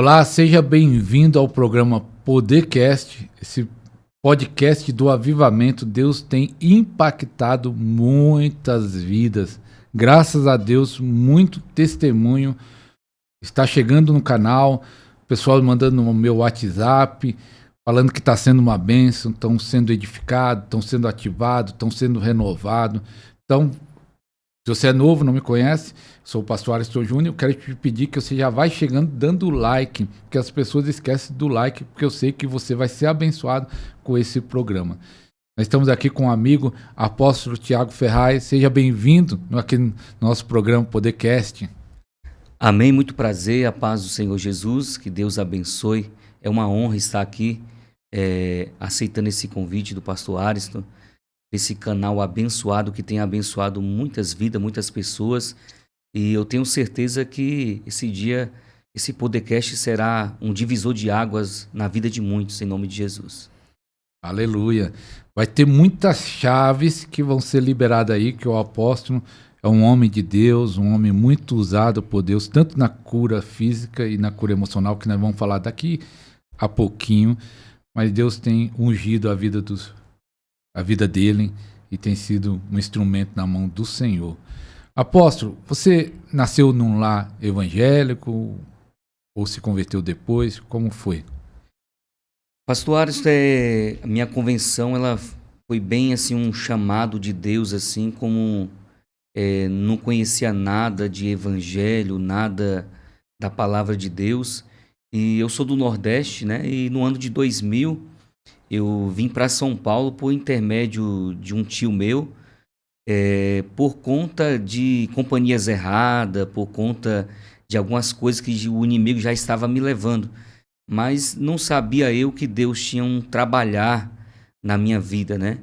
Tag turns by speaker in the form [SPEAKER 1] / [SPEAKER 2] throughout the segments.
[SPEAKER 1] Olá, seja bem-vindo ao programa Podercast, esse podcast do avivamento. Deus tem impactado muitas vidas. Graças a Deus, muito testemunho está chegando no canal, pessoal mandando no meu WhatsApp, falando que está sendo uma bênção, estão sendo edificados, estão sendo ativados, estão sendo renovados. Então, se você é novo, não me conhece, sou o pastor Ariston Júnior, eu quero te pedir que você já vai chegando dando like, porque as pessoas esquecem do like, porque eu sei que você vai ser abençoado com esse programa. Nós estamos aqui com um amigo, apóstolo Tiago Ferraz, seja bem-vindo aqui no nosso programa Podercast.
[SPEAKER 2] Amém, muito prazer, a paz do Senhor Jesus, que Deus abençoe. É uma honra estar aqui, aceitando esse convite do pastor Ariston, esse canal abençoado que tem abençoado muitas vidas, muitas pessoas. E eu tenho certeza que esse dia, esse podcast será um divisor de águas na vida de muitos, em nome de Jesus.
[SPEAKER 1] Aleluia. Vai ter muitas chaves que vão ser liberadas aí, que o apóstolo é um homem de Deus, um homem muito usado por Deus, tanto na cura física e na cura emocional, que nós vamos falar daqui a pouquinho. Mas Deus tem ungido a vida dele e tem sido um instrumento na mão do Senhor. Apóstolo, você nasceu num lar evangélico ou se converteu depois? Como foi?
[SPEAKER 2] Pastor Ariston, a minha convenção ela foi bem assim um chamado de Deus, assim como não conhecia nada de evangelho, nada da palavra de Deus. E eu sou do Nordeste, né? E no ano de 2000 eu vim para São Paulo por intermédio de um tio meu, por conta de companhias erradas, por conta de algumas coisas que o inimigo já estava me levando. Mas não sabia eu que Deus tinha um trabalhar na minha vida, né?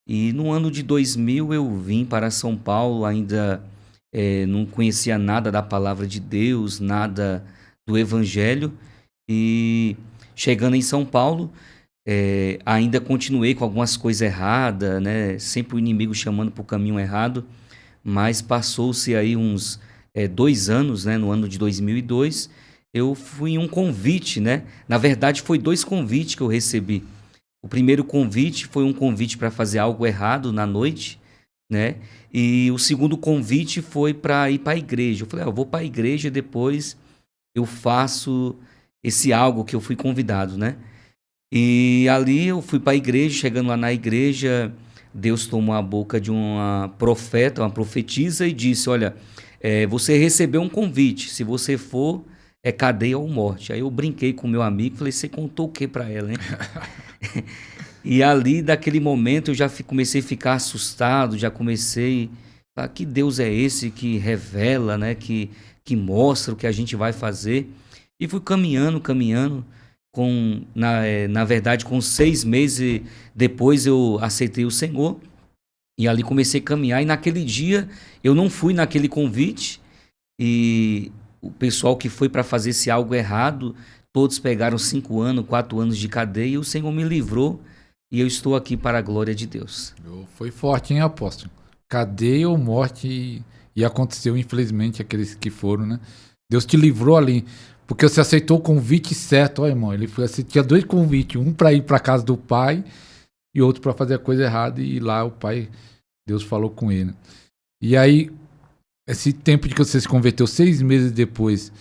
[SPEAKER 2] E no ano de 2000 eu vim para São Paulo, ainda não conhecia nada da palavra de Deus, nada do evangelho. E chegando em São Paulo, ainda continuei com algumas coisas erradas, né? Sempre o inimigo chamando para o caminho errado, mas passou-se aí uns 2 anos, né? No ano de 2002, eu fui em um convite, né? Na verdade, foi 2 convites que eu recebi. O primeiro convite foi um convite para fazer algo errado na noite, né? E o segundo convite foi para ir para a igreja. Eu falei, eu vou para a igreja e depois eu faço esse algo que eu fui convidado, né? E ali eu fui para a igreja, chegando lá na igreja, Deus tomou a boca de uma profeta, uma profetisa e disse, olha, você recebeu um convite, se você for, é cadeia ou morte. Aí eu brinquei com meu amigo, falei, você contou o que para ela, hein? E ali, daquele momento, eu já comecei a ficar assustado, já comecei a falar, que Deus é esse que revela, né? Que mostra o que a gente vai fazer. E fui caminhando, na verdade, com 6 meses depois eu aceitei o Senhor. E ali comecei a caminhar, e naquele dia eu não fui naquele convite, e o pessoal que foi para fazer esse algo errado, todos pegaram 5 anos, 4 anos de cadeia, e o Senhor me livrou, e eu estou aqui para a glória de Deus.
[SPEAKER 1] Foi forte, hein, apóstolo? Cadeia ou morte, e aconteceu, infelizmente, aqueles que foram, né? Deus te livrou ali, porque você aceitou o convite certo, ó, irmão. Você tinha 2 convites, um para ir para casa do pai e outro para fazer a coisa errada, e lá o pai, Deus falou com ele. E aí, esse tempo de que você se converteu, 6 meses depois,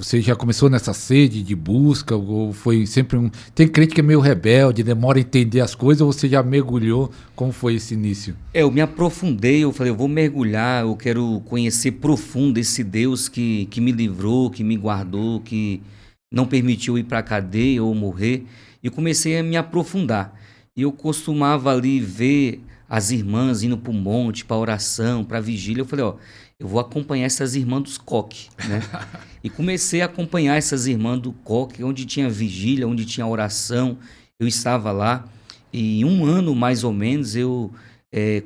[SPEAKER 1] você já começou nessa sede de busca, ou foi sempre um... Tem crente que é meio rebelde, demora a entender as coisas, ou você já mergulhou? Como foi esse início?
[SPEAKER 2] Eu me aprofundei, eu falei, eu vou mergulhar, eu quero conhecer profundo esse Deus que me livrou, que me guardou, que não permitiu ir para a cadeia ou morrer. E comecei a me aprofundar. E eu costumava ali ver as irmãs indo para o monte, para oração, para vigília. Eu falei, eu vou acompanhar essas irmãs dos coque, né? E comecei a acompanhar essas irmãs do coque, onde tinha vigília, onde tinha oração. Eu estava lá, e em 1 ano mais ou menos eu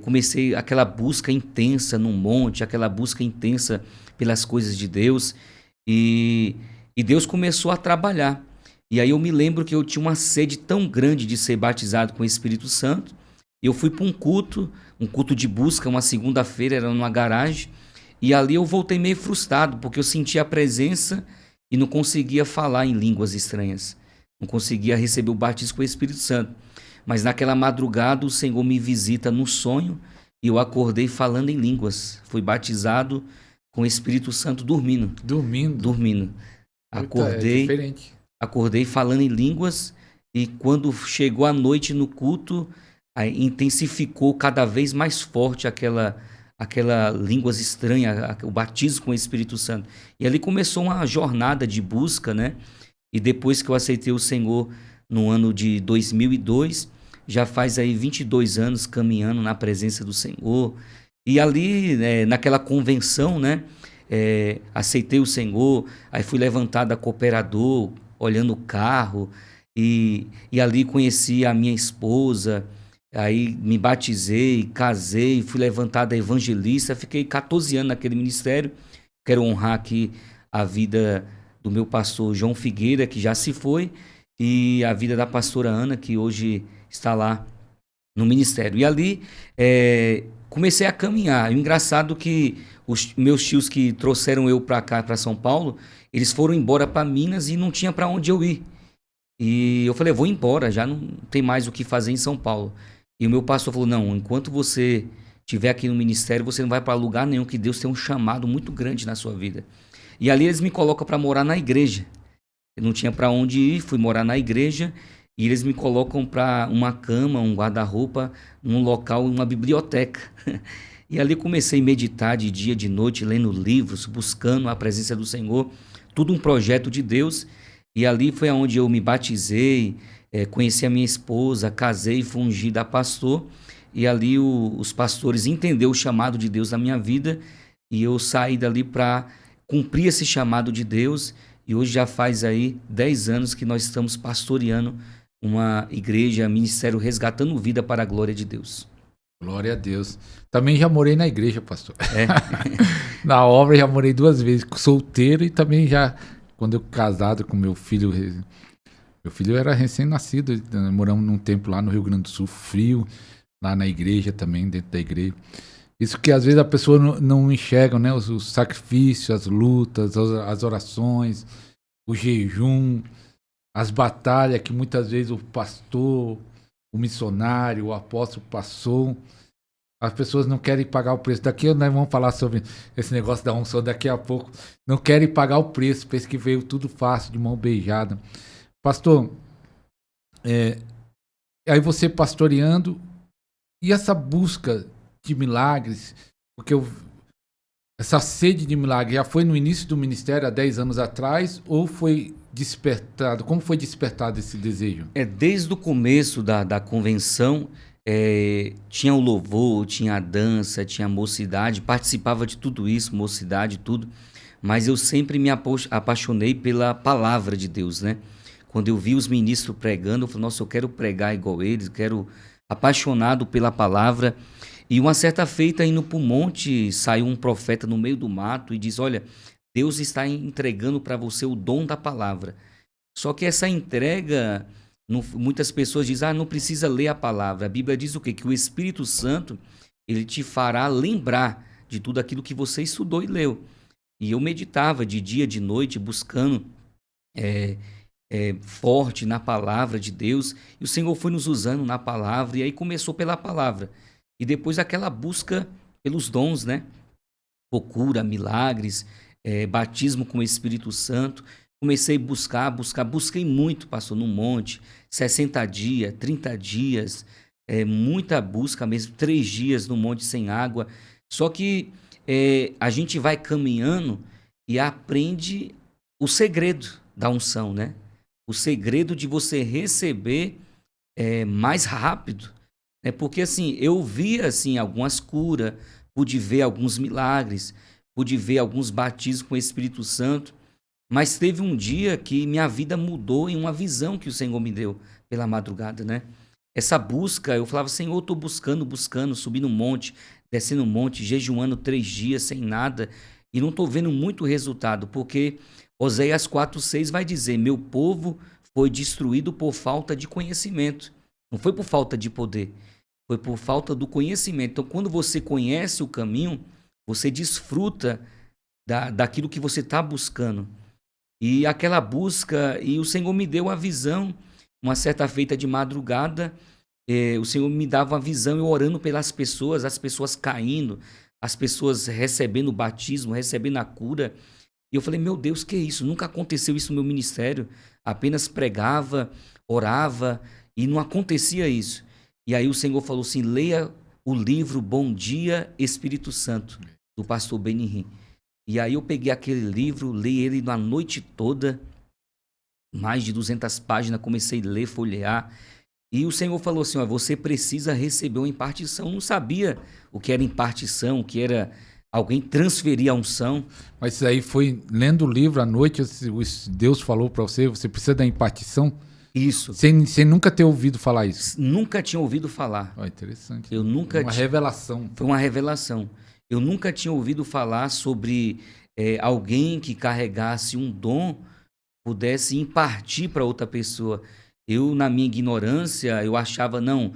[SPEAKER 2] comecei aquela busca intensa no monte, aquela busca intensa pelas coisas de Deus, e Deus começou a trabalhar. E aí eu me lembro que eu tinha uma sede tão grande de ser batizado com o Espírito Santo. Eu fui para um culto de busca, uma segunda-feira, era numa garagem, e ali eu voltei meio frustrado, porque eu senti a presença e não conseguia falar em línguas estranhas. Não conseguia receber o batismo com o Espírito Santo. Mas naquela madrugada o Senhor me visita no sonho e eu acordei falando em línguas. Fui batizado com o Espírito Santo dormindo. Dormindo.
[SPEAKER 1] Eita, é
[SPEAKER 2] Acordei,
[SPEAKER 1] diferente.
[SPEAKER 2] acordei falando em línguas e quando chegou a noite no culto, aí intensificou cada vez mais forte aquela línguas estranhas, o batismo com o Espírito Santo. E ali começou uma jornada de busca, né? E depois que eu aceitei o Senhor no ano de 2002, já faz aí 22 anos caminhando na presença do Senhor. E ali, naquela convenção, né? Aceitei o Senhor, aí fui levantado a cooperador, olhando o carro, e ali conheci a minha esposa, aí me batizei, casei, fui levantado a evangelista, fiquei 14 anos naquele ministério. Quero honrar aqui a vida do meu pastor João Figueira, que já se foi, e a vida da pastora Ana, que hoje está lá no ministério. E ali comecei a caminhar. E o engraçado é que os meus tios que trouxeram eu para cá, para São Paulo, eles foram embora para Minas e não tinha para onde eu ir. E eu falei, vou embora, já não tem mais o que fazer em São Paulo. E o meu pastor falou, não, enquanto você estiver aqui no ministério, você não vai para lugar nenhum, que Deus tem um chamado muito grande na sua vida. E ali eles me colocam para morar na igreja. Eu não tinha para onde ir, fui morar na igreja e eles me colocam para uma cama, um guarda-roupa, num local, uma biblioteca. E ali comecei a meditar de dia, de noite, lendo livros, buscando a presença do Senhor, tudo um projeto de Deus. E ali foi onde eu me batizei, conheci a minha esposa, casei, fui ungido a pastor. E ali os pastores entenderam o chamado de Deus na minha vida e eu saí dali para cumprir esse chamado de Deus. E hoje já faz aí 10 anos que nós estamos pastoreando uma igreja, ministério Resgatando Vida para a Glória de Deus.
[SPEAKER 1] Glória a Deus. Também já morei na igreja, pastor. Na obra já morei 2 vezes, solteiro e também já, quando eu casado com meu filho. Meu filho era recém-nascido, moramos num tempo lá no Rio Grande do Sul, frio, lá na igreja também, dentro da igreja. Isso que às vezes a pessoa não enxerga, né? Os sacrifícios, as lutas, as orações, o jejum, as batalhas que muitas vezes o pastor, o missionário, o apóstolo passou. As pessoas não querem pagar o preço. Daqui nós vamos falar sobre esse negócio da unção daqui a pouco. Não querem pagar o preço, pensa que veio tudo fácil, de mão beijada. Pastor, aí você pastoreando, e essa busca de milagres, porque essa sede de milagre já foi no início do ministério, há 10 anos atrás, ou foi despertado? Como foi despertado esse desejo?
[SPEAKER 2] Desde o começo da convenção, tinha o louvor, tinha a dança, tinha a mocidade, participava de tudo isso, mocidade, tudo, mas eu sempre me apaixonei pela palavra de Deus, né? Quando eu vi os ministros pregando, eu falei, nossa, eu quero pregar igual eles, quero apaixonado pela palavra. E uma certa feita, indo para o monte, saiu um profeta no meio do mato e diz, olha, Deus está entregando para você o dom da palavra. Só que essa entrega, muitas pessoas dizem, não precisa ler a palavra. A Bíblia diz o quê? Que o Espírito Santo, ele te fará lembrar de tudo aquilo que você estudou e leu. E eu meditava de dia, de noite, buscando forte na palavra de Deus, e o Senhor foi nos usando na palavra, e aí começou pela palavra, e depois aquela busca pelos dons, né? Cura, milagres, batismo com o Espírito Santo. Comecei a busquei muito, pastor, no monte, 60 dias, 30 dias, muita busca mesmo, 3 dias no monte sem água. Só que a gente vai caminhando e aprende o segredo da unção, né? O segredo de você receber mais rápido. Porque assim, eu vi assim, algumas curas, pude ver alguns milagres, pude ver alguns batismos com o Espírito Santo, mas teve um dia que minha vida mudou em uma visão que o Senhor me deu pela madrugada, né? Essa busca, eu falava, Senhor, eu estou buscando, subindo um monte, descendo um monte, jejuando 3 dias sem nada, e não estou vendo muito resultado, porque Oséias 4:6 vai dizer, meu povo foi destruído por falta de conhecimento. Não foi por falta de poder, foi por falta do conhecimento. Então, quando você conhece o caminho, você desfruta daquilo que você está buscando. E aquela busca, e o Senhor me deu a visão, uma certa feita de madrugada, o Senhor me dava uma visão, eu orando pelas pessoas, as pessoas caindo, as pessoas recebendo o batismo, recebendo a cura. E eu falei, meu Deus, que é isso? Nunca aconteceu isso no meu ministério. Apenas pregava, orava e não acontecia isso. E aí o Senhor falou assim, leia o livro Bom Dia, Espírito Santo, do pastor Benihim. E aí eu peguei aquele livro, li ele na noite toda, mais de 200 páginas, comecei a ler, folhear. E o Senhor falou assim, ó, você precisa receber uma impartição. Eu não sabia o que era impartição, o que era alguém transferir a unção.
[SPEAKER 1] Mas isso aí foi lendo o livro à noite, Deus falou para você, você precisa da impartição?
[SPEAKER 2] Isso.
[SPEAKER 1] Sem nunca ter ouvido falar isso?
[SPEAKER 2] Nunca tinha ouvido falar.
[SPEAKER 1] Oh, interessante.
[SPEAKER 2] Eu nunca
[SPEAKER 1] uma revelação.
[SPEAKER 2] Foi uma revelação. Eu nunca tinha ouvido falar sobre alguém que carregasse um dom, pudesse impartir para outra pessoa. Eu, na minha ignorância, eu achava, não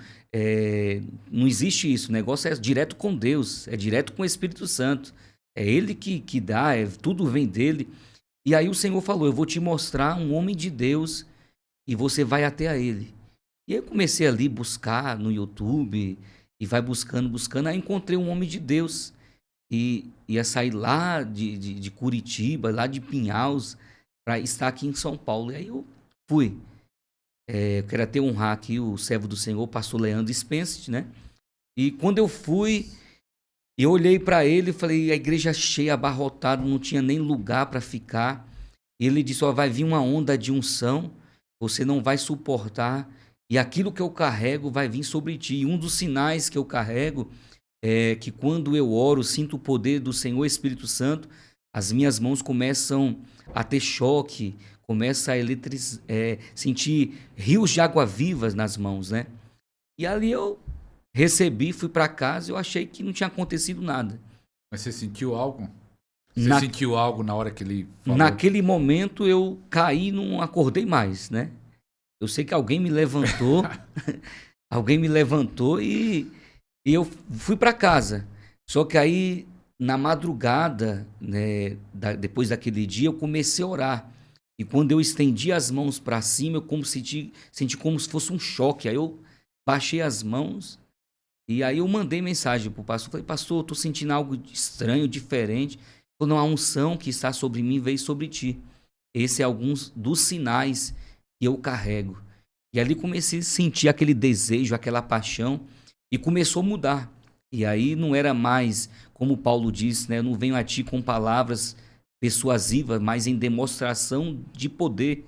[SPEAKER 2] existe isso. O negócio é direto com Deus, é direto com o Espírito Santo. É Ele que dá, tudo vem dele. E aí o Senhor falou, eu vou te mostrar um homem de Deus e você vai até a ele. E aí eu comecei ali a buscar no YouTube, e vai buscando. Aí encontrei um homem de Deus, e ia sair lá de Curitiba, lá de Pinhaus, para estar aqui em São Paulo. E aí eu fui. Eu quero até honrar aqui o servo do Senhor, o pastor Leandro Spence, né? E quando eu fui, eu olhei para ele e falei, a igreja cheia, abarrotada, não tinha nem lugar para ficar. Ele disse, ó, vai vir uma onda de unção, você não vai suportar, e aquilo que eu carrego vai vir sobre ti. E um dos sinais que eu carrego é que quando eu oro, sinto o poder do Senhor Espírito Santo, as minhas mãos começam a ter choque, começa a sentir rios de água vivas nas mãos, né? E ali eu recebi, fui para casa, eu achei que não tinha acontecido nada.
[SPEAKER 1] Mas você sentiu algo? Você sentiu algo na hora que ele falou?
[SPEAKER 2] Naquele momento eu caí, não acordei mais, né? Eu sei que alguém me levantou, e eu fui para casa. Só que aí, na madrugada, né, depois daquele dia, eu comecei a orar. E quando eu estendi as mãos para cima, eu senti como se fosse um choque. Aí eu baixei as mãos e aí eu mandei mensagem pro pastor. Falei, pastor, eu tô sentindo algo estranho, diferente. Quando a unção que está sobre mim veio sobre ti. Esse é alguns dos sinais que eu carrego. E ali comecei a sentir aquele desejo, aquela paixão, e começou a mudar. E aí não era mais, como Paulo disse, né? Eu não venho a ti com palavras persuasivas, mas em demonstração de poder.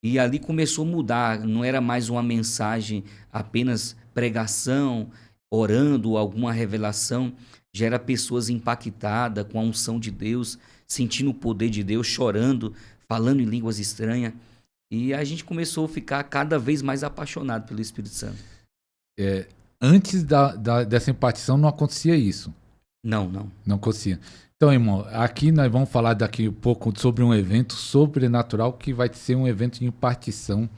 [SPEAKER 2] E ali começou a mudar. Não era mais uma mensagem, apenas pregação, orando, alguma revelação. Já era pessoas impactadas com a unção de Deus, sentindo o poder de Deus, chorando, falando em línguas estranhas. E a gente começou a ficar cada vez mais apaixonado pelo Espírito Santo.
[SPEAKER 1] Antes dessa impartição não acontecia isso?
[SPEAKER 2] Não.
[SPEAKER 1] Não acontecia. Então, irmão, aqui nós vamos falar daqui um pouco sobre um evento sobrenatural que vai ser um evento de impartição.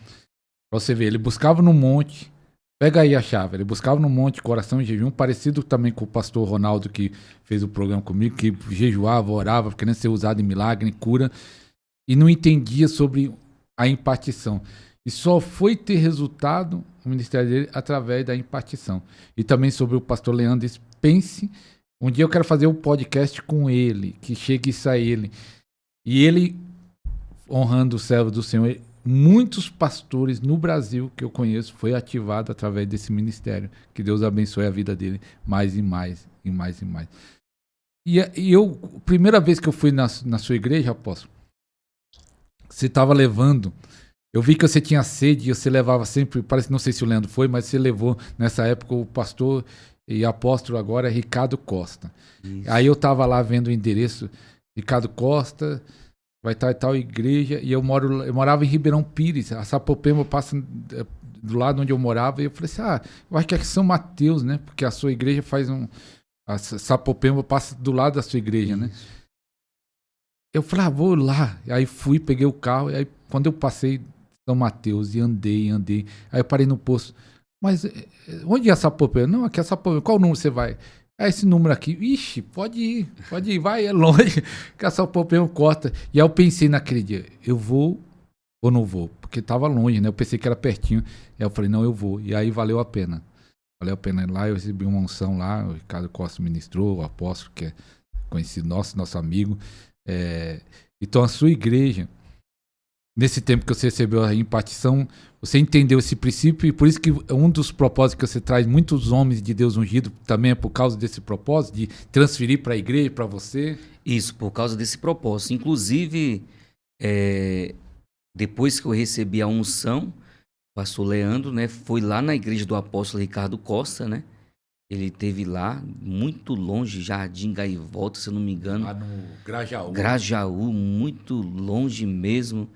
[SPEAKER 1] Pra você ver, ele buscava no monte, pega aí a chave, ele buscava no monte, coração em jejum, parecido também com o pastor Ronaldo que fez o programa comigo, que jejuava, orava, querendo ser usado em milagre, em cura, e não entendia sobre a impartição. E só foi ter resultado o ministério dele através da impartição. E também sobre o pastor Leandro Spence. Um dia eu quero fazer um podcast com ele, que chegue isso a ele. E ele, honrando o servo do Senhor, muitos pastores no Brasil que eu conheço foi ativado através desse ministério. Que Deus abençoe a vida dele mais e mais, e mais e mais. E eu, primeira vez que eu fui na sua igreja, apóstolo, você estava levando, eu vi que você tinha sede e você levava sempre, parece, não sei se o Leandro foi, mas você levou nessa época o pastor e apóstolo agora é Ricardo Costa. Isso. Aí eu estava lá vendo o endereço, Ricardo Costa, vai estar em tal igreja, e eu morava em Ribeirão Pires, a Sapopemba passa do lado onde eu morava, e eu falei assim, eu acho que é São Mateus, né, porque a sua igreja a Sapopemba passa do lado da sua igreja, né. Eu falei, vou lá. Aí fui, peguei o carro, e aí quando eu passei São Mateus e andei, aí eu parei no posto. Mas onde é a Sapopemba? Não, aqui é a Sapopemba. Qual número você vai? É esse número aqui. Ixi, pode ir, vai, é longe. Que essa popeu corta. E aí eu pensei naquele dia, eu vou ou não vou? Porque tava longe, né? Eu pensei que era pertinho. E aí eu falei, não, eu vou. E aí valeu a pena. Valeu a pena ir lá, eu recebi uma unção lá, o Ricardo Costa ministrou, o apóstolo, que é conhecido nosso amigo. Então a sua igreja, nesse tempo que você recebeu a impartição, você entendeu esse princípio e por isso que um dos propósitos que você traz muitos homens de Deus ungido também é por causa desse propósito, de transferir para a igreja, para você?
[SPEAKER 2] Isso, por causa desse propósito. Inclusive, depois que eu recebi a unção, o pastor Leandro, né, foi lá na igreja do apóstolo Ricardo Costa, né? Ele esteve lá, muito longe, Jardim Gaivota, se eu não me engano.
[SPEAKER 1] Lá no Grajaú.
[SPEAKER 2] Grajaú, muito longe mesmo.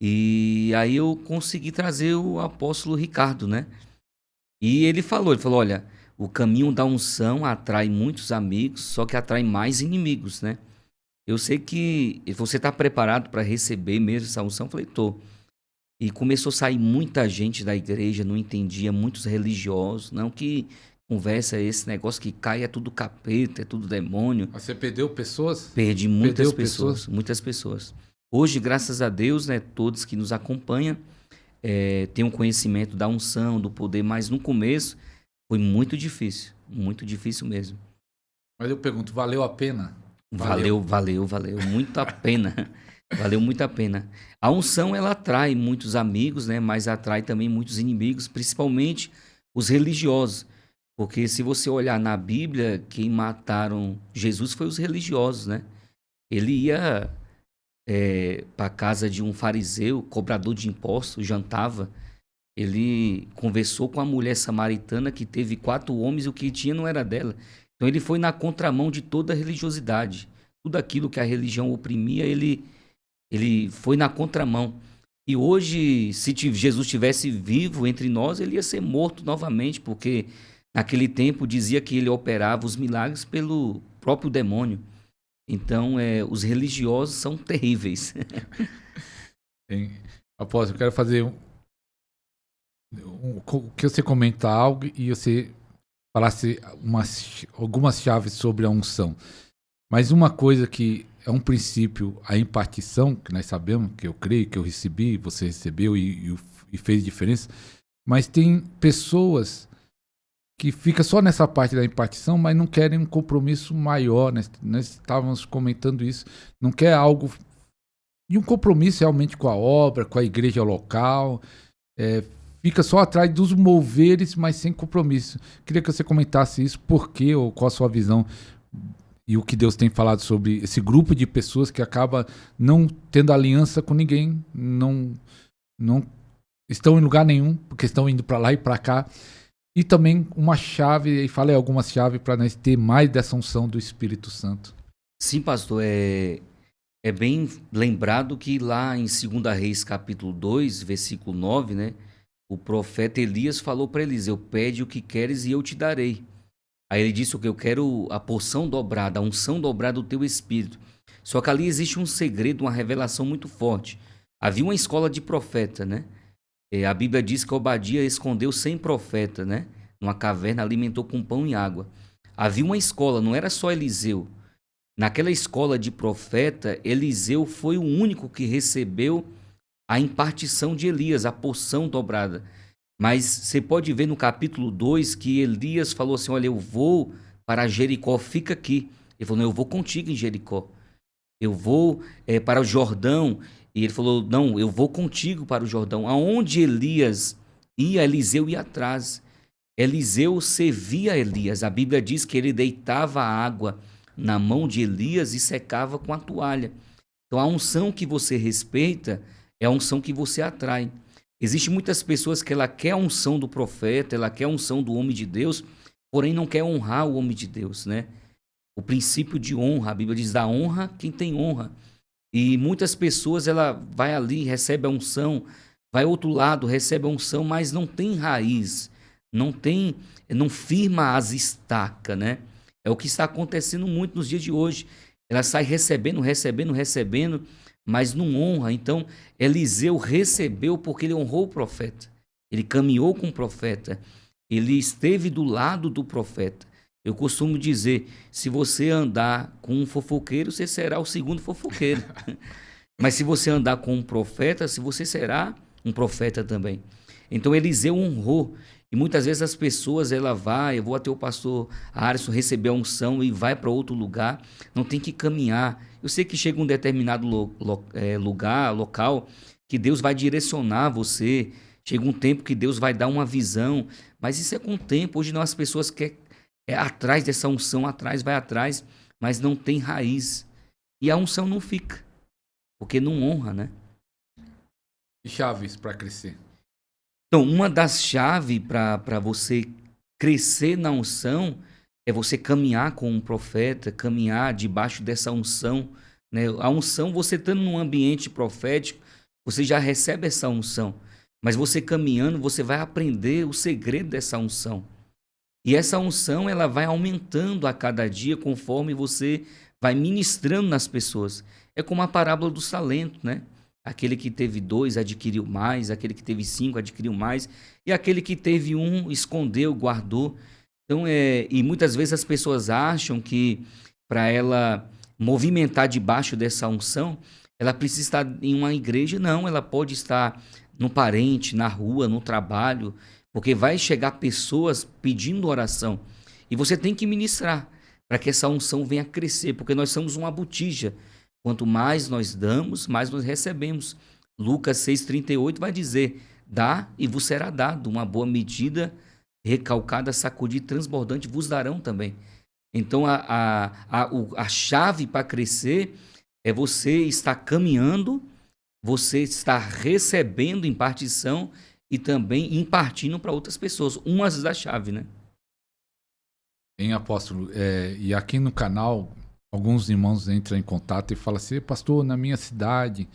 [SPEAKER 2] E aí eu consegui trazer o apóstolo Ricardo, né? E ele falou, olha, o caminho da unção atrai muitos amigos, só que atrai mais inimigos, né? Eu sei que você está preparado para receber mesmo essa unção? Eu falei, tô. E começou a sair muita gente da igreja, não entendia, muitos religiosos, não, que conversa é esse negócio que cai, é tudo capeta, é tudo demônio.
[SPEAKER 1] Mas você perdeu pessoas?
[SPEAKER 2] Perdi muitas pessoas, muitas pessoas. Hoje, graças a Deus, né, todos que nos acompanham têm um conhecimento da unção, do poder, mas no começo foi muito difícil mesmo.
[SPEAKER 1] Mas eu pergunto, valeu a pena?
[SPEAKER 2] Valeu muito a pena. Valeu muito a pena. A unção, ela atrai muitos amigos, né, mas atrai também muitos inimigos, principalmente os religiosos. Porque se você olhar na Bíblia, quem mataram Jesus foi os religiosos, né? Ele ia para a casa de um fariseu, cobrador de impostos, jantava. Ele conversou com a mulher samaritana que teve 4 homens e o que tinha não era dela. Então ele foi na contramão de toda a religiosidade. Tudo aquilo que a religião oprimia, ele foi na contramão. E hoje, se Jesus estivesse vivo entre nós, ele ia ser morto novamente, porque naquele tempo dizia que ele operava os milagres pelo próprio demônio. Então, os religiosos são terríveis.
[SPEAKER 1] Apóstolo, eu quero fazer que você comenta algo e você falasse algumas chaves sobre a unção. Mas uma coisa que é um princípio, a impartição, que nós sabemos, que eu creio, que eu recebi, você recebeu e fez diferença, mas tem pessoas que ficam só nessa parte da impartição, mas não querem um compromisso maior, né? Nós estávamos comentando isso, não quer algo, e um compromisso realmente com a obra, com a igreja local, fica só atrás dos moveres, mas sem compromisso. Queria que você comentasse isso, por quê, ou qual a sua visão e o que Deus tem falado sobre esse grupo de pessoas que acaba não tendo aliança com ninguém, não estão em lugar nenhum, porque estão indo para lá e para cá. E também uma chave, e falei algumas chaves para nós ter mais dessa unção do Espírito Santo.
[SPEAKER 2] Sim, pastor, é bem lembrado que lá em 2 Reis capítulo 2, versículo 9, né, o profeta Elias falou para Eliseu, pede o que queres e eu te darei. Aí ele disse o que eu quero, a porção dobrada, a unção dobrada do teu espírito. Só que ali existe um segredo, uma revelação muito forte. Havia uma escola de profeta, né? A Bíblia diz que Obadia escondeu 100 profetas, né? Numa caverna, alimentou com pão e água. Havia uma escola, não era só Eliseu. Naquela escola de profeta, Eliseu foi o único que recebeu a impartição de Elias, a porção dobrada. Mas você pode ver no capítulo 2 que Elias falou assim, olha, eu vou para Jericó, fica aqui. Ele falou, não, eu vou contigo em Jericó. Eu vou para o Jordão. E ele falou, não, eu vou contigo para o Jordão. Aonde Elias ia, Eliseu ia atrás. Eliseu servia a Elias. A Bíblia diz que ele deitava a água na mão de Elias e secava com a toalha. Então a unção que você respeita é a unção que você atrai. Existem muitas pessoas que ela quer a unção do profeta, ela quer a unção do homem de Deus, porém não quer honrar o homem de Deus, né? O princípio de honra, a Bíblia diz, dá honra quem tem honra. E muitas pessoas, ela vai ali, recebe a unção, vai ao outro lado, recebe a unção, mas não tem raiz, não firma as estacas, né? É o que está acontecendo muito nos dias de hoje. Ela sai recebendo, mas não honra. Então, Eliseu recebeu porque ele honrou o profeta. Ele caminhou com o profeta. Ele esteve do lado do profeta. Eu costumo dizer, se você andar com um fofoqueiro, você será o segundo fofoqueiro. Mas se você andar com um profeta, se você será um profeta também. Então Eliseu honrou. E muitas vezes as pessoas, ela vai, eu vou até o pastor Alisson receber a unção e vai para outro lugar. Não tem que caminhar. Eu sei que chega um determinado lugar, local, que Deus vai direcionar você. Chega um tempo que Deus vai dar uma visão. Mas isso é com o tempo. Hoje não, as pessoas querem atrás dessa unção, vai atrás, mas não tem raiz. E a unção não fica. Porque não honra, né?
[SPEAKER 1] E chaves para crescer?
[SPEAKER 2] Então, uma das chaves para você crescer na unção é você caminhar com um profeta, caminhar debaixo dessa unção, né? A unção, você estando num ambiente profético, você já recebe essa unção. Mas você caminhando, você vai aprender o segredo dessa unção. E essa unção, ela vai aumentando a cada dia conforme você vai ministrando nas pessoas. É como a parábola dos talentos, né? Aquele que teve 2 adquiriu mais, aquele que teve 5 adquiriu mais, e aquele que teve 1 escondeu, guardou. Então, e muitas vezes as pessoas acham que para ela movimentar debaixo dessa unção, ela precisa estar em uma igreja. Não, ela pode estar no parente, na rua, no trabalho, porque vai chegar pessoas pedindo oração. E você tem que ministrar para que essa unção venha crescer, porque nós somos uma botija. Quanto mais nós damos, mais nós recebemos. Lucas 6,38 vai dizer: dá e vos será dado, uma boa medida, recalcada, sacudida, transbordante, vos darão também. Então, a chave para crescer é você estar caminhando, você estar recebendo impartição e também impartindo para outras pessoas. Uma das chaves, né?
[SPEAKER 1] Em apóstolo, e aqui no canal, alguns irmãos entram em contato e falam assim: pastor, na minha cidade,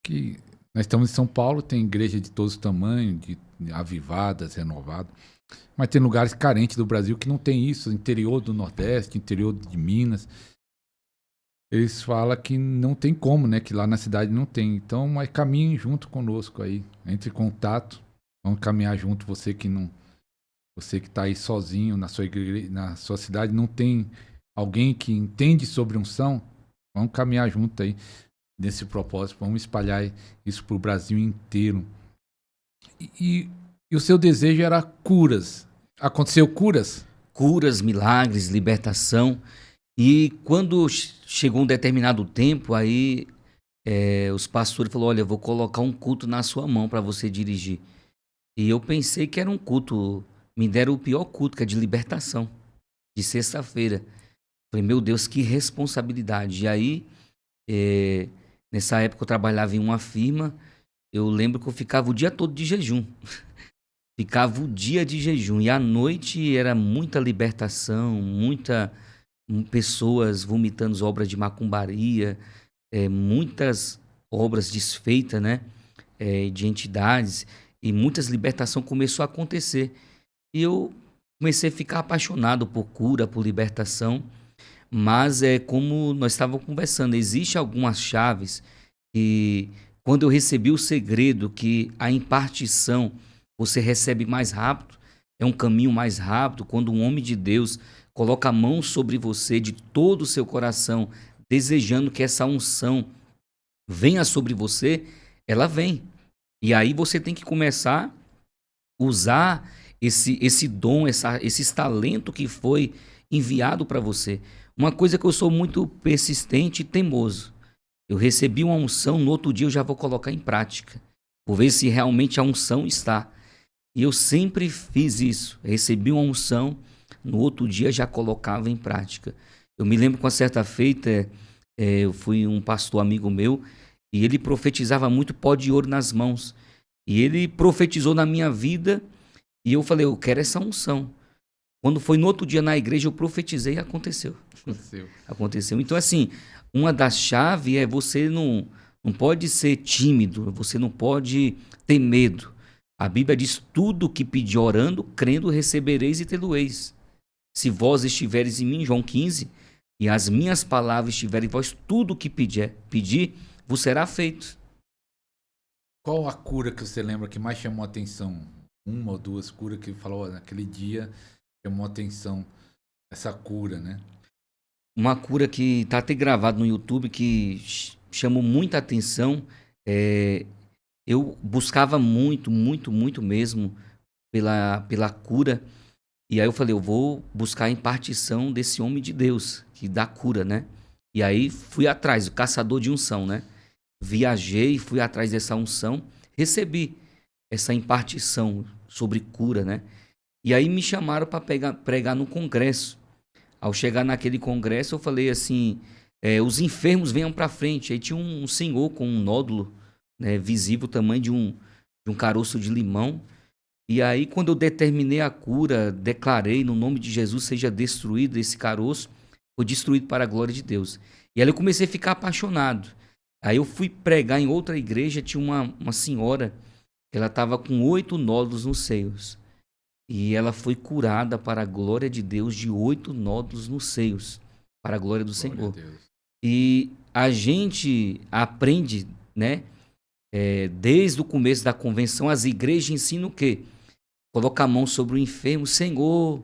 [SPEAKER 1] que nós estamos em São Paulo, tem igreja de todos os tamanhos, de avivadas, renovadas, mas tem lugares carentes do Brasil que não tem isso, interior do Nordeste, interior de Minas. Eles falam que não tem como, né? Que lá na cidade não tem. Então, mas caminhem junto conosco aí. Entre em contato. Vamos caminhar junto. Você que não, você que está aí sozinho na sua igreja, na sua cidade, não tem alguém que entende sobre unção. Vamos caminhar junto aí nesse propósito. Vamos espalhar isso para o Brasil inteiro. E o seu desejo era curas. Aconteceu curas?
[SPEAKER 2] Curas, milagres, libertação. E quando chegou um determinado tempo, aí os pastores falaram: olha, eu vou colocar um culto na sua mão para você dirigir. E eu pensei que era um culto, me deram o pior culto, que é de libertação, de sexta-feira. Falei: meu Deus, que responsabilidade. E aí, nessa época eu trabalhava em uma firma, eu lembro que eu ficava o dia todo de jejum. Ficava o dia de jejum. E à noite era muita libertação, pessoas vomitando obras de macumbaria, muitas obras desfeitas, né, de entidades, e muitas libertações começou a acontecer. E eu comecei a ficar apaixonado por cura, por libertação, mas como nós estávamos conversando, existe algumas chaves que, quando eu recebi o segredo que a impartição você recebe mais rápido, é um caminho mais rápido, quando um homem de Deus coloca a mão sobre você de todo o seu coração, desejando que essa unção venha sobre você, ela vem. E aí você tem que começar a usar esse dom, esses talentos que foi enviado para você. Uma coisa que eu sou muito persistente e teimoso. Eu recebi uma unção, no outro dia eu já vou colocar em prática. Vou ver se realmente a unção está. E eu sempre fiz isso. Recebi uma unção, no outro dia já colocava em prática. Eu me lembro, com uma certa feita, eu fui um pastor amigo meu e ele profetizava muito pó de ouro nas mãos. E ele profetizou na minha vida e eu falei: eu quero essa unção. Quando foi no outro dia na igreja, eu profetizei e aconteceu. Aconteceu. Então, assim, uma das chaves é você não pode ser tímido, você não pode ter medo. A Bíblia diz: tudo que pedir orando, crendo, recebereis e tê-lo-eis. Se vós estiveres em mim, João 15, e as minhas palavras estiverem em vós, tudo que pedir vos será feito.
[SPEAKER 1] Qual a cura que você lembra que mais chamou a atenção? Uma ou duas curas que falou naquele dia chamou a atenção essa cura, né?
[SPEAKER 2] Uma cura que está até gravado no YouTube que chamou muita atenção. É, eu buscava muito, muito, muito mesmo pela cura. E aí eu falei, eu vou buscar a impartição desse homem de Deus, que dá cura, né? E aí fui atrás, o caçador de unção, né? Viajei, fui atrás dessa unção, recebi essa impartição sobre cura, né? E aí me chamaram para pregar no congresso. Ao chegar naquele congresso, eu falei assim, os enfermos venham para frente. Aí tinha um senhor com um nódulo, né, visível, tamanho de um caroço de limão. E aí, quando eu determinei a cura, declarei no nome de Jesus, seja destruído esse caroço, foi destruído para a glória de Deus. E aí eu comecei a ficar apaixonado. Aí eu fui pregar em outra igreja, tinha uma senhora, ela estava com 8 nódulos nos seios. E ela foi curada para a glória de Deus de 8 nódulos nos seios, para a glória do Senhor. E a gente aprende, né? Desde o começo da convenção, as igrejas ensinam o quê? Coloca a mão sobre o enfermo. Senhor,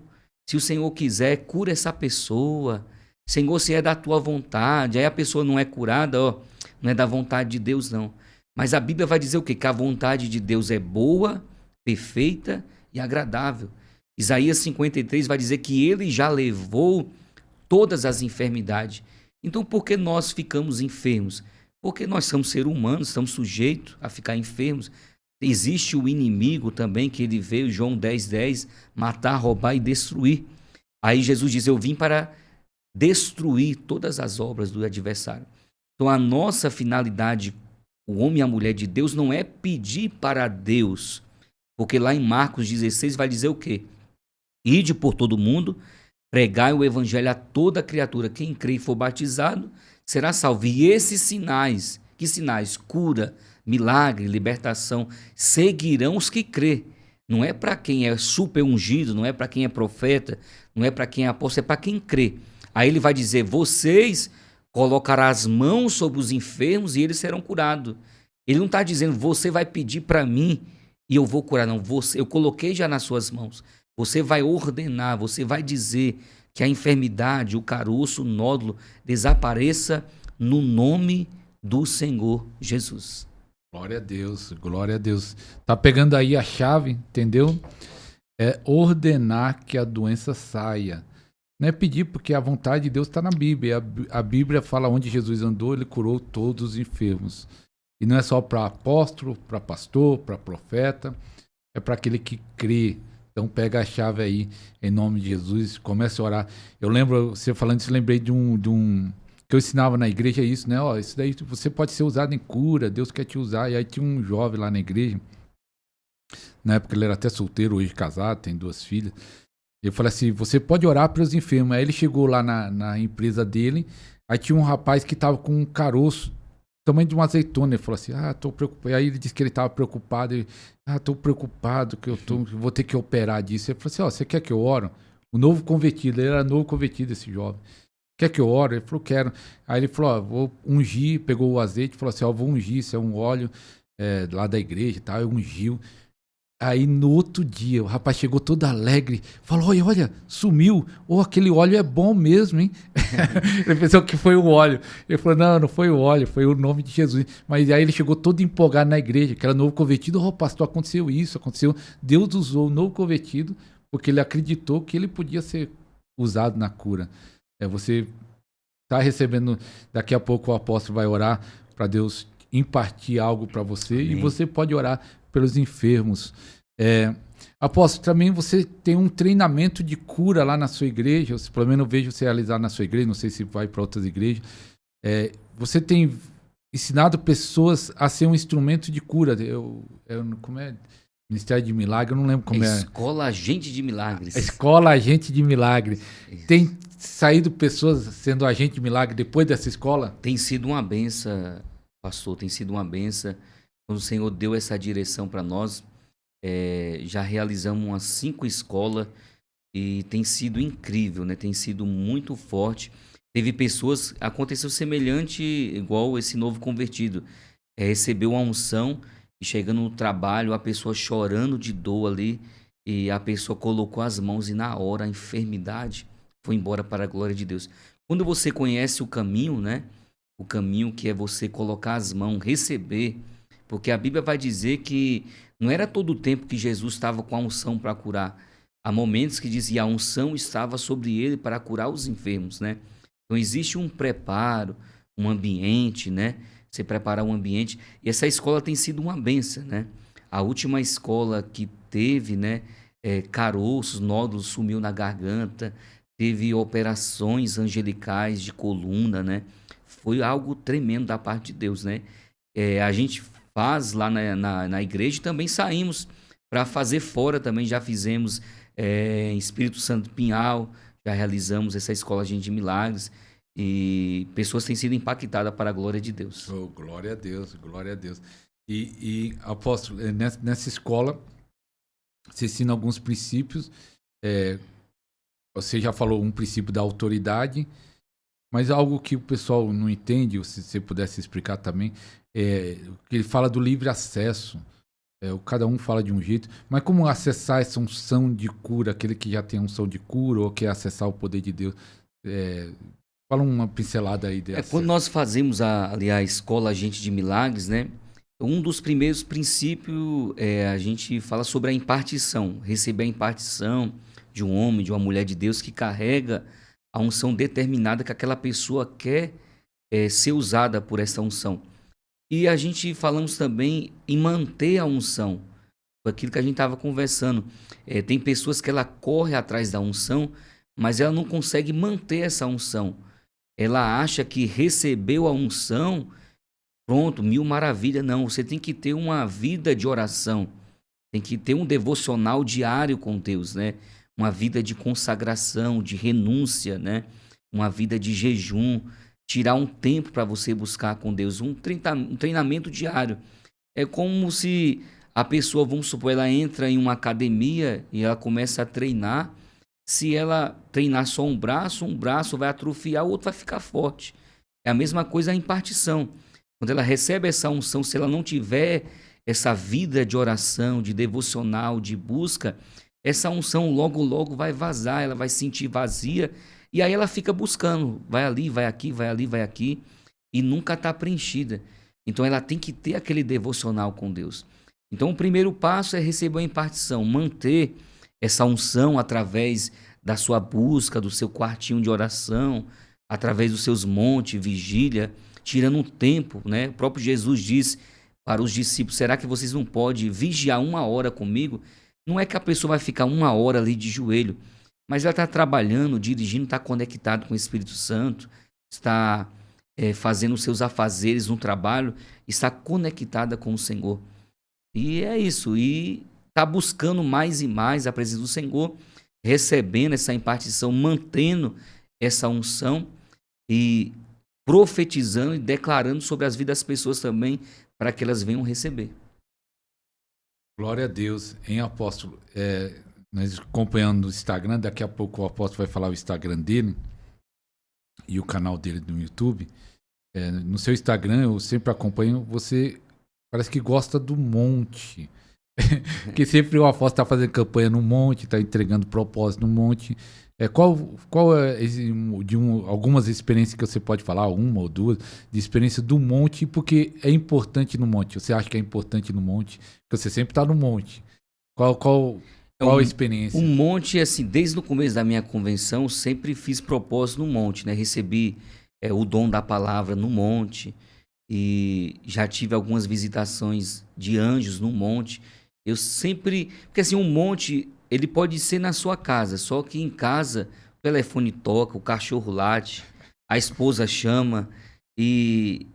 [SPEAKER 2] se o Senhor quiser, cura essa pessoa. Senhor, se é da tua vontade. Aí a pessoa não é curada, ó, não é da vontade de Deus, não. Mas a Bíblia vai dizer o quê? Que a vontade de Deus é boa, perfeita e agradável. Isaías 53 vai dizer que ele já levou todas as enfermidades. Então, por que nós ficamos enfermos? Porque nós somos seres humanos, estamos sujeitos a ficar enfermos. Existe o inimigo também, que ele veio, João 10:10, matar, roubar e destruir. Aí Jesus diz, eu vim para destruir todas as obras do adversário. Então a nossa finalidade, o homem e a mulher de Deus, não é pedir para Deus, porque lá em Marcos 16 vai dizer o quê? Ide por todo mundo, pregai o evangelho a toda criatura. Quem crê e for batizado será salvo. E esses sinais, que sinais? Cura, milagre, libertação, seguirão os que crê. Não é para quem é super ungido, não é para quem é profeta, não é para quem é apóstolo, é para quem crê. Aí ele vai dizer, vocês colocarão as mãos sobre os enfermos e eles serão curados. Ele não está dizendo, você vai pedir para mim e eu vou curar. Não, eu coloquei já nas suas mãos. Você vai ordenar, você vai dizer que a enfermidade, o caroço, o nódulo desapareça no nome do Senhor Jesus.
[SPEAKER 1] Glória a Deus, glória a Deus. Tá pegando aí a chave, entendeu? É ordenar que a doença saia. Não é pedir, porque a vontade de Deus está na Bíblia. A Bíblia fala onde Jesus andou, ele curou todos os enfermos. E não é só para apóstolo, para pastor, para profeta, é para aquele que crê. Então pega a chave aí, em nome de Jesus, comece a orar. Eu lembro, você falando isso, lembrei de um que eu ensinava na igreja isso, né? Ó, isso daí você pode ser usado em cura, Deus quer te usar. E aí tinha um jovem lá na igreja, na época ele era até solteiro, hoje casado, tem 2 filhas. Eu falei assim, você pode orar pelos enfermos. Aí ele chegou lá na empresa dele, aí tinha um rapaz que tava com um caroço, tamanho de uma azeitona. Ele falou assim, tô preocupado. Aí ele disse que ele tava preocupado. Ele, tô preocupado que vou ter que operar disso. Ele falou assim, você quer que eu ore? O novo convertido, ele era novo convertido, esse jovem. Quer que eu ore? Ele falou, quero. Aí ele falou, vou ungir, pegou o azeite, falou assim, vou ungir, isso é um óleo lá da igreja e tal, eu ungiu. Aí no outro dia, o rapaz chegou todo alegre, falou, olha, sumiu, aquele óleo é bom mesmo, hein? Ele pensou que foi o óleo. Ele falou, não foi o óleo, foi o nome de Jesus. Mas aí ele chegou todo empolgado na igreja, que era novo convertido. Pastor, aconteceu isso, aconteceu. Deus usou o novo convertido, porque ele acreditou que ele podia ser usado na cura. Você está recebendo, daqui a pouco o apóstolo vai orar para Deus impartir algo para você. Amém. E você pode orar pelos enfermos. Apóstolo, também você tem um treinamento de cura lá na sua igreja, pelo menos eu vejo você realizar na sua igreja, não sei se vai para outras igrejas. Você tem ensinado pessoas a ser um instrumento de cura. Como é? Ministério de Milagre, eu não lembro como é.
[SPEAKER 2] Escola Agente de Milagres.
[SPEAKER 1] Escola Agente de Milagre. Isso. Tem saído pessoas sendo agente de milagre depois dessa escola?
[SPEAKER 2] Tem sido uma benção, pastor, tem sido uma benção. Quando o Senhor deu essa direção para nós, já realizamos umas 5 escolas e tem sido incrível, né? Tem sido muito forte. Teve pessoas, aconteceu semelhante, igual esse novo convertido. Recebeu uma unção e chegando no trabalho, a pessoa chorando de dor ali, e a pessoa colocou as mãos e na hora a enfermidade foi embora para a glória de Deus. Quando você conhece o caminho, né? O caminho que é você colocar as mãos, receber, porque a Bíblia vai dizer que não era todo o tempo que Jesus estava com a unção para curar. Há momentos que dizia a unção estava sobre ele para curar os enfermos, né? Então existe um preparo, um ambiente, né? Você preparar um ambiente. E essa escola tem sido uma benção, né? A última escola que teve, né? Caroços, nódulos sumiu na garganta, teve operações angelicais de coluna, né? Foi algo tremendo da parte de Deus, né? A gente faz lá na igreja e também saímos para fazer fora também. Já fizemos em Espírito Santo Pinhal, já realizamos essa escola Agente de Milagres e pessoas têm sido impactadas para a glória de Deus.
[SPEAKER 1] Oh, glória a Deus, glória a Deus. Apóstolo, nessa escola, você ensina alguns princípios. Você já falou um princípio da autoridade, mas algo que o pessoal não entende, se você pudesse explicar também, que ele fala do livre acesso. Cada um fala de um jeito, mas como acessar essa unção de cura, aquele que já tem unção de cura ou quer acessar o poder de Deus? Fala uma pincelada aí dessa.
[SPEAKER 2] Quando nós fazemos ali a escola Agente de Milagres, né? Um dos primeiros princípios a gente fala sobre a impartição, receber a impartição de um homem, de uma mulher de Deus que carrega a unção determinada que aquela pessoa quer ser usada por essa unção. E a gente falamos também em manter a unção, aquilo que a gente estava conversando. Tem pessoas que ela corre atrás da unção, mas ela não consegue manter essa unção. Ela acha que recebeu a unção, pronto, mil maravilha. Não, você tem que ter uma vida de oração, tem que ter um devocional diário com Deus, né? Uma vida de consagração, de renúncia, né? Uma vida de jejum, tirar um tempo para você buscar com Deus, um treinamento diário. É como se a pessoa, vamos supor, ela entra em uma academia e ela começa a treinar. Se ela treinar só um braço vai atrofiar, o outro vai ficar forte. É a mesma coisa a impartição. Quando ela recebe essa unção, se ela não tiver essa vida de oração, de devocional, de busca, essa unção logo vai vazar, ela vai se sentir vazia. E aí ela fica buscando, vai ali, vai aqui, vai ali, vai aqui, e nunca está preenchida. Então ela tem que ter aquele devocional com Deus. Então o primeiro passo é receber a impartição, manter essa unção através da sua busca, do seu quartinho de oração, através dos seus montes, vigília, tirando um tempo, né? O próprio Jesus disse para os discípulos, será que vocês não podem vigiar 1 hora comigo? Não é que a pessoa vai ficar 1 hora ali de joelho, mas ela está trabalhando, dirigindo, está conectado com o Espírito Santo, está fazendo os seus afazeres no trabalho, está conectada com o Senhor. E é isso, e está buscando mais e mais a presença do Senhor, recebendo essa impartição, mantendo essa unção e profetizando e declarando sobre as vidas das pessoas também, para que elas venham receber.
[SPEAKER 1] Glória a Deus, hein, apóstolo? Nós acompanhando o Instagram, daqui a pouco o apóstolo vai falar o Instagram dele e o canal dele no YouTube. No seu Instagram, eu sempre acompanho, você parece que gosta do monte. Porque sempre o apóstolo está fazendo campanha no monte, está entregando propósito no monte. Qual é algumas experiências que você pode falar, uma ou duas, de experiência do monte, porque é importante no monte? Você acha que é importante no monte? Porque você sempre está no monte. Qual a experiência?
[SPEAKER 2] Um monte, assim, desde o começo da minha convenção, sempre fiz propósito no monte, né? Recebi o dom da palavra no monte e já tive algumas visitações de anjos no monte. Eu sempre... Porque assim, um monte, ele pode ser na sua casa, só que em casa o telefone toca, o cachorro late, a esposa chama e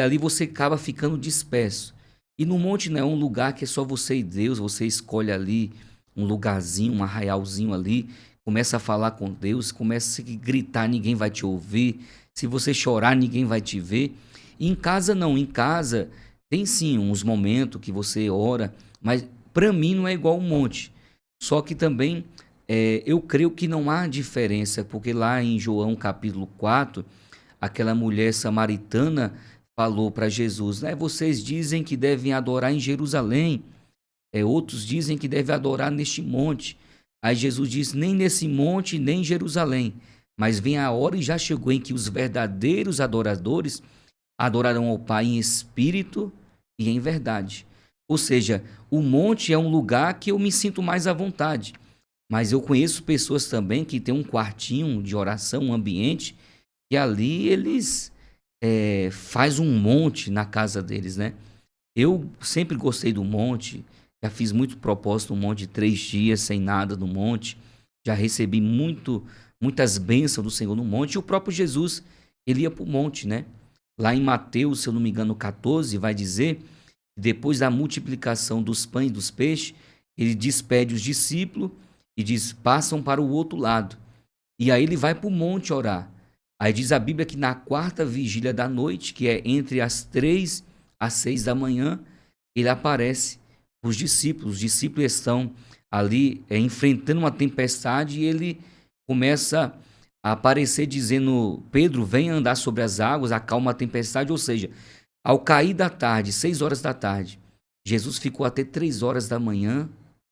[SPEAKER 2] ali você acaba ficando disperso. E no monte não é um lugar que é só você e Deus, você escolhe ali um lugarzinho, um arraialzinho ali, começa a falar com Deus, começa a gritar, ninguém vai te ouvir. Se você chorar, ninguém vai te ver. E em casa não, em casa tem sim uns momentos que você ora, mas para mim não é igual um monte. Só que também eu creio que não há diferença, porque lá em João capítulo 4, aquela mulher samaritana falou para Jesus, né? Vocês dizem que devem adorar em Jerusalém, outros dizem que devem adorar neste monte. Aí Jesus diz: nem nesse monte, nem em Jerusalém, mas vem a hora e já chegou em que os verdadeiros adoradores adorarão ao Pai em espírito e em verdade. Ou seja, o monte é um lugar que eu me sinto mais à vontade. Mas eu conheço pessoas também que têm um quartinho de oração, um ambiente, e ali eles faz um monte na casa deles, né? Eu sempre gostei do monte, já fiz muito propósito no monte de 3 dias sem nada no monte, já recebi muitas bênçãos do Senhor no monte, e o próprio Jesus, ele ia para o monte, né? Lá em Mateus, se eu não me engano, 14, vai dizer, depois da multiplicação dos pães e dos peixes, ele despede os discípulos e diz, passam para o outro lado. E aí ele vai para o monte orar. Aí diz a Bíblia que na 4ª vigília da noite, que é entre as 3 às 6 da manhã, ele aparece para os discípulos. Os discípulos estão ali enfrentando uma tempestade e ele começa a aparecer dizendo, Pedro, vem andar sobre as águas, acalma a tempestade. Ou seja, ao cair da tarde, 6 horas da tarde, Jesus ficou até 3 horas da manhã,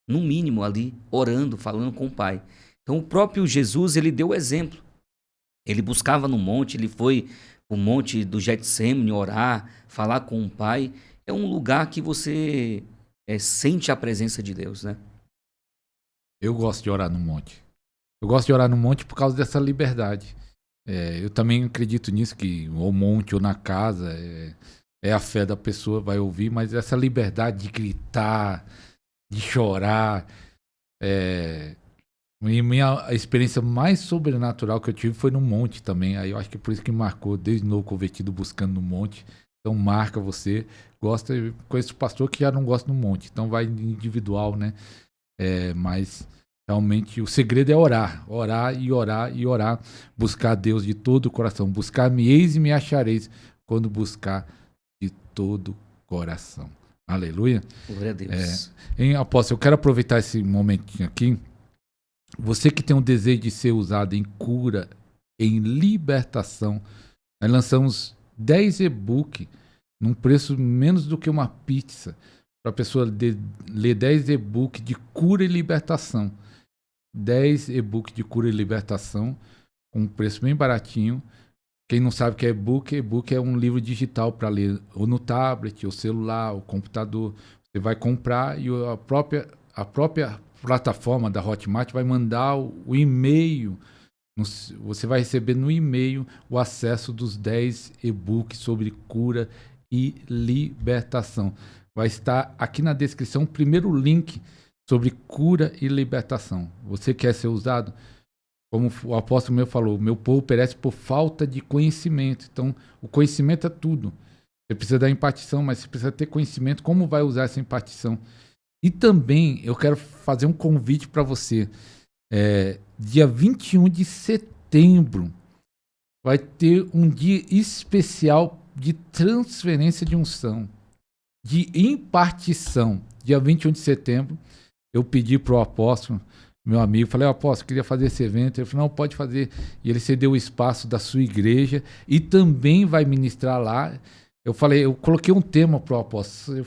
[SPEAKER 2] no mínimo ali, orando, falando com o Pai. Então o próprio Jesus, ele deu o exemplo. Ele buscava no monte, ele foi para o monte do Getsêmani orar, falar com o Pai. É um lugar que você sente a presença de Deus, né?
[SPEAKER 1] Eu gosto de orar no monte. Eu gosto de orar no monte por causa dessa liberdade. Eu também acredito nisso, que ou monte ou na casa, é a fé da pessoa, vai ouvir, mas essa liberdade de gritar, de chorar, e minha experiência mais sobrenatural que eu tive foi no monte também. Aí eu acho que é por isso que marcou, desde novo convertido buscando no monte. Então marca você. Gosta, conheço pastor que já não gosta no monte, então vai individual, né? Mas realmente o segredo é orar, orar e orar e orar, buscar Deus de todo o coração. Buscar-me eis e me achareis quando buscar de todo o coração. Aleluia.
[SPEAKER 2] Glória a Deus.
[SPEAKER 1] Apóstolo, eu quero aproveitar esse momentinho aqui. Você que tem um desejo de ser usado em cura, em libertação, nós lançamos 10 e-book num preço menos do que uma pizza, para a pessoa ler 10 e-book de cura e libertação. 10 e-book de cura e libertação, com um preço bem baratinho. Quem não sabe o que é e-book é um livro digital para ler ou no tablet, ou celular, ou computador. Você vai comprar e a própria plataforma da Hotmart vai mandar o e-mail. Você vai receber no e-mail o acesso dos 10 e-books sobre cura e libertação. Vai estar aqui na descrição o primeiro link sobre cura e libertação. Você quer ser usado? Como o apóstolo meu falou, meu povo perece por falta de conhecimento. Então, o conhecimento é tudo. Você precisa da impartição, mas você precisa ter conhecimento como vai usar essa impartição. E também eu quero fazer um convite para você. Dia 21 de setembro vai ter um dia especial de transferência de unção, de impartição. Dia 21 de setembro, eu pedi para o apóstolo, meu amigo, falei, apóstolo, queria fazer esse evento. Ele falou, não, pode fazer. E ele cedeu o espaço da sua igreja e também vai ministrar lá. Eu coloquei um tema para o apóstolo.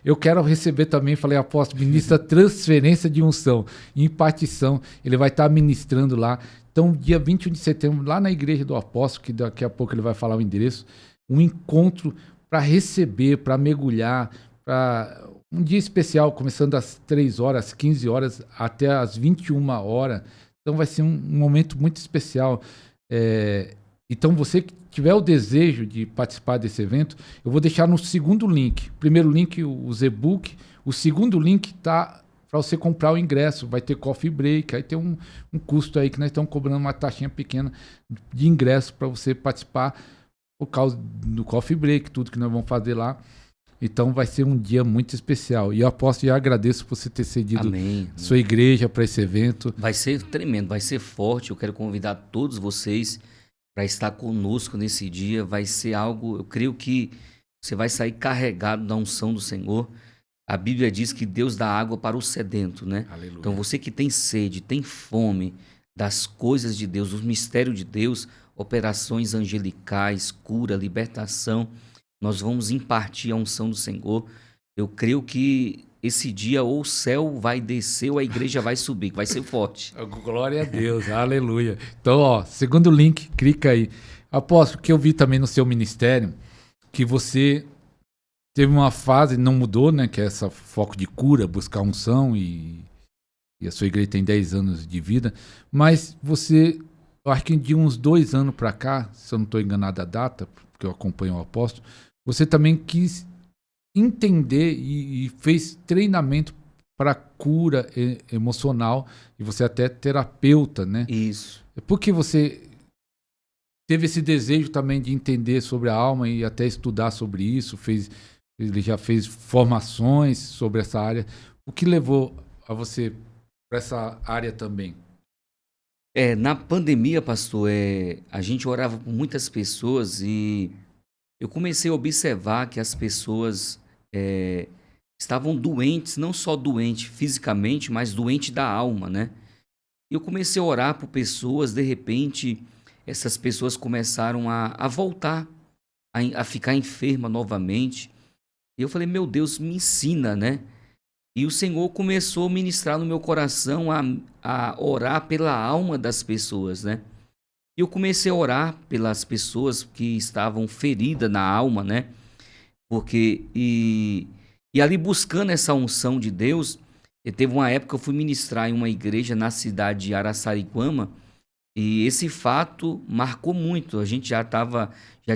[SPEAKER 1] Eu quero receber também, falei, apóstolo, ministra transferência de unção, impartição. Ele vai estar ministrando lá. Então, dia 21 de setembro, lá na igreja do apóstolo, que daqui a pouco ele vai falar o endereço, um encontro para receber, para mergulhar, para um dia especial, começando às 3 horas, 15 horas, até às 21 horas. Então, vai ser um momento muito especial. Então, você que tiver o desejo de participar desse evento, eu vou deixar no segundo link. Primeiro link, os e-book. O segundo link está para você comprar o ingresso. Vai ter coffee break, aí tem um custo aí que nós estamos cobrando uma taxinha pequena de ingresso para você participar por causa do coffee break, tudo que nós vamos fazer lá. Então vai ser um dia muito especial. E eu aposto e agradeço por você ter cedido sua igreja para esse evento.
[SPEAKER 2] Vai ser tremendo, vai ser forte. Eu quero convidar todos vocês para estar conosco nesse dia. Vai ser algo, eu creio que você vai sair carregado da unção do Senhor. A Bíblia diz que Deus dá água para o sedento, né?
[SPEAKER 1] Aleluia.
[SPEAKER 2] Então você que tem sede, tem fome das coisas de Deus, dos mistérios de Deus, operações angelicais, cura, libertação, nós vamos impartir a unção do Senhor. Eu creio que esse dia ou o céu vai descer ou a igreja vai subir, que vai ser forte.
[SPEAKER 1] Glória a Deus, aleluia. Então, ó, segundo link, clica aí. Apóstolo, que eu vi também no seu ministério, que você teve uma fase, não mudou, né? Que é essa foco de cura, buscar unção e a sua igreja tem 10 anos de vida, mas você, eu acho que de uns 2 anos para cá, se eu não estou enganado a data, porque eu acompanho o apóstolo, você também quis entender e fez treinamento para cura emocional e você até terapeuta, né?
[SPEAKER 2] Isso.
[SPEAKER 1] Por que você teve esse desejo também de entender sobre a alma e até estudar sobre isso? Ele já fez formações sobre essa área. O que levou a você para essa área também?
[SPEAKER 2] Na pandemia, pastor, a gente orava por muitas pessoas e eu comecei a observar que as pessoas estavam doentes, não só doentes fisicamente, mas doentes da alma, né? E eu comecei a orar por pessoas, de repente, essas pessoas começaram a voltar, a ficar enferma novamente. E eu falei, meu Deus, me ensina, né? E o Senhor começou a ministrar no meu coração a orar pela alma das pessoas, né? E eu comecei a orar pelas pessoas que estavam feridas na alma, né? Porque, e ali buscando essa unção de Deus, teve uma época que eu fui ministrar em uma igreja na cidade de Araçariguama, e esse fato marcou muito. A gente já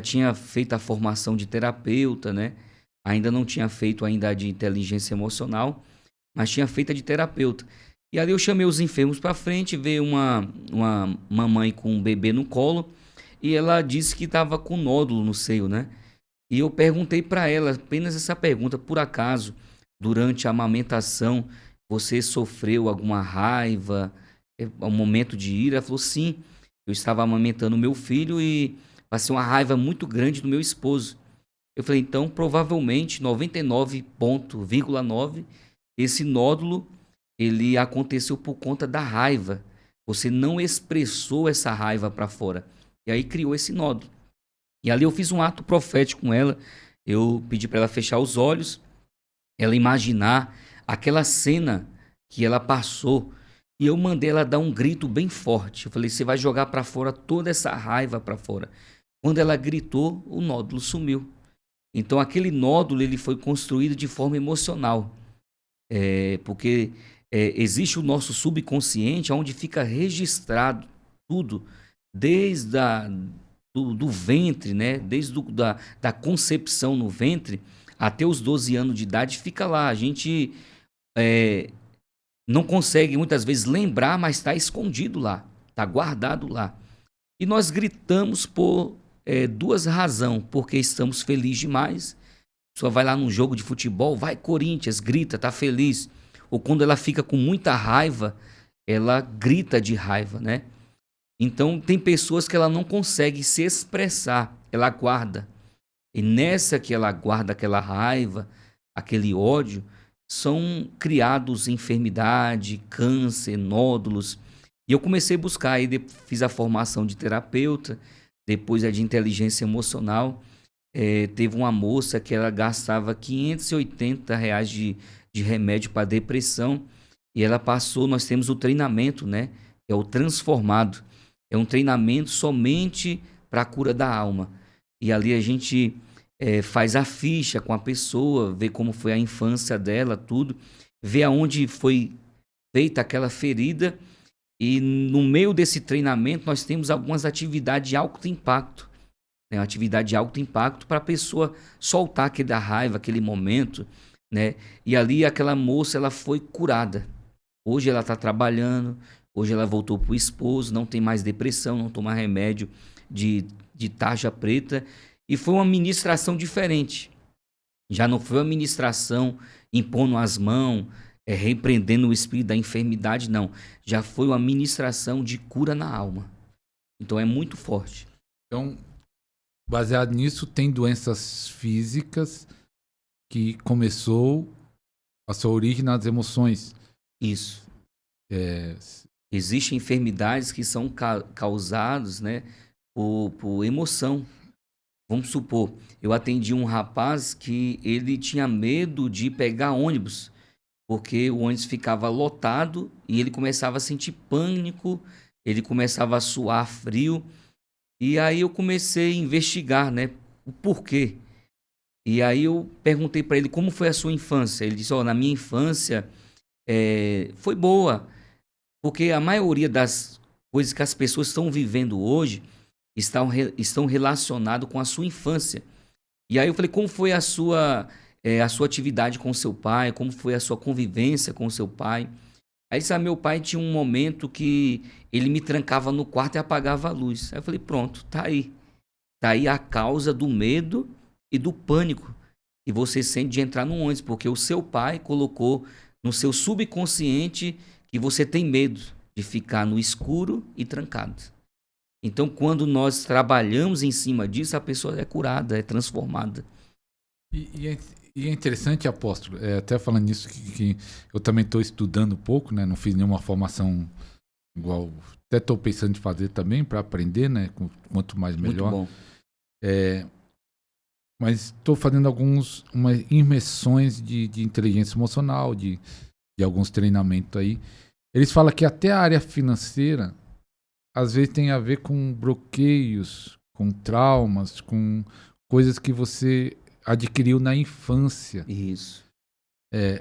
[SPEAKER 2] tinha feito a formação de terapeuta, né? Ainda não tinha feito ainda a de inteligência emocional, mas tinha feito a de terapeuta. E ali eu chamei os enfermos para frente, veio uma mamãe com um bebê no colo, e ela disse que estava com nódulo no seio, né? E eu perguntei para ela apenas essa pergunta: por acaso, durante a amamentação, você sofreu alguma raiva, um momento de ira? Ela falou: sim, eu estava amamentando meu filho e passei uma raiva muito grande do meu esposo. Eu falei: então, provavelmente, 99,9, esse nódulo, ele aconteceu por conta da raiva. Você não expressou essa raiva para fora. E aí criou esse nódulo. E ali eu fiz um ato profético com ela. Eu pedi para ela fechar os olhos, ela imaginar aquela cena que ela passou. E eu mandei ela dar um grito bem forte. Eu falei: você vai jogar para fora toda essa raiva para fora. Quando ela gritou, o nódulo sumiu. Então aquele nódulo ele foi construído de forma emocional. Porque existe o nosso subconsciente, onde fica registrado tudo, desde do ventre, né? Desde da concepção no ventre até os 12 anos de idade, fica lá. A gente não consegue muitas vezes lembrar, mas está escondido lá, está guardado lá. E nós gritamos por duas razões: porque estamos felizes demais. A pessoa vai lá num jogo de futebol, vai Corinthians, grita, tá feliz. Ou quando ela fica com muita raiva, ela grita de raiva, né? Então tem pessoas que ela não consegue se expressar, ela guarda. E nessa que ela guarda aquela raiva, aquele ódio, são criados enfermidade, câncer, nódulos. E eu comecei a buscar, aí fiz a formação de terapeuta, depois a de inteligência emocional. Teve uma moça que ela gastava R$ 580 de remédio para depressão, e ela passou, nós temos o treinamento, né? É o Transformado. É um treinamento somente para a cura da alma. E ali a gente faz a ficha com a pessoa, vê como foi a infância dela, tudo, vê aonde foi feita aquela ferida. E no meio desse treinamento nós temos algumas atividades de alto impacto. Né? Uma atividade de alto impacto para a pessoa soltar aquela raiva, aquele momento. Né? E ali aquela moça ela foi curada. Hoje ela está trabalhando, hoje ela voltou para o esposo, não tem mais depressão, não toma remédio de tarja preta. E foi uma ministração diferente. Já não foi uma ministração impondo as mãos, repreendendo o espírito da enfermidade, não. Já foi uma ministração de cura na alma. Então é muito forte.
[SPEAKER 1] Então, baseado nisso, tem doenças físicas que começou a sua origem nas emoções.
[SPEAKER 2] Isso. Existem enfermidades que são causadas, né, por emoção. Vamos supor, eu atendi um rapaz que ele tinha medo de pegar ônibus. porque o ônibus ficava lotado e ele começava a sentir pânico, ele começava a suar frio. E aí eu comecei a investigar, né, o porquê. E aí eu perguntei para ele como foi a sua infância. Ele disse: na minha infância foi boa, porque a maioria das coisas que as pessoas estão vivendo hoje estão relacionadas com a sua infância. E aí eu falei: como foi a sua atividade com o seu pai? Como foi a sua convivência com o seu pai? Aí, sabe, meu pai tinha um momento que ele me trancava no quarto e apagava a luz. Aí eu falei: pronto, tá aí. Tá aí a causa do medo e do pânico que você sente de entrar no ônibus, porque o seu pai colocou no seu subconsciente que você tem medo de ficar no escuro e trancado. Então, quando nós trabalhamos em cima disso, a pessoa é curada, é transformada.
[SPEAKER 1] E é interessante, apóstolo, até falando nisso, que eu também estou estudando um pouco, né? Não fiz nenhuma formação igual. Até estou pensando em fazer também para aprender, né? Quanto mais melhor.
[SPEAKER 2] Muito bom.
[SPEAKER 1] Mas estou fazendo umas imersões de inteligência emocional, de alguns treinamentos aí. Eles falam que até a área financeira, às vezes, tem a ver com bloqueios, com traumas, com coisas que você adquiriu na infância.
[SPEAKER 2] Isso.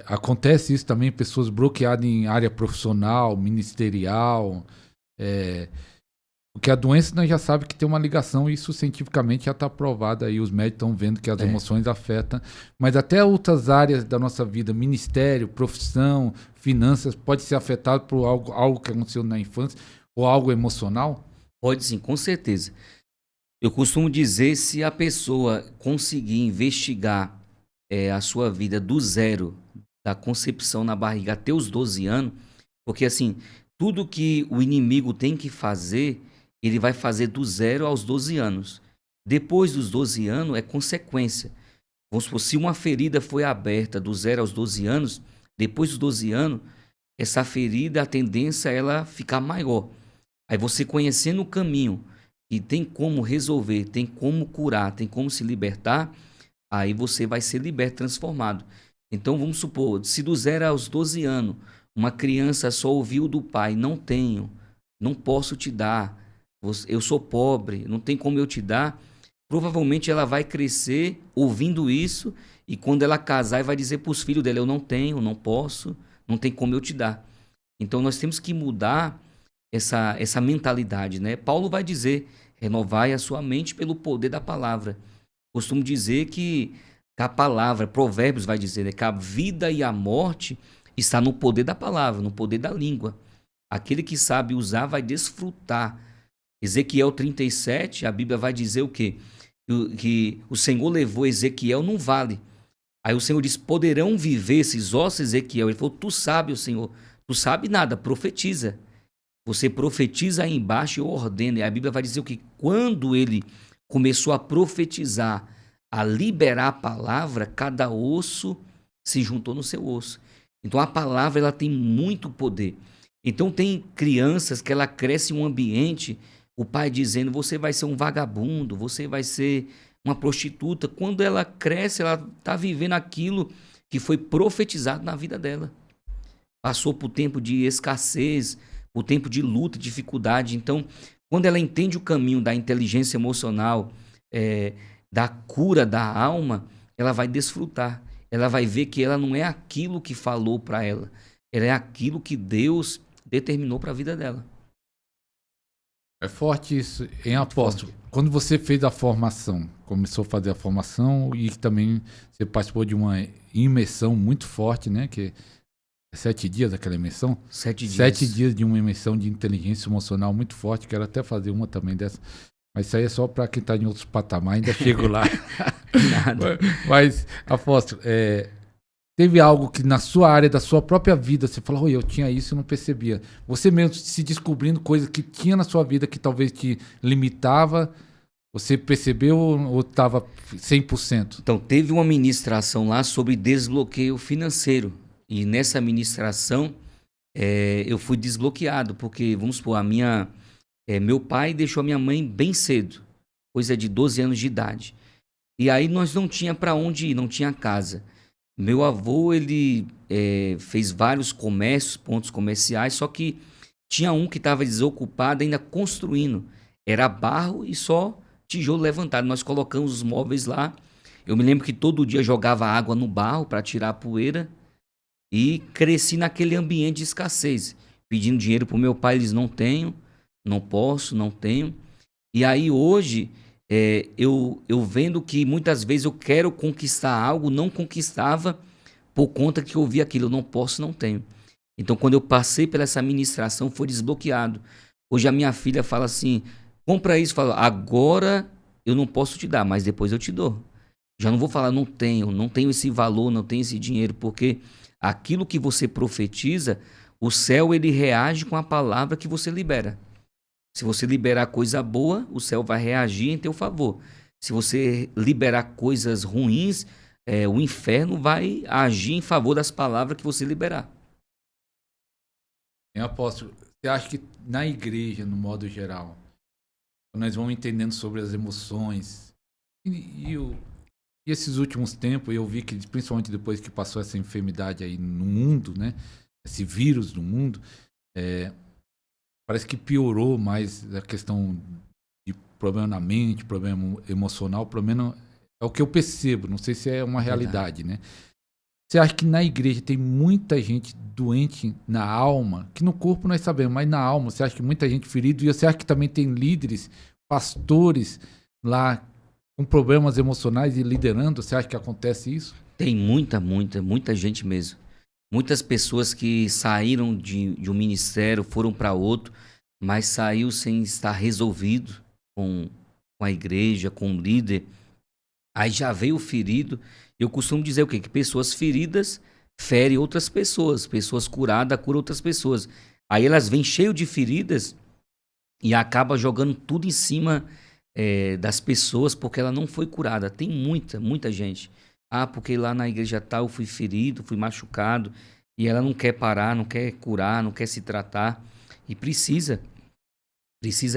[SPEAKER 1] Acontece isso também, pessoas bloqueadas em área profissional, ministerial. Porque a doença nós já sabemos que tem uma ligação, e isso cientificamente já está provado aí, os médicos estão vendo que as emoções afetam, mas até outras áreas da nossa vida, ministério, profissão, finanças, pode ser afetado por algo que aconteceu na infância, ou algo emocional?
[SPEAKER 2] Pode sim, com certeza. Eu costumo dizer, se a pessoa conseguir investigar a sua vida do zero, da concepção na barriga até os 12 anos, porque assim, tudo que o inimigo tem que fazer, ele vai fazer do 0 aos 12 anos. Depois dos 12 anos é consequência. Vamos supor, se uma ferida foi aberta do 0 aos 12 anos, depois dos 12 anos, essa ferida, a tendência é ela ficar maior. Aí você conhecendo o caminho, e tem como resolver, tem como curar, tem como se libertar, aí você vai ser liberto, transformado. Então vamos supor, se do 0 aos 12 anos, uma criança só ouviu do pai: não tenho, não posso te dar, eu sou pobre, não tem como eu te dar, provavelmente ela vai crescer ouvindo isso, e quando ela casar, vai dizer para os filhos dela: eu não tenho, não posso, não tem como eu te dar. Então nós temos que mudar essa mentalidade, né? Paulo vai dizer: renovai a sua mente pelo poder da palavra. Costumo dizer que a palavra, Provérbios vai dizer, né, que a vida e a morte está no poder da palavra, no poder da língua. Aquele que sabe usar vai desfrutar. Ezequiel 37, a Bíblia vai dizer o quê? Que o Senhor levou Ezequiel num vale. Aí o Senhor diz: poderão viver esses ossos, Ezequiel? Ele falou: tu sabe, o Senhor. Tu sabe nada, profetiza. Você profetiza aí embaixo e eu ordeno. E a Bíblia vai dizer o que? Quando ele começou a profetizar, a liberar a palavra, cada osso se juntou no seu osso. Então a palavra ela tem muito poder. Então tem crianças que ela cresce em um ambiente, o pai dizendo: você vai ser um vagabundo, você vai ser uma prostituta. Quando ela cresce, ela está vivendo aquilo que foi profetizado na vida dela. Passou por tempo de escassez, por tempo de luta, dificuldade. Então, quando ela entende o caminho da inteligência emocional, da cura da alma, ela vai desfrutar. Ela vai ver que ela não é aquilo que falou para ela. Ela é aquilo que Deus determinou para a vida dela.
[SPEAKER 1] É forte isso, hein, apóstolo? Quando você fez a formação, começou a fazer a formação, e também você participou de uma imersão muito forte, né? Que é 7 dias aquela imersão?
[SPEAKER 2] 7 dias.
[SPEAKER 1] 7 dias de uma imersão de inteligência emocional muito forte. Quero até fazer uma também dessa. Mas isso aí é só para quem está em outros patamares, ainda chego lá.
[SPEAKER 2] Nada.
[SPEAKER 1] Mas, apóstolo, teve algo que na sua área, da sua própria vida, você falou: eu tinha isso e não percebia. Você mesmo se descobrindo coisas que tinha na sua vida que talvez te limitava, você percebeu ou estava 100%?
[SPEAKER 2] Então, teve uma ministração lá sobre desbloqueio financeiro. E nessa ministração, eu fui desbloqueado, porque, vamos supor, meu pai deixou a minha mãe bem cedo, coisa de 12 anos de idade. E aí nós não tinha para onde ir, não tinha casa. Meu avô, ele fez vários comércios, pontos comerciais, só que tinha um que estava desocupado, ainda construindo. Era barro e só tijolo levantado. Nós colocamos os móveis lá. Eu me lembro que todo dia jogava água no barro para tirar a poeira e cresci naquele ambiente de escassez, pedindo dinheiro para o meu pai. Eles não tenho, não posso, não tenho. E aí hoje eu vendo que muitas vezes eu quero conquistar algo, não conquistava por conta que eu vi aquilo, eu não posso, não tenho. Então quando eu passei pela essa ministração foi desbloqueado. Hoje a minha filha fala assim, compra isso, fala, agora eu não posso te dar, mas depois eu te dou. Já não vou falar, não tenho esse valor, não tenho esse dinheiro, porque aquilo que você profetiza, o céu ele reage com a palavra que você libera. Se você liberar coisa boa, o céu vai reagir em teu favor. Se você liberar coisas ruins, o inferno vai agir em favor das palavras que você liberar.
[SPEAKER 1] Eu aposto, você acha que na igreja, no modo geral, nós vamos entendendo sobre as emoções e esses últimos tempos, eu vi que, principalmente depois que passou essa enfermidade aí no mundo, né? Esse vírus no mundo, parece que piorou mais a questão de problema na mente, problema emocional, pelo menos é o que eu percebo, não sei se é uma realidade, né? Você acha que na igreja tem muita gente doente na alma, que no corpo nós sabemos, mas na alma, você acha que muita gente ferida? E você acha que também tem líderes, pastores lá com problemas emocionais e liderando? Você acha que acontece isso?
[SPEAKER 2] Tem muita gente mesmo. Muitas pessoas que saíram de um ministério, foram para outro, mas saiu sem estar resolvido com a igreja, com o líder. Aí já veio ferido. Eu costumo dizer o quê? Que pessoas feridas ferem outras pessoas. Pessoas curadas curam outras pessoas. Aí elas vêm cheio de feridas e acaba jogando tudo em cima das pessoas porque ela não foi curada. Tem muita gente. Ah, porque lá na igreja tal eu fui ferido, fui machucado. E ela não quer parar, não quer curar, não quer se tratar. E precisa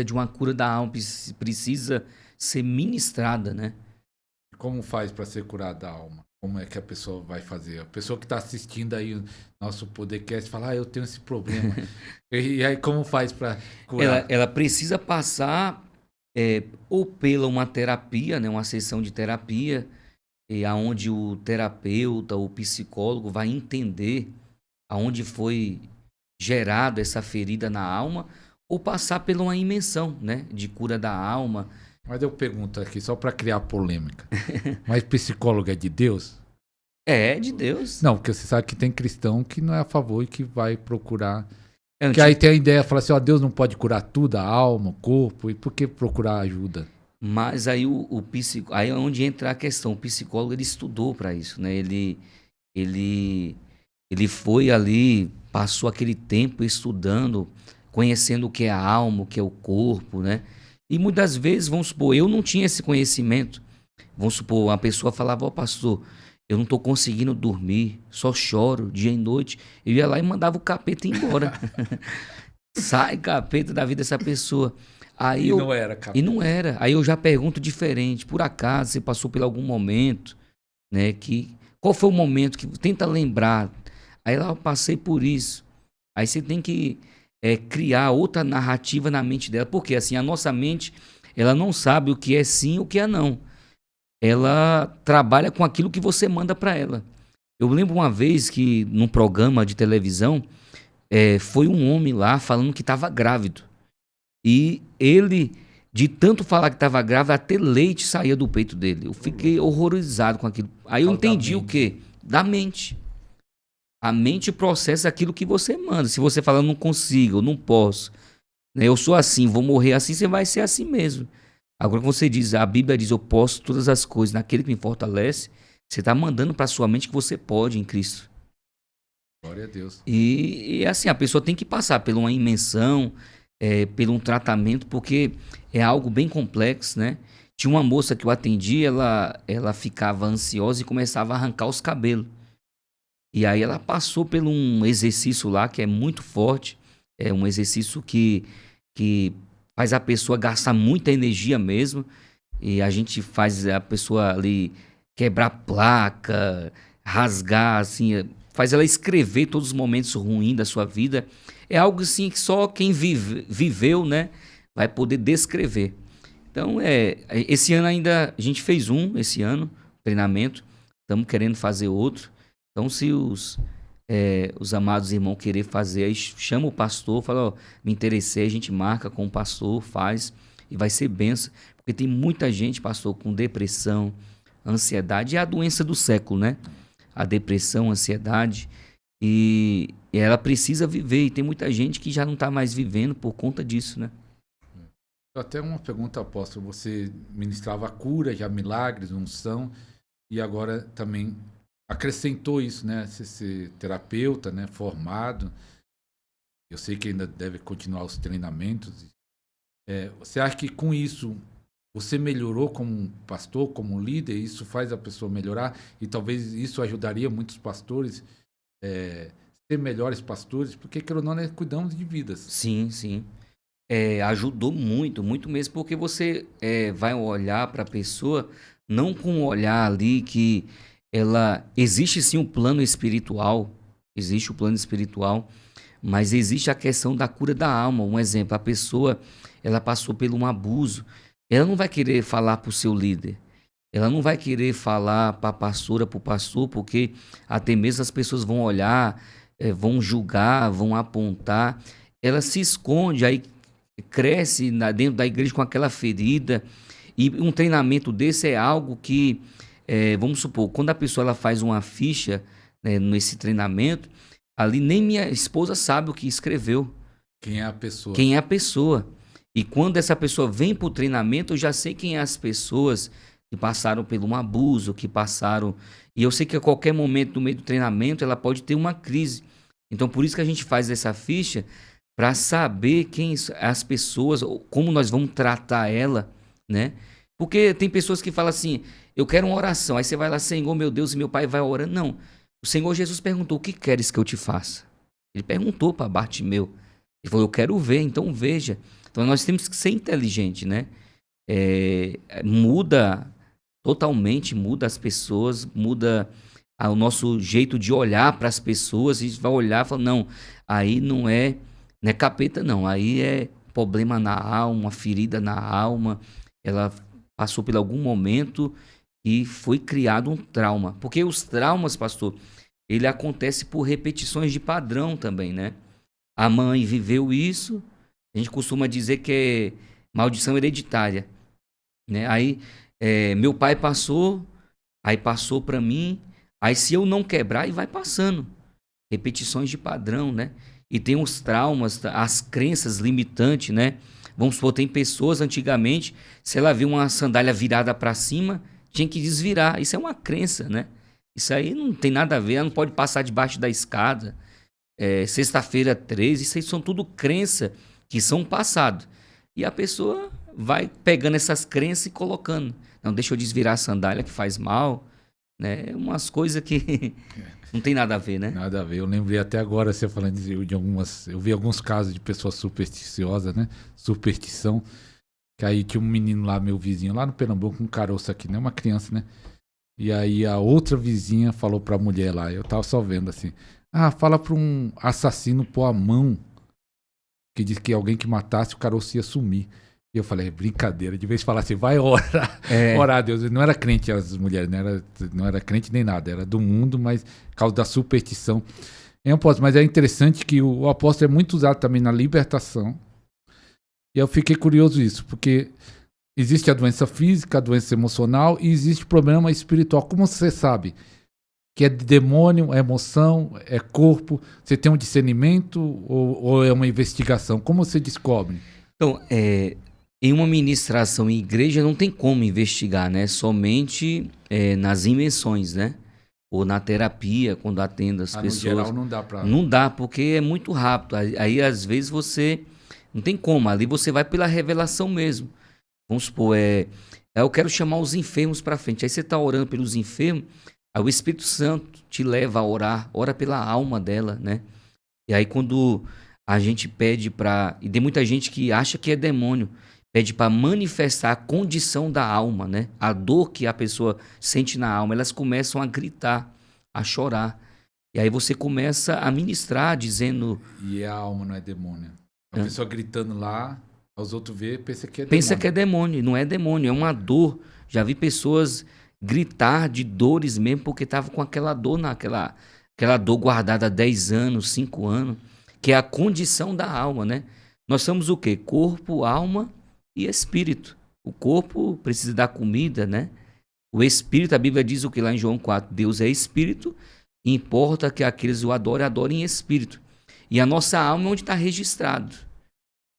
[SPEAKER 2] de uma cura da alma, precisa ser ministrada, né?
[SPEAKER 1] Como faz para ser curada a alma? Como é que a pessoa vai fazer? A pessoa que está assistindo aí o nosso podcast fala, eu tenho esse problema. E aí como faz para curar?
[SPEAKER 2] Ela precisa passar ou pela uma terapia, né, uma sessão de terapia, aonde o terapeuta, o psicólogo vai entender aonde foi gerada essa ferida na alma, ou passar por uma imersão, né, de cura da alma.
[SPEAKER 1] Mas eu pergunto aqui, só para criar polêmica. Mas psicólogo é de Deus?
[SPEAKER 2] É de Deus.
[SPEAKER 1] Não, porque você sabe que tem cristão que não é a favor e que vai procurar.
[SPEAKER 2] É,
[SPEAKER 1] Que aí tem a ideia, fala assim, Deus não pode curar tudo, a alma, o corpo, e por que procurar ajuda?
[SPEAKER 2] Mas aí aí é onde entra a questão. O psicólogo ele estudou para isso, né? Ele foi ali, passou aquele tempo estudando, conhecendo o que é a alma, o que é o corpo, né? E muitas vezes, vamos supor, eu não tinha esse conhecimento. Vamos supor, uma pessoa falava, pastor, eu não estou conseguindo dormir, só choro dia e noite. Eu ia lá e mandava o capeta embora. Sai, capeta, da vida dessa pessoa. Aí
[SPEAKER 1] não era capeta.
[SPEAKER 2] E não era. Aí eu já pergunto diferente. Por acaso você passou por algum momento, né? Qual foi o momento que... Tenta lembrar. Aí lá eu passei por isso. Aí você tem que criar outra narrativa na mente dela. Porque assim, a nossa mente, ela não sabe o que é sim e o que é não. Ela trabalha com aquilo que você manda para ela. Eu lembro uma vez que num programa de televisão, foi um homem lá falando que estava grávido. E ele, de tanto falar que estava grávido, até leite saía do peito dele. Eu fiquei horrorizado com aquilo. Aí eu entendi o quê? Da mente. A mente processa aquilo que você manda. Se você fala, eu não consigo, eu não posso, né? Eu sou assim, vou morrer assim, você vai ser assim mesmo. Agora que você diz, a Bíblia diz, eu posso todas as coisas naquele que me fortalece, você está mandando para sua mente que você pode em Cristo.
[SPEAKER 1] Glória a Deus.
[SPEAKER 2] E assim, a pessoa tem que passar por uma imersão, por um tratamento, porque é algo bem complexo, né? Tinha uma moça que eu atendi, ela ficava ansiosa e começava a arrancar os cabelos. E aí ela passou por um exercício lá que é muito forte, é um exercício que faz a pessoa gastar muita energia mesmo, e a gente faz a pessoa ali quebrar placa, rasgar, assim, faz ela escrever todos os momentos ruins da sua vida. É algo assim que só quem viveu, né, vai poder descrever. Então, esse ano ainda, a gente fez esse ano, treinamento, estamos querendo fazer outro. Então, se os amados irmãos querer fazer, aí chama o pastor, fala, ó, me interessei, a gente marca com o pastor, faz, e vai ser benção. Porque tem muita gente, pastor, com depressão, ansiedade, é a doença do século, né? A depressão, a ansiedade, e ela precisa viver, e tem muita gente que já não está mais vivendo por conta disso, né?
[SPEAKER 1] Até uma pergunta, apóstolo, você ministrava cura, já milagres, unção, e agora também acrescentou isso, né? Você ser terapeuta, né? Formado, eu sei que ainda deve continuar os treinamentos. Você acha que com isso você melhorou como pastor, como líder, e isso faz a pessoa melhorar, e talvez isso ajudaria muitos pastores ser melhores pastores, porque queira ou não, nós cuidamos de vidas.
[SPEAKER 2] Sim, sim. Ajudou muito, muito mesmo, porque você vai olhar para a pessoa não com um olhar ali que ela... Existe sim um plano espiritual, existe o plano espiritual, mas existe a questão da cura da alma. Um exemplo, a pessoa, ela passou por um abuso, ela não vai querer falar para o seu líder, ela não vai querer falar para a pastora, para o pastor, porque até mesmo as pessoas vão olhar, vão julgar, vão apontar, ela se esconde, aí cresce dentro da igreja com aquela ferida. E um treinamento desse é algo que, vamos supor, quando a pessoa ela faz uma ficha, né, nesse treinamento, ali nem minha esposa sabe o que escreveu.
[SPEAKER 1] Quem é a pessoa?
[SPEAKER 2] Quem é a pessoa. E quando essa pessoa vem para o treinamento, eu já sei quem é as pessoas que passaram por um abuso, que passaram... E eu sei que a qualquer momento no meio do treinamento ela pode ter uma crise. Então, por isso que a gente faz essa ficha, para saber quem as pessoas, como nós vamos tratar ela, né? Porque tem pessoas que falam assim, eu quero uma oração. Aí você vai lá, Senhor, meu Deus, e meu pai vai orando. Não. O Senhor Jesus perguntou, o que queres que eu te faça? Ele perguntou para Bartimeu. Ele falou, eu quero ver, então veja. Então nós temos que ser inteligentes, né? Totalmente muda as pessoas, muda o nosso jeito de olhar para as pessoas. A gente vai olhar e falar, não, aí não é capeta, não. Aí é problema na alma, uma ferida na alma. Ela passou por algum momento e foi criado um trauma. Porque os traumas, pastor, ele acontece por repetições de padrão também, né? A mãe viveu isso, a gente costuma dizer que é maldição hereditária, né? Aí meu pai passou, aí passou para mim, aí se eu não quebrar, aí vai passando. Repetições de padrão, né? E tem os traumas, as crenças limitantes, né? Vamos supor, tem pessoas antigamente, se ela viu uma sandália virada para cima, tinha que desvirar. Isso é uma crença, né? Isso aí não tem nada a ver, ela não pode passar debaixo da escada. Sexta-feira 13, isso aí são tudo crença que são passado. E a pessoa vai pegando essas crenças e colocando. Não, deixa eu desvirar a sandália que faz mal, né? Umas coisas que não tem nada a ver, né?
[SPEAKER 1] Nada a ver. Eu lembrei até agora, você falando de algumas... Eu vi alguns casos de pessoas supersticiosas, né? Superstição. Que aí tinha um menino lá, meu vizinho, lá no Pernambuco, um caroço aqui, né? Uma criança, né? E aí a outra vizinha falou pra mulher lá, eu tava só vendo assim, fala pra um assassino pôr a mão, que diz que alguém que matasse o caroço ia sumir. E eu falei, brincadeira, de vez em falar assim, vai orar, orar a Deus. Eu não era crente as mulheres, não era crente nem nada, era do mundo, mas por causa da superstição. Mas é interessante que o apóstolo é muito usado também na libertação. E eu fiquei curioso isso, porque existe a doença física, a doença emocional e existe o problema espiritual. Como você sabe que é demônio, é emoção, é corpo? Você tem um discernimento ou é uma investigação? Como você descobre?
[SPEAKER 2] Então, em uma ministração em igreja não tem como investigar, né? Somente nas invenções, né? Ou na terapia, quando atende as pessoas.
[SPEAKER 1] No geral não dá pra...
[SPEAKER 2] Não dá, porque é muito rápido. Aí às vezes você... Não tem como, ali você vai pela revelação mesmo. Vamos supor, eu quero chamar os enfermos para frente. Aí você está orando pelos enfermos, aí o Espírito Santo te leva a orar, ora pela alma dela, né? E aí quando a gente pede para... E tem muita gente que acha que é demônio, pede para manifestar a condição da alma, né? A dor que a pessoa sente na alma, elas começam a gritar. a chorar. E aí você começa a ministrar, dizendo...
[SPEAKER 1] E a alma não é demônio. A pessoa gritando lá, os outros vê, pensa que é demônio.
[SPEAKER 2] Pensa que é demônio, não é demônio, é uma dor. Já vi pessoas gritar de dores mesmo, porque estavam com aquela dor, aquela dor guardada há 10 anos, 5 anos, que é a condição da alma, né? Nós somos o quê? Corpo, alma e espírito. O corpo precisa da comida, né? O espírito, a Bíblia diz o que lá em João 4? Deus é espírito, e importa que aqueles o adorem em espírito. E a nossa alma é onde está registrado.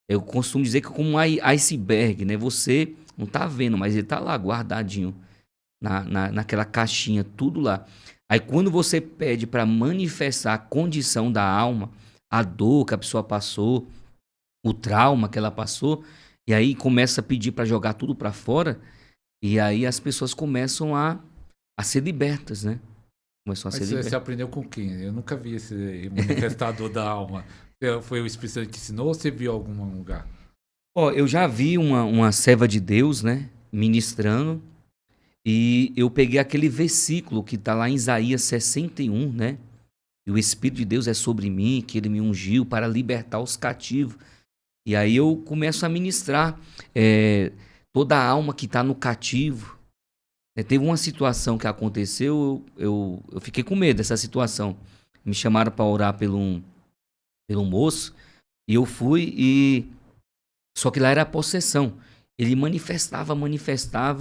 [SPEAKER 2] Eu costumo dizer que é como um iceberg, né? Você não está vendo, mas ele está lá guardadinho naquela caixinha, tudo lá. Aí quando você pede para manifestar a condição da alma, a dor que a pessoa passou, o trauma que ela passou, e aí começa a pedir para jogar tudo para fora, e aí as pessoas começam a ser libertas, né? Começam a ser
[SPEAKER 1] Mas
[SPEAKER 2] libertas.
[SPEAKER 1] você aprendeu com quem? Eu nunca vi esse manifestador da alma. Foi o Espírito Santo que te ensinou ou você viu em algum lugar?
[SPEAKER 2] Ó, eu já vi uma serva de Deus, né, ministrando, e eu peguei aquele versículo que está lá em Isaías 61, né? E o Espírito de Deus é sobre mim, que ele me ungiu para libertar os cativos. E aí eu começo a ministrar toda a alma que está no cativo. Teve uma situação que aconteceu, eu fiquei com medo dessa situação. Me chamaram para orar pelo moço, e eu fui, só que lá era a possessão. Ele manifestava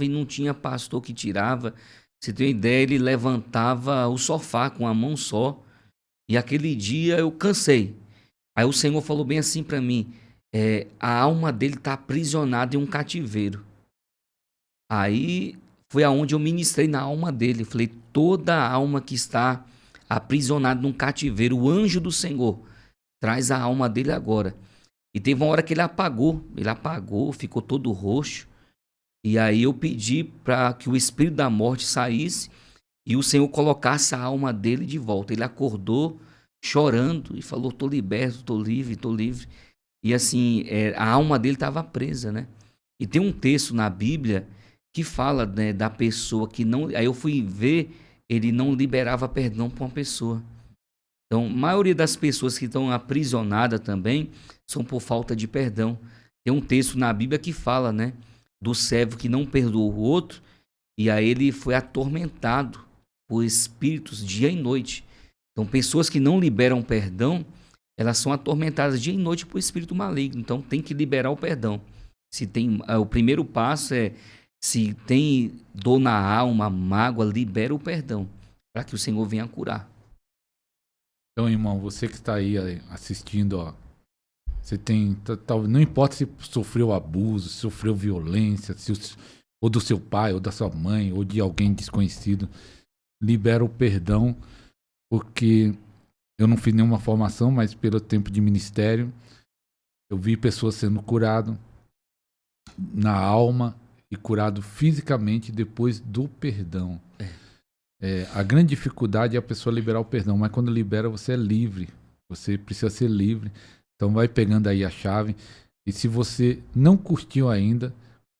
[SPEAKER 2] e não tinha pastor que tirava. Você tem uma ideia, ele levantava o sofá com a mão só. E aquele dia eu cansei. Aí o Senhor falou bem assim para mim, a alma dele está aprisionada em um cativeiro. Aí foi aonde eu ministrei na alma dele. Falei, toda a alma que está aprisionada num cativeiro, o anjo do Senhor, traz a alma dele agora. E teve uma hora que ele apagou, ficou todo roxo. E aí eu pedi para que o espírito da morte saísse e o Senhor colocasse a alma dele de volta. Ele acordou chorando e falou, estou liberto, estou livre, estou livre. E assim, a alma dele estava presa, né? E tem um texto na Bíblia que fala, né, da pessoa que não... Aí eu fui ver, ele não liberava perdão para uma pessoa. Então, a maioria das pessoas que estão aprisionadas também são por falta de perdão. Tem um texto na Bíblia que fala, né, do servo que não perdoou o outro, e aí ele foi atormentado por espíritos dia e noite. Então, pessoas que não liberam perdão, elas são atormentadas dia e noite por espírito maligno. Então, tem que liberar o perdão. O primeiro passo é, se tem dor na alma, mágoa, libera o perdão, para que o Senhor venha curar.
[SPEAKER 1] Então, irmão, você que está aí assistindo, ó, você tem, não importa se sofreu abuso, se sofreu violência, ou do seu pai, ou da sua mãe, ou de alguém desconhecido, libera o perdão, porque eu não fiz nenhuma formação, mas pelo tempo de ministério, eu vi pessoas sendo curadas na alma e curado fisicamente depois do perdão. A grande dificuldade é a pessoa liberar o perdão, mas quando libera você é livre, você precisa ser livre. Então vai pegando aí a chave, e se você não curtiu ainda,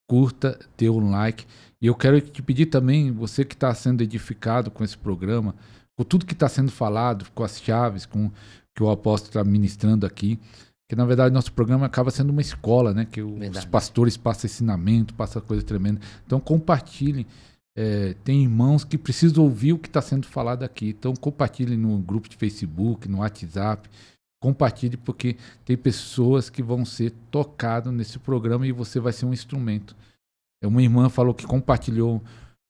[SPEAKER 1] curta, dê um like. E eu quero te pedir também, você que está sendo edificado com esse programa, com tudo que está sendo falado, com as chaves, com que o apóstolo está ministrando aqui, que na verdade nosso programa acaba sendo uma escola, né? Que os pastores passam ensinamento, passam coisa tremenda. Então compartilhem. Tem irmãos que precisam ouvir o que está sendo falado aqui. Então compartilhe no grupo de Facebook, no WhatsApp. Compartilhe, porque tem pessoas que vão ser tocadas nesse programa e você vai ser um instrumento. Uma irmã falou que compartilhou,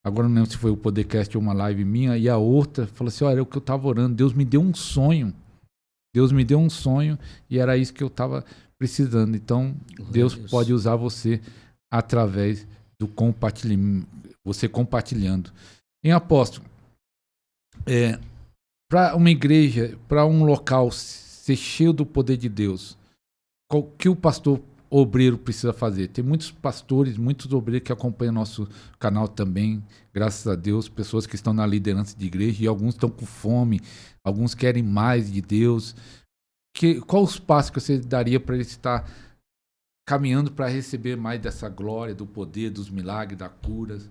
[SPEAKER 1] agora não lembro se foi o Podcast ou uma live minha, e a outra falou assim, olha, é o que eu estava orando, Deus me deu um sonho. Deus me deu um sonho e era isso que eu estava precisando. Então, Deus pode usar você através do compartilhamento, você compartilhando. Em apóstolo, para uma igreja, para um local ser cheio do poder de Deus, o que o pastor obreiro precisa fazer? Tem muitos pastores, muitos obreiros que acompanham nosso canal também, graças a Deus, pessoas que estão na liderança de igreja, e alguns estão com fome, alguns querem mais de Deus. Qual os passos que você daria para ele estar caminhando para receber mais dessa glória, do poder, dos milagres, das curas?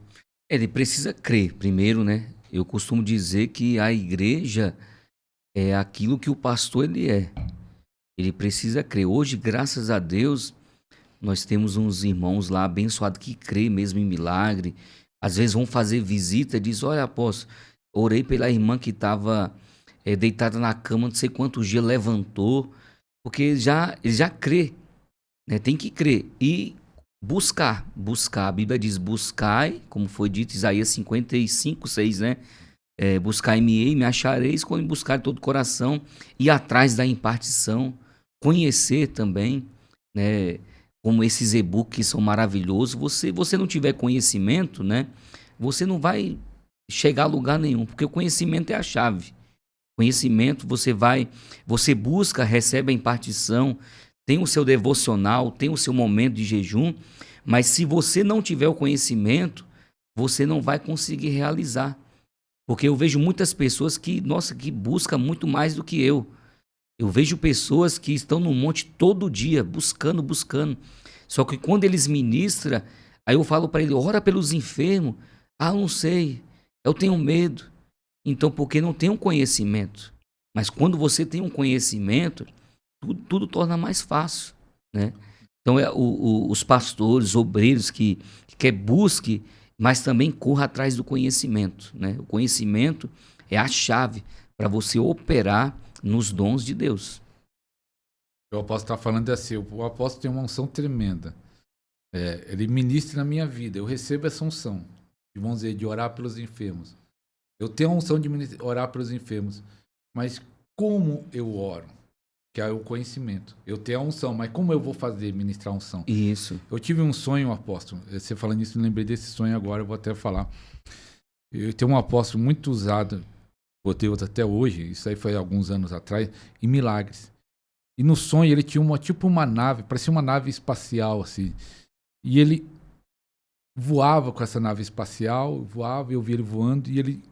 [SPEAKER 2] Ele precisa crer primeiro, né? Eu costumo dizer que a igreja é aquilo que o pastor ele é. Ele precisa crer. Hoje, graças a Deus, nós temos uns irmãos lá abençoados que crê mesmo em milagre. Às vezes vão fazer visita e diz: olha, apóstolo, orei pela irmã que estava deitada na cama, não sei quantos dias, levantou. Porque ele já crê, né? Tem que crer. E buscar. A Bíblia diz: buscai, como foi dito, Isaías 55:6, né? Buscai-me-ei, me achareis, quando me buscar de todo o coração, e atrás da impartição, conhecer também, né? Como esses e-books são maravilhosos. Você não tiver conhecimento, né? Você não vai chegar a lugar nenhum, porque o conhecimento é a chave. Conhecimento, você busca, recebe a impartição, tem o seu devocional, tem o seu momento de jejum, mas se você não tiver o conhecimento, você não vai conseguir realizar. Porque eu vejo muitas pessoas que, nossa, que buscam muito mais do que eu. Eu vejo pessoas que estão no monte todo dia, buscando. Só que quando eles ministram, aí eu falo para ele: ora pelos enfermos. Ah, não sei, eu tenho medo. Então, porque não tem um conhecimento. Mas quando você tem um conhecimento, tudo torna mais fácil, né? Então, os pastores, obreiros que quer busque, mas também corra atrás do conhecimento, né? O conhecimento é a chave para você operar nos dons de Deus.
[SPEAKER 1] Eu posso estar falando assim, o apóstolo tem uma unção tremenda. Ele ministra na minha vida, eu recebo essa unção, vamos dizer, de orar pelos enfermos. Eu tenho a unção de orar pelos enfermos, mas como eu oro? Que é o conhecimento. Eu tenho a unção, mas como eu vou fazer, ministrar a unção?
[SPEAKER 2] Isso.
[SPEAKER 1] Eu tive um sonho, apóstolo. Você falando isso, eu lembrei desse sonho agora, eu vou até falar. Eu tenho um apóstolo muito usado, por Deus até hoje, isso aí foi alguns anos atrás, em milagres. E no sonho ele tinha uma nave, parecia uma nave espacial, assim. E ele voava com essa nave espacial, voava, eu via ele voando, e ele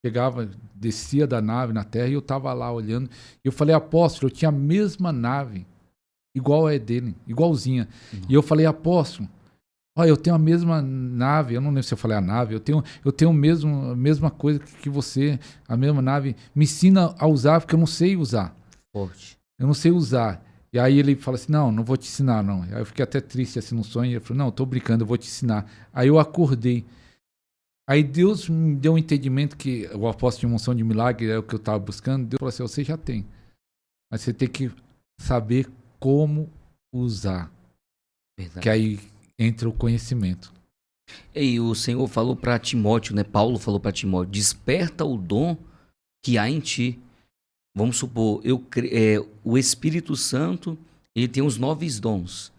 [SPEAKER 1] chegava, descia da nave na terra, e eu estava lá olhando. E eu falei: apóstolo, eu tinha a mesma nave, igual a dele, igualzinha. E eu falei: apóstolo, olha, eu tenho a mesma nave, eu não lembro se eu falei a nave, eu tenho a mesma coisa que você, a mesma nave, me ensina a usar, porque eu não sei usar.
[SPEAKER 2] Forte.
[SPEAKER 1] Eu não sei usar. E aí ele fala assim: não vou te ensinar, não. Aí eu fiquei até triste assim no sonho, e ele falou: não, tô brincando, eu vou te ensinar. Aí eu acordei. Aí Deus me deu um entendimento que o apóstolo de unção de milagre é o que eu estava buscando. Deus falou assim: você já tem, mas você tem que saber como usar.
[SPEAKER 2] Verdade.
[SPEAKER 1] Que aí entra o conhecimento.
[SPEAKER 2] E o Senhor falou para Timóteo, né? Paulo falou para Timóteo: desperta o dom que há em ti. Vamos supor, o Espírito Santo, ele tem os 9 dons.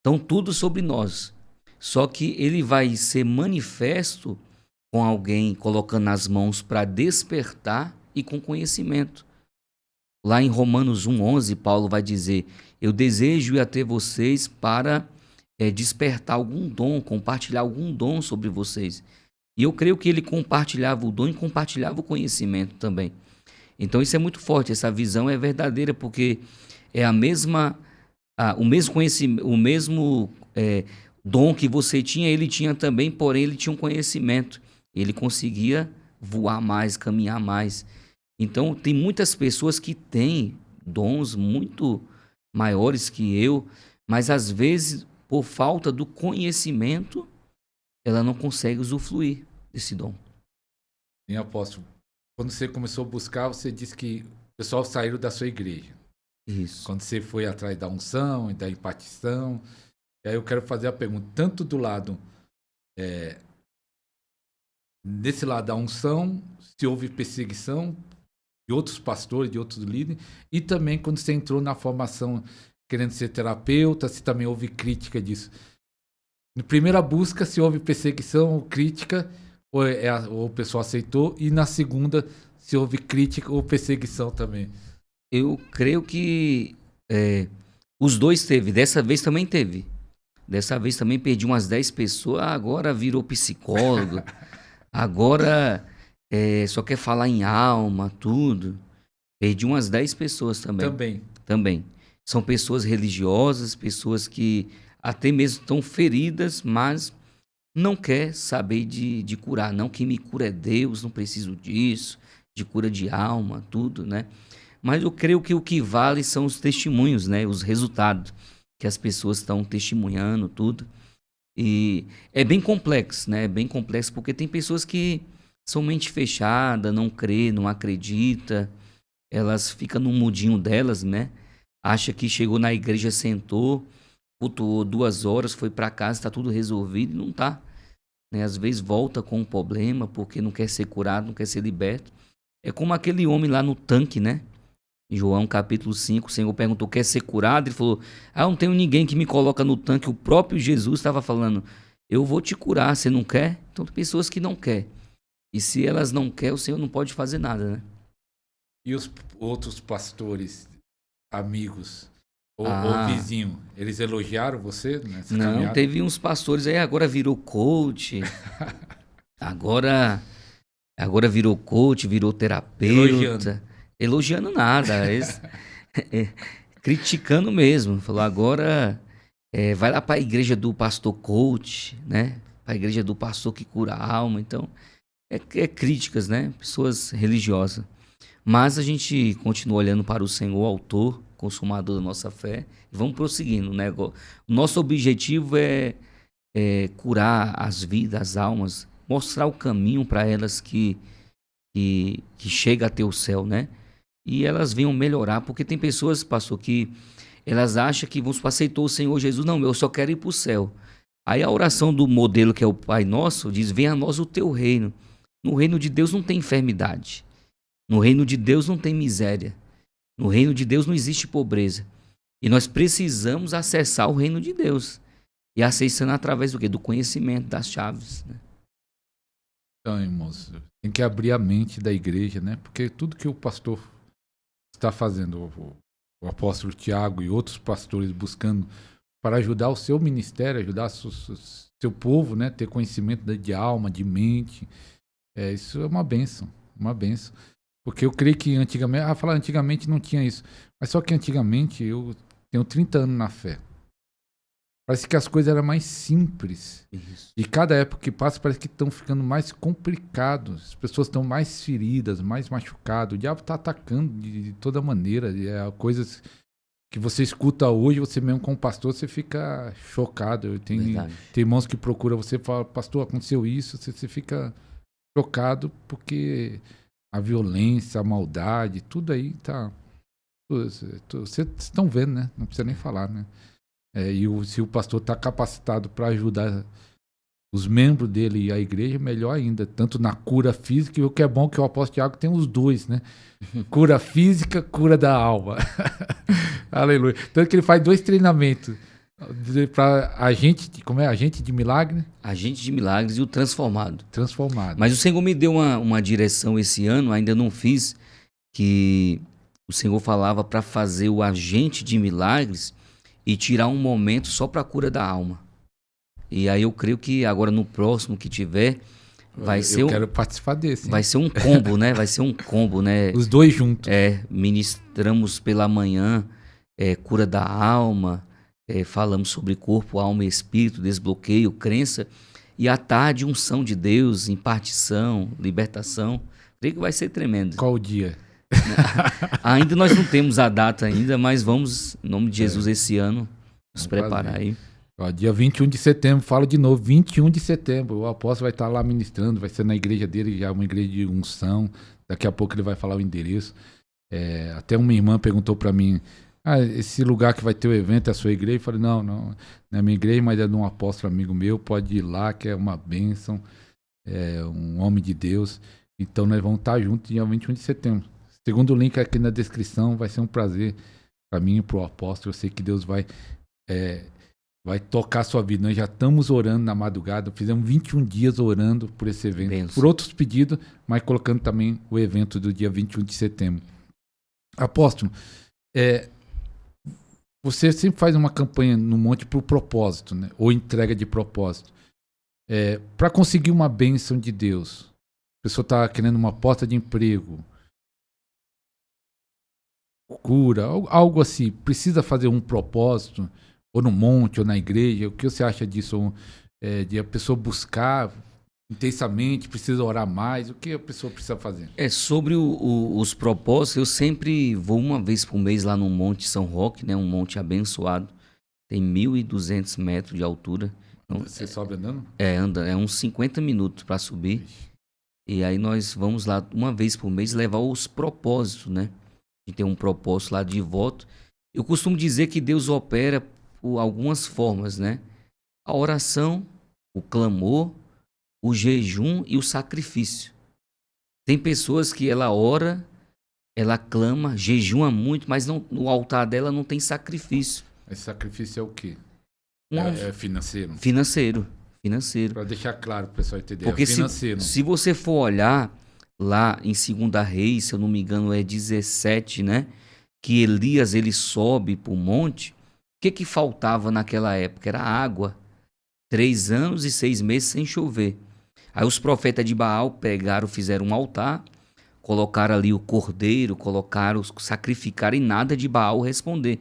[SPEAKER 2] Então, tudo sobre nós. Só que ele vai ser manifesto com alguém colocando nas mãos para despertar e com conhecimento. Lá em Romanos 1:11, Paulo vai dizer: eu desejo ir até vocês para despertar algum dom, compartilhar algum dom sobre vocês. E eu creio que ele compartilhava o dom e compartilhava o conhecimento também. Então isso é muito forte, essa visão é verdadeira, porque é o mesmo conhecimento, o mesmo dom que você tinha, ele tinha também, porém ele tinha um conhecimento. Ele conseguia voar mais, caminhar mais. Então tem muitas pessoas que têm dons muito maiores que eu, mas às vezes, por falta do conhecimento, ela não consegue usufruir desse dom.
[SPEAKER 1] Sim, apóstolo. Quando você começou a buscar, você disse que o pessoal saiu da sua igreja.
[SPEAKER 2] Isso.
[SPEAKER 1] Quando você foi atrás da unção e da impartição. E aí eu quero fazer a pergunta, tanto do lado, desse lado da unção, se houve perseguição de outros pastores, de outros líderes, e também quando você entrou na formação querendo ser terapeuta, se também houve crítica disso. Na primeira busca, se houve perseguição ou crítica, ou o pessoal aceitou, e na segunda, se houve crítica ou perseguição também.
[SPEAKER 2] Eu creio que os dois teve. Dessa vez também teve. Dessa vez também perdi umas 10 pessoas. Agora virou psicólogo. Agora só quer falar em alma, tudo. Perdi umas 10 pessoas também. Também. São pessoas religiosas, pessoas que até mesmo estão feridas, mas não quer saber de curar. Não, quem me cura é Deus, não preciso disso, de cura de alma, tudo, né? Mas eu creio que o que vale são os testemunhos, né? Os resultados que as pessoas estão testemunhando, tudo. E é bem complexo, né? É bem complexo porque tem pessoas que são mente fechada, não crê, não acredita, elas ficam no mundinho delas, né? Acha que chegou na igreja, sentou, cultuou 2 horas, foi para casa, está tudo resolvido, e não tá, né? Às vezes volta com um problema porque não quer ser curado, não quer ser liberto. É como aquele homem lá no tanque, né? Em João capítulo 5, o Senhor perguntou, quer ser curado? Ele falou, não tenho ninguém que me coloca no tanque. O próprio Jesus estava falando, eu vou te curar, você não quer? Então tem pessoas que não querem. E se elas não querem, o Senhor não pode fazer nada, né?
[SPEAKER 1] E os outros pastores, amigos ou
[SPEAKER 2] Ah,
[SPEAKER 1] vizinho, eles elogiaram você nessa
[SPEAKER 2] não,
[SPEAKER 1] caminhada?
[SPEAKER 2] teve uns pastores aí, agora virou coach, agora, agora virou coach, virou
[SPEAKER 1] Elogiando.
[SPEAKER 2] terapeuta. Elogiando nada, é, criticando mesmo. Falou, agora vai lá para a igreja do pastor coach, né? Para a igreja do pastor que cura a alma. Então, é críticas, né? Pessoas religiosas. Mas a gente continua olhando para o Senhor, autor, consumador da nossa fé, e vamos prosseguindo, né? O nosso objetivo é curar as vidas, as almas, mostrar o caminho para elas que chega até o céu, né? E elas venham melhorar, porque tem pessoas, pastor, que elas acham que vamos aceitou o Senhor Jesus, não, eu só quero ir para o céu. Aí a oração do modelo que é o Pai Nosso diz, venha a nós o teu reino. No reino de Deus não tem enfermidade. No reino de Deus não tem miséria. No reino de Deus não existe pobreza. E nós precisamos acessar o reino de Deus. E acessando através do quê? Do conhecimento, das chaves, né?
[SPEAKER 1] Então, irmãos, tem que abrir a mente da igreja, né? Porque tudo que o pastor está fazendo, o apóstolo Tiago e outros pastores buscando para ajudar o seu ministério, ajudar o seu povo, né? Ter conhecimento de alma, de mente. Isso é uma bênção, uma bênção. Porque eu creio que antigamente, falar antigamente não tinha isso. Mas só que antigamente eu tenho 30 anos na fé. Parece que as coisas eram mais simples.
[SPEAKER 2] Isso.
[SPEAKER 1] E cada época que passa parece que estão ficando mais complicados. As pessoas estão mais feridas, mais machucadas. O diabo está atacando de toda maneira. Coisas que você escuta hoje, você mesmo como pastor, você fica chocado. Tem irmãos que procuram você e falam, pastor, aconteceu isso. Você fica chocado porque a violência, a maldade, tudo aí tá... Vocês estão vendo, né? Não precisa nem falar, né? Se o pastor está capacitado para ajudar os membros dele e a igreja, melhor ainda, tanto na cura física, e o que é bom que o apóstolo Tiago tem os dois, né? Cura física, cura da alma. Aleluia. Tanto que ele faz 2 treinamentos para agente, como é? Agente de milagre?
[SPEAKER 2] Agente de milagres e o transformado.
[SPEAKER 1] Transformado.
[SPEAKER 2] Mas o Senhor me deu uma direção esse ano, ainda não fiz, que o Senhor falava para fazer o agente de milagres e tirar um momento só para a cura da alma. E aí eu creio que agora no próximo que tiver, vai ser
[SPEAKER 1] eu quero participar desse. Hein?
[SPEAKER 2] Vai ser um combo, né? Vai ser um combo, né?
[SPEAKER 1] Os dois juntos.
[SPEAKER 2] Ministramos pela manhã cura da alma, falamos sobre corpo, alma e espírito, desbloqueio, crença. E à tarde, unção de Deus, impartição, libertação. Creio que vai ser tremendo.
[SPEAKER 1] Qual o dia?
[SPEAKER 2] Ainda nós não temos a data ainda, mas vamos, em nome de Jesus, esse ano, nos preparar aí.
[SPEAKER 1] Dia 21 de setembro, falo de novo, 21 de setembro, o apóstolo vai estar lá ministrando, vai ser na igreja dele, já é uma igreja de unção, daqui a pouco ele vai falar o endereço. Até uma irmã perguntou para mim, esse lugar que vai ter o evento é a sua igreja? Eu falei, não é minha igreja, mas é de um apóstolo amigo meu, pode ir lá, que é uma bênção, um homem de Deus. Então nós vamos estar juntos dia 21 de setembro. Segundo o link aqui na descrição, vai ser um prazer para mim e para o apóstolo. Eu sei que Deus vai tocar a sua vida. Nós já estamos orando na madrugada, fizemos 21 dias orando por esse evento. Benção. Por outros pedidos, mas colocando também o evento do dia 21 de setembro. Apóstolo, você sempre faz uma campanha no monte por propósito, né? Ou entrega de propósito. Para conseguir uma bênção de Deus, a pessoa está querendo uma porta de emprego, cura, algo assim, precisa fazer um propósito, ou no monte, ou na igreja, o que você acha disso? de a pessoa buscar intensamente, precisa orar mais? O que a pessoa precisa fazer?
[SPEAKER 2] Sobre os propósitos, eu sempre vou uma vez por mês lá no Monte São Roque, né? Um monte abençoado. Tem 1.200 metros de altura. Então,
[SPEAKER 1] Você sobe andando?
[SPEAKER 2] anda, é uns 50 minutos para subir.
[SPEAKER 1] Ixi.
[SPEAKER 2] E aí nós vamos lá uma vez por mês levar os propósitos, né? A gente tem um propósito lá de voto. Eu costumo dizer que Deus opera por algumas formas, né? A oração, o clamor, o jejum e o sacrifício. Tem pessoas que ela ora, ela clama, jejua muito, mas no altar dela não tem sacrifício.
[SPEAKER 1] Esse sacrifício é o quê?
[SPEAKER 2] Um
[SPEAKER 1] É financeiro?
[SPEAKER 2] Financeiro.
[SPEAKER 1] Para deixar claro para o pessoal entender.
[SPEAKER 2] Porque
[SPEAKER 1] é financeiro.
[SPEAKER 2] se você for olhar lá em 2 Reis, se eu não me engano é 17, né? Que Elias ele sobe para o monte. O que faltava naquela época? Era água. 3 anos e 6 meses sem chover. Aí os profetas de Baal pegaram, fizeram um altar, colocaram ali o cordeiro, sacrificaram e nada de Baal responder.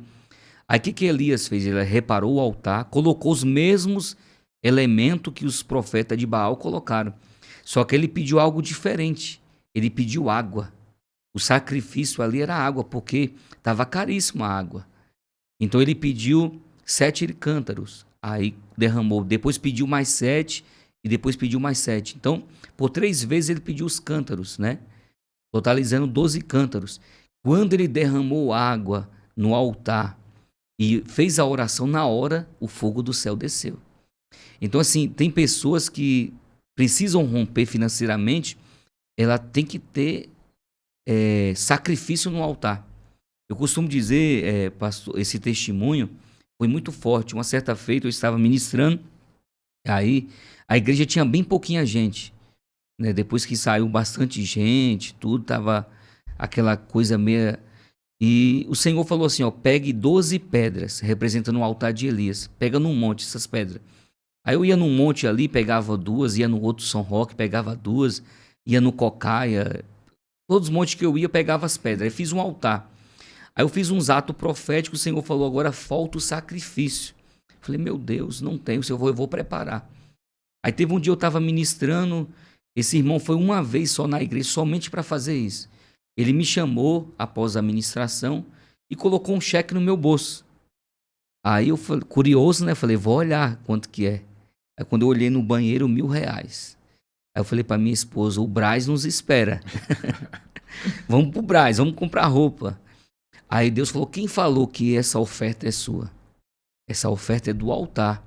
[SPEAKER 2] Aí o que Elias fez? Ele reparou o altar, colocou os mesmos elementos que os profetas de Baal colocaram. Só que ele pediu algo diferente. Ele pediu água. O sacrifício ali era água, porque estava caríssima a água. Então ele pediu 7 cântaros. Aí derramou. Depois pediu mais 7 e depois pediu mais 7. Então, por 3 vezes ele pediu os cântaros, né? Totalizando 12 cântaros. Quando ele derramou água no altar e fez a oração, na hora o fogo do céu desceu. Então, assim, tem pessoas que precisam romper financeiramente, ela tem que ter sacrifício no altar. Eu costumo dizer, pastor, esse testemunho foi muito forte. Uma certa feita eu estava ministrando, aí a igreja tinha bem pouquinha gente, né? Depois que saiu bastante gente, tudo tava aquela coisa meia... E o Senhor falou assim, ó, pegue 12 pedras, representando o altar de Elias. Pega num monte essas pedras. Aí eu ia num monte ali, pegava 2, ia no outro São Roque, pegava 2, ia no Cocaia. Todos os montes que eu ia, pegava as pedras. Aí fiz um altar. Aí eu fiz uns atos proféticos, o Senhor falou, agora falta o sacrifício. Falei, meu Deus, não tem, eu vou preparar. Aí teve um dia eu estava ministrando, esse irmão foi uma vez só na igreja, somente para fazer isso. Ele me chamou após a ministração e colocou um cheque no meu bolso. Aí eu, curioso, né? Falei, vou olhar quanto que é. Aí quando eu olhei no banheiro, R$1.000. Aí eu falei para minha esposa, o Brás nos espera. Vamos pro Brás, vamos comprar roupa. Aí Deus falou, quem falou que essa oferta é sua? Essa oferta é do altar.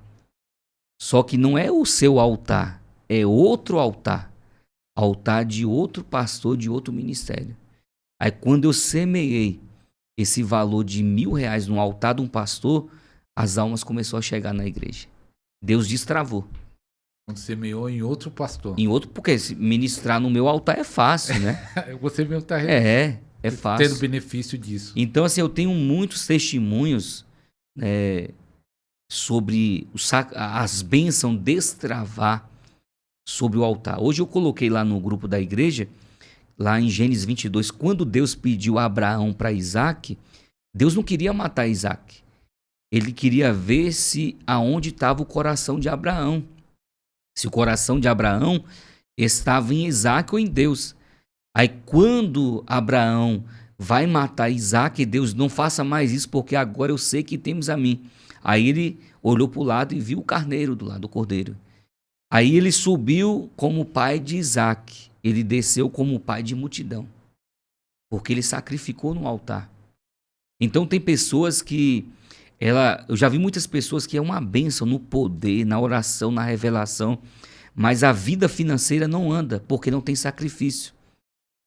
[SPEAKER 2] Só que não é o seu altar, é outro altar. Altar de outro pastor, de outro ministério. Aí quando eu semeei esse valor de R$1.000 no altar de um pastor, as almas começaram a chegar na igreja. Deus destravou.
[SPEAKER 1] Quando semeou em outro pastor.
[SPEAKER 2] Em outro, porque ministrar no meu altar é fácil, né?
[SPEAKER 1] Você mesmo está
[SPEAKER 2] É fácil.
[SPEAKER 1] tendo benefício disso.
[SPEAKER 2] Então, assim, eu tenho muitos testemunhos sobre as bênçãos destravar sobre o altar. Hoje eu coloquei lá no grupo da igreja, lá em Gênesis 22, quando Deus pediu a Abraão para Isaac, Deus não queria matar Isaac. Ele queria ver se aonde estava o coração de Abraão. Se o coração de Abraão estava em Isaac ou em Deus. Aí quando Abraão vai matar Isaac, Deus, não faça mais isso, porque agora eu sei que temos a mim. Aí ele olhou para o lado e viu o carneiro do lado do cordeiro. Aí ele subiu como pai de Isaac. Ele desceu como pai de multidão. Porque ele sacrificou no altar. Então tem pessoas que... eu já vi muitas pessoas que é uma bênção no poder, na oração, na revelação. Mas a vida financeira não anda, porque não tem sacrifício.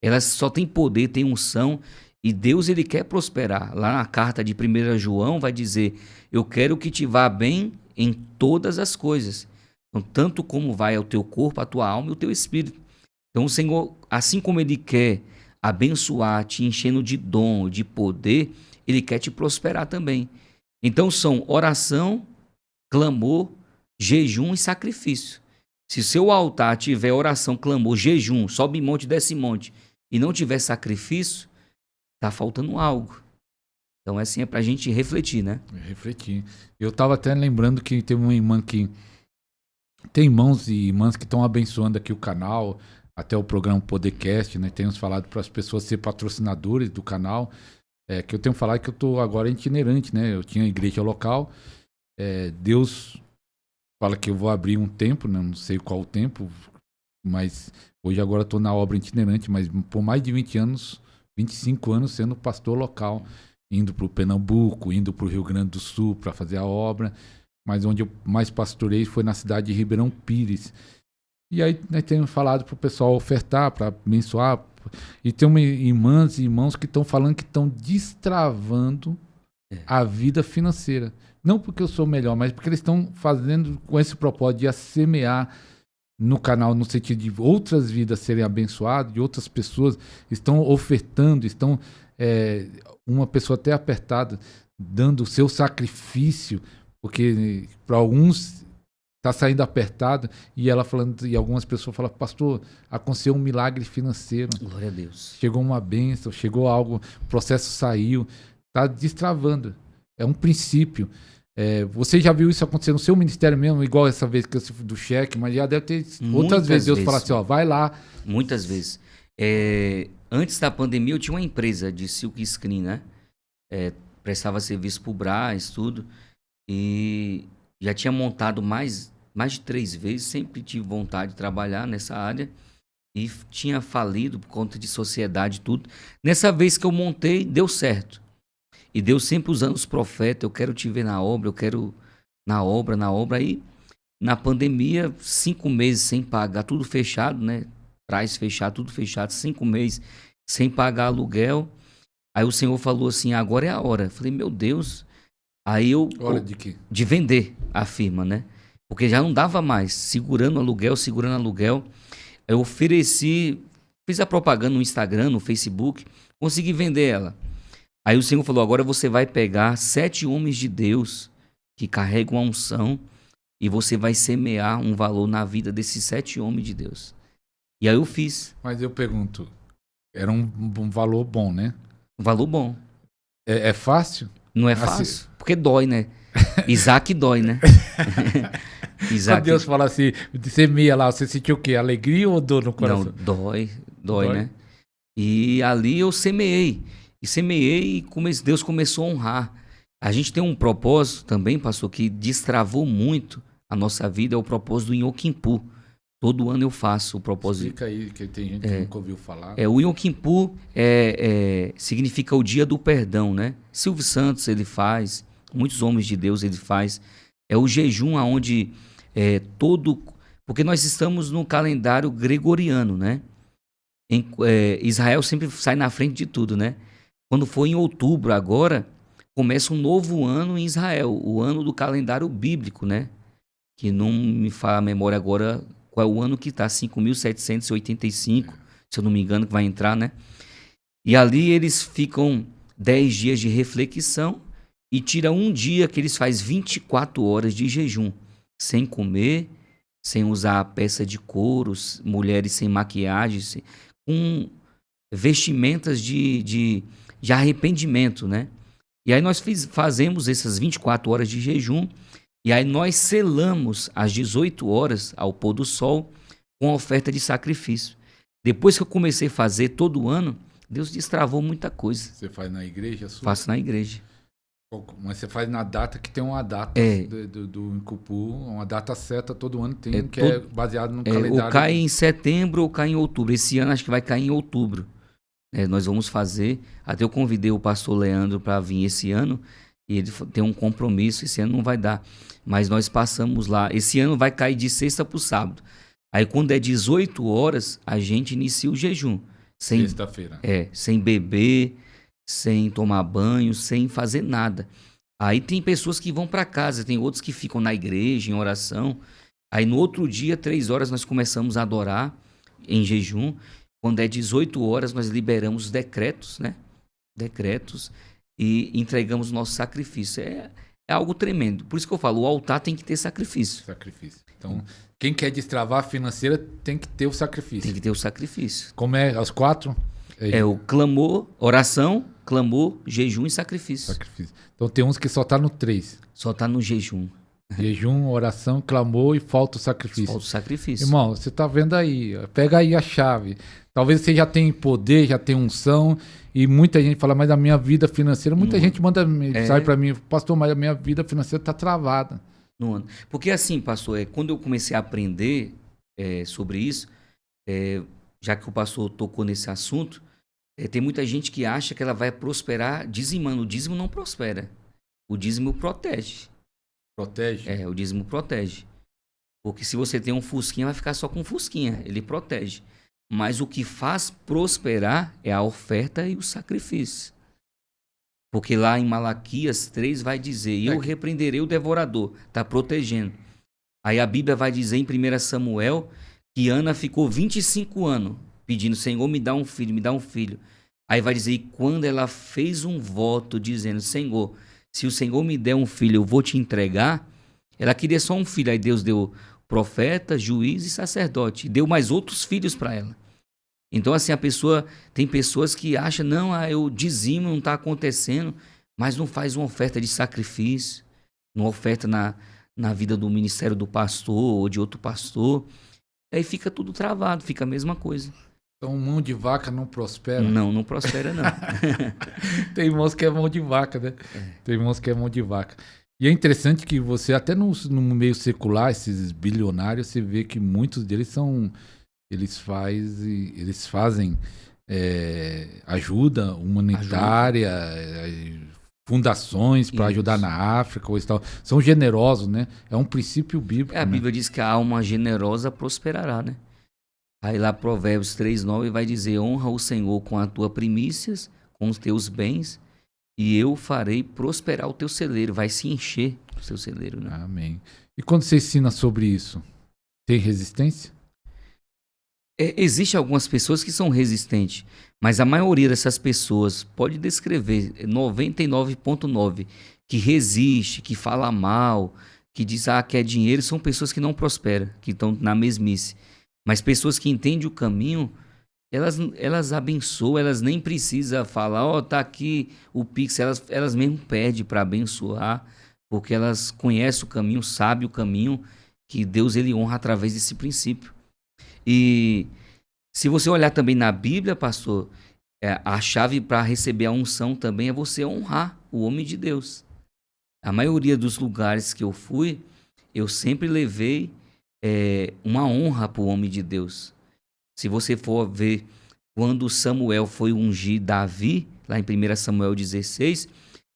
[SPEAKER 2] Elas só tem poder, tem unção, e Deus ele quer prosperar. Lá na carta de 1 João vai dizer, eu quero que te vá bem em todas as coisas, então, tanto como vai ao teu corpo, a tua alma e o teu espírito. Então o Senhor, assim como ele quer abençoar, te enchendo de dom, de poder, ele quer te prosperar também. Então são oração, clamor, jejum e sacrifício. Se seu altar tiver oração, clamor, jejum, sobe monte, desce monte, e não tiver sacrifício, está faltando algo. Então, assim, é para a gente refletir, né?
[SPEAKER 1] Refletir. Eu estava até lembrando que teve uma irmã que tem irmãos e irmãs que estão abençoando aqui o canal, até o programa Podercast, né? Temos falado para as pessoas ser patrocinadores do canal. Que eu tenho falado que eu estou agora itinerante, né? Eu tinha igreja local. Deus fala que eu vou abrir um tempo, né? Não sei qual o tempo, mas hoje agora estou na obra itinerante, mas por mais de 20 anos, 25 anos sendo pastor local, indo para o Pernambuco, indo para o Rio Grande do Sul para fazer a obra, mas onde eu mais pastorei foi na cidade de Ribeirão Pires. E aí nós temos falado para o pessoal ofertar, para abençoar, e tem irmãs e irmãos que estão falando que estão destravando a vida financeira. Não porque eu sou melhor, mas porque eles estão fazendo com esse propósito de semear no canal, no sentido de outras vidas serem abençoadas, de outras pessoas estão ofertando, estão uma pessoa até apertada, dando o seu sacrifício, porque para alguns está saindo apertado, e ela falando, e algumas pessoas falam, pastor, aconteceu um milagre financeiro.
[SPEAKER 2] Glória a Deus.
[SPEAKER 1] Chegou uma bênção, chegou algo, o processo saiu, está destravando. É um princípio. Você já viu isso acontecer no seu ministério mesmo, igual essa vez que eu do cheque, mas já deve ter outras vezes Deus falar assim, vai lá.
[SPEAKER 2] Muitas vezes. Antes da pandemia eu tinha uma empresa de silk screen, né? Prestava serviço pro Brás, tudo. E já tinha montado mais de 3 vezes, sempre tive vontade de trabalhar nessa área. E tinha falido por conta de sociedade e tudo. Nessa vez que eu montei, deu certo. E Deus sempre usando os profetas, eu quero te ver na obra, eu quero na obra. Aí, na pandemia, 5 meses sem pagar, tudo fechado, né? Traz fechado, tudo fechado, 5 meses sem pagar aluguel. Aí o Senhor falou assim, agora é a hora. Eu falei, meu Deus. Aí
[SPEAKER 1] Hora de quê?
[SPEAKER 2] De vender a firma, né? Porque já não dava mais, segurando aluguel. Eu ofereci, fiz a propaganda no Instagram, no Facebook, consegui vender ela. Aí o Senhor falou, agora você vai pegar 7 homens de Deus que carregam a unção e você vai semear um valor na vida desses 7 homens de Deus. E aí eu fiz.
[SPEAKER 1] Mas eu pergunto, era um valor bom, né?
[SPEAKER 2] Um valor bom.
[SPEAKER 1] É fácil?
[SPEAKER 2] Não é fácil, porque dói, né? Isaac dói, né?
[SPEAKER 1] Quando Deus fala assim, semeia lá, você sentiu o quê? Alegria ou dor no coração?
[SPEAKER 2] Não, dói, né? E ali eu semeei. E Deus começou a honrar. A gente tem um propósito também, pastor, que destravou muito a nossa vida, é o propósito do Yom Kippur. Todo ano eu faço o propósito.
[SPEAKER 1] Explica aí, que tem gente que nunca ouviu falar.
[SPEAKER 2] O Yom Kippur significa o dia do perdão, né? Silvio Santos ele faz, muitos homens de Deus ele faz. É o jejum onde porque nós estamos no calendário gregoriano, né? Israel sempre sai na frente de tudo, né? Quando for em outubro agora, começa um novo ano em Israel, o ano do calendário bíblico, né? Que não me fala a memória agora qual é o ano que está, 5.785, se eu não me engano, que vai entrar, né? E ali eles ficam 10 dias de reflexão e tiram um dia que eles fazem 24 horas de jejum, sem comer, sem usar peça de couro, mulheres sem maquiagem, com vestimentas de arrependimento, né? E aí nós fazemos essas 24 horas de jejum, e aí nós selamos às 18 horas, ao pôr do sol, com a oferta de sacrifício. Depois que eu comecei a fazer todo ano, Deus destravou muita coisa.
[SPEAKER 1] Você faz na igreja?
[SPEAKER 2] Faço na igreja.
[SPEAKER 1] Mas você faz na data que tem uma data do Yom Kippur, uma data certa, todo ano tem, é baseado no calendário.
[SPEAKER 2] Ou cai em setembro ou cai em outubro. Esse ano acho que vai cair em outubro. Nós vamos fazer, até eu convidei o pastor Leandro para vir esse ano, e ele tem um compromisso, esse ano não vai dar. Mas nós passamos lá, esse ano vai cair de sexta para o sábado. Aí quando é 18 horas, a gente inicia o jejum.
[SPEAKER 1] Sexta-feira.
[SPEAKER 2] Sem beber, sem tomar banho, sem fazer nada. Aí tem pessoas que vão para casa, tem outros que ficam na igreja, em oração. Aí no outro dia, 3 horas, nós começamos a adorar em jejum. Quando é 18 horas, nós liberamos os decretos, né? Decretos, e entregamos o nosso sacrifício. É algo tremendo. Por isso que eu falo, o altar tem que ter sacrifício.
[SPEAKER 1] Então, quem quer destravar a financeira tem que ter o sacrifício.
[SPEAKER 2] Tem que ter o sacrifício.
[SPEAKER 1] Como é? Aos 4?
[SPEAKER 2] O clamor, oração, clamor, jejum e sacrifício.
[SPEAKER 1] Então tem uns que só tá no 3.
[SPEAKER 2] Só tá no jejum.
[SPEAKER 1] Jejum, oração, clamor e falta o sacrifício.
[SPEAKER 2] Falta o sacrifício.
[SPEAKER 1] Irmão, você tá vendo aí, ó, pega aí a chave. Talvez você já tenha poder, já tenha unção, e muita gente fala, mas a minha vida financeira, muita gente manda mensagem para mim, pastor, mas a minha vida financeira tá travada.
[SPEAKER 2] Não anda. Porque assim, pastor, quando eu comecei a aprender sobre isso, já que o pastor tocou nesse assunto, tem muita gente que acha que ela vai prosperar dizimando. O dízimo não prospera. O dízimo protege.
[SPEAKER 1] Protege?
[SPEAKER 2] O dízimo protege. Porque se você tem um fusquinha, vai ficar só com fusquinha. Ele protege. Mas o que faz prosperar é a oferta e o sacrifício. Porque lá em Malaquias 3 vai dizer, eu repreenderei o devorador. Está protegendo. Aí a Bíblia vai dizer em 1 Samuel que Ana ficou 25 anos pedindo, Senhor, me dá um filho, me dá um filho. Aí vai dizer, e quando ela fez um voto dizendo, Senhor, se o Senhor me der um filho, eu vou te entregar. Ela queria só um filho. Aí Deus deu profeta, juiz e sacerdote. E deu mais outros filhos para ela. Então, assim, tem pessoas que acham, não, eu dizimo, não está acontecendo, mas não faz uma oferta de sacrifício, uma oferta na vida do ministério do pastor ou de outro pastor. Aí fica tudo travado, fica a mesma coisa.
[SPEAKER 1] Então, mão de vaca não prospera?
[SPEAKER 2] Não prospera, não.
[SPEAKER 1] Tem irmãos que é mão de vaca, né? Tem irmãos que é mão de vaca. E é interessante que você, até no meio secular, esses bilionários, você vê que muitos deles são... Eles fazem ajuda humanitária, fundações para ajudar na África, ou tal. São generosos, né? É um princípio bíblico.
[SPEAKER 2] A Bíblia diz que a alma generosa prosperará, né? Aí lá Provérbios 3:9 vai dizer, honra o Senhor com as tuas primícias, com os teus bens, e eu farei prosperar o teu celeiro. Vai se encher o seu celeiro, né?
[SPEAKER 1] Amém. E quando você ensina sobre isso, tem resistência?
[SPEAKER 2] Existem algumas pessoas que são resistentes, mas a maioria dessas pessoas, pode descrever, 99,9%, que resiste, que fala mal, que diz que é dinheiro, são pessoas que não prosperam, que estão na mesmice. Mas pessoas que entendem o caminho, elas abençoam, elas nem precisam falar, tá aqui o Pix, elas mesmo pedem para abençoar, porque elas conhecem o caminho, sabem o caminho, que Deus ele honra através desse princípio. E se você olhar também na Bíblia, pastor, a chave para receber a unção também é você honrar o homem de Deus. A maioria dos lugares que eu fui, eu sempre levei uma honra para o homem de Deus. Se você for ver quando Samuel foi ungir Davi, lá em 1 Samuel 16,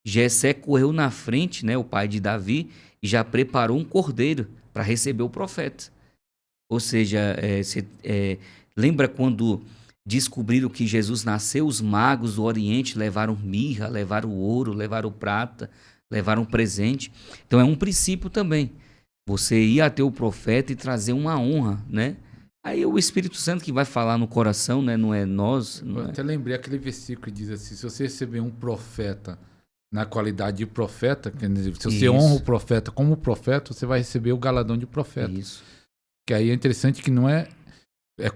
[SPEAKER 2] Jessé correu na frente, né, o pai de Davi, e já preparou um cordeiro para receber o profeta. Ou seja, lembra quando descobriram que Jesus nasceu, os magos do Oriente levaram mirra, levaram ouro, levaram prata, levaram presente. Então é um princípio também. Você ir até o profeta e trazer uma honra, né? Aí é o Espírito Santo que vai falar no coração, né? Não é nós.
[SPEAKER 1] Eu até lembrei aquele versículo que diz assim, se você receber um profeta na qualidade de profeta, quer dizer, se você honra o profeta como profeta, você vai receber o galardão de profeta.
[SPEAKER 2] Isso.
[SPEAKER 1] Que aí é interessante que não é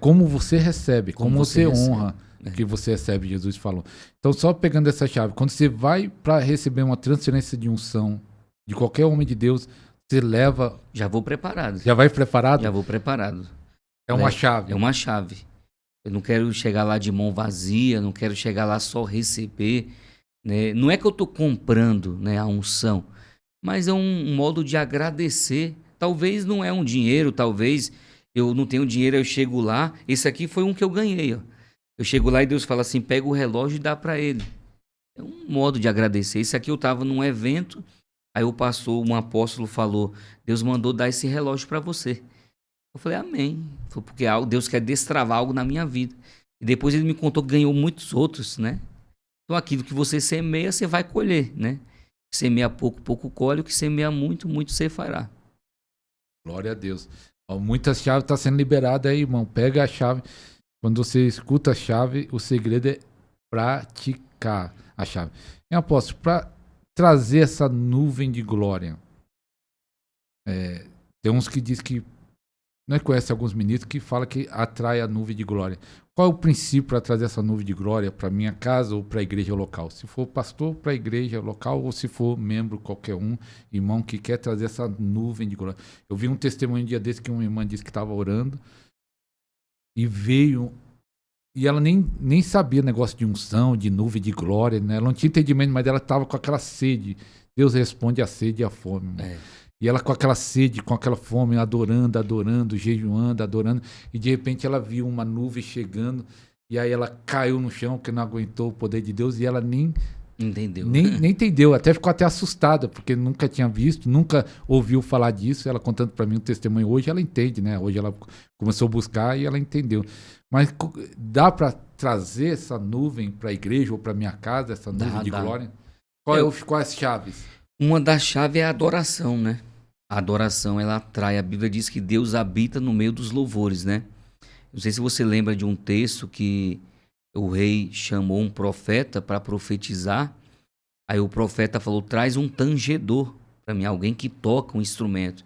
[SPEAKER 1] como você recebe, como você honra que você recebe, Jesus falou. Então, só pegando essa chave, quando você vai para receber uma transferência de unção de qualquer homem de Deus, você leva...
[SPEAKER 2] Já vou preparado.
[SPEAKER 1] Já vai preparado?
[SPEAKER 2] Já vou preparado.
[SPEAKER 1] É uma chave.
[SPEAKER 2] É uma chave. Eu não quero chegar lá de mão vazia, não quero chegar lá só receber, né? Não é que eu estou comprando, né, a unção, mas é um modo de agradecer. Talvez não é um dinheiro, talvez eu não tenho dinheiro, eu chego lá. Esse aqui foi um que eu ganhei, ó. Eu chego lá e Deus fala assim, pega o relógio e dá para ele. É um modo de agradecer. Esse aqui eu estava num evento, aí o pastor, um apóstolo falou, Deus mandou dar esse relógio para você. Eu falei, amém. Foi porque Deus quer destravar algo na minha vida. E depois ele me contou que ganhou muitos outros, né? Então aquilo que você semeia, você vai colher, né? Semeia pouco, pouco colhe. O que semeia muito, muito você fará.
[SPEAKER 1] Glória a Deus. Muitas chaves estão sendo liberadas aí, irmão. Pega a chave. Quando você escuta a chave, o segredo é praticar a chave. E apóstolo, para trazer essa nuvem de glória, tem uns que dizem que Nós conhecemos alguns ministros que falam que atrai a nuvem de glória. Qual é o princípio para trazer essa nuvem de glória para minha casa ou para a igreja local? Se for pastor, para a igreja local, ou se for membro, qualquer um, irmão que quer trazer essa nuvem de glória. Eu vi um testemunho um dia desse que uma irmã disse que estava orando e veio, e ela nem sabia negócio de unção, de nuvem de glória, né? Ela não tinha entendimento, mas ela estava com aquela sede. Deus responde à sede e à fome. E ela com aquela sede, com aquela fome, adorando, jejuando, adorando. E de repente ela viu uma nuvem chegando. E aí ela caiu no chão, porque não aguentou o poder de Deus. E ela nem entendeu. Até ficou até assustada, porque nunca tinha visto, nunca ouviu falar disso. Ela contando para mim um testemunho. Hoje ela entende, né? Hoje ela começou a buscar e ela entendeu. Mas dá para trazer essa nuvem para a igreja ou para minha casa, essa nuvem de glória? Quais as chaves?
[SPEAKER 2] Uma das chaves é a adoração, né? A adoração, ela atrai. A Bíblia diz que Deus habita no meio dos louvores, né? Não sei se você lembra de um texto que o rei chamou um profeta para profetizar. Aí o profeta falou, traz um tangedor para mim, alguém que toca um instrumento.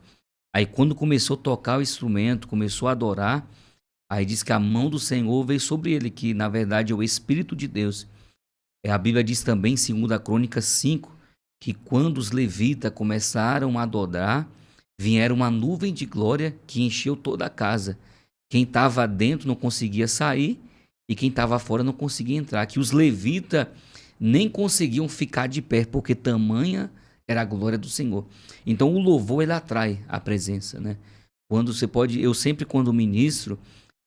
[SPEAKER 2] Aí quando começou a tocar o instrumento, começou a adorar, aí diz que a mão do Senhor veio sobre ele, que na verdade é o Espírito de Deus. A Bíblia diz também, em 2 Crônicas 5, que quando os levitas começaram a adorar, vieram uma nuvem de glória que encheu toda a casa. Quem estava dentro não conseguia sair e quem estava fora não conseguia entrar. Que os levitas nem conseguiam ficar de pé, porque tamanha era a glória do Senhor. Então o louvor, ele atrai a presença, né? Quando você pode, eu sempre quando ministro,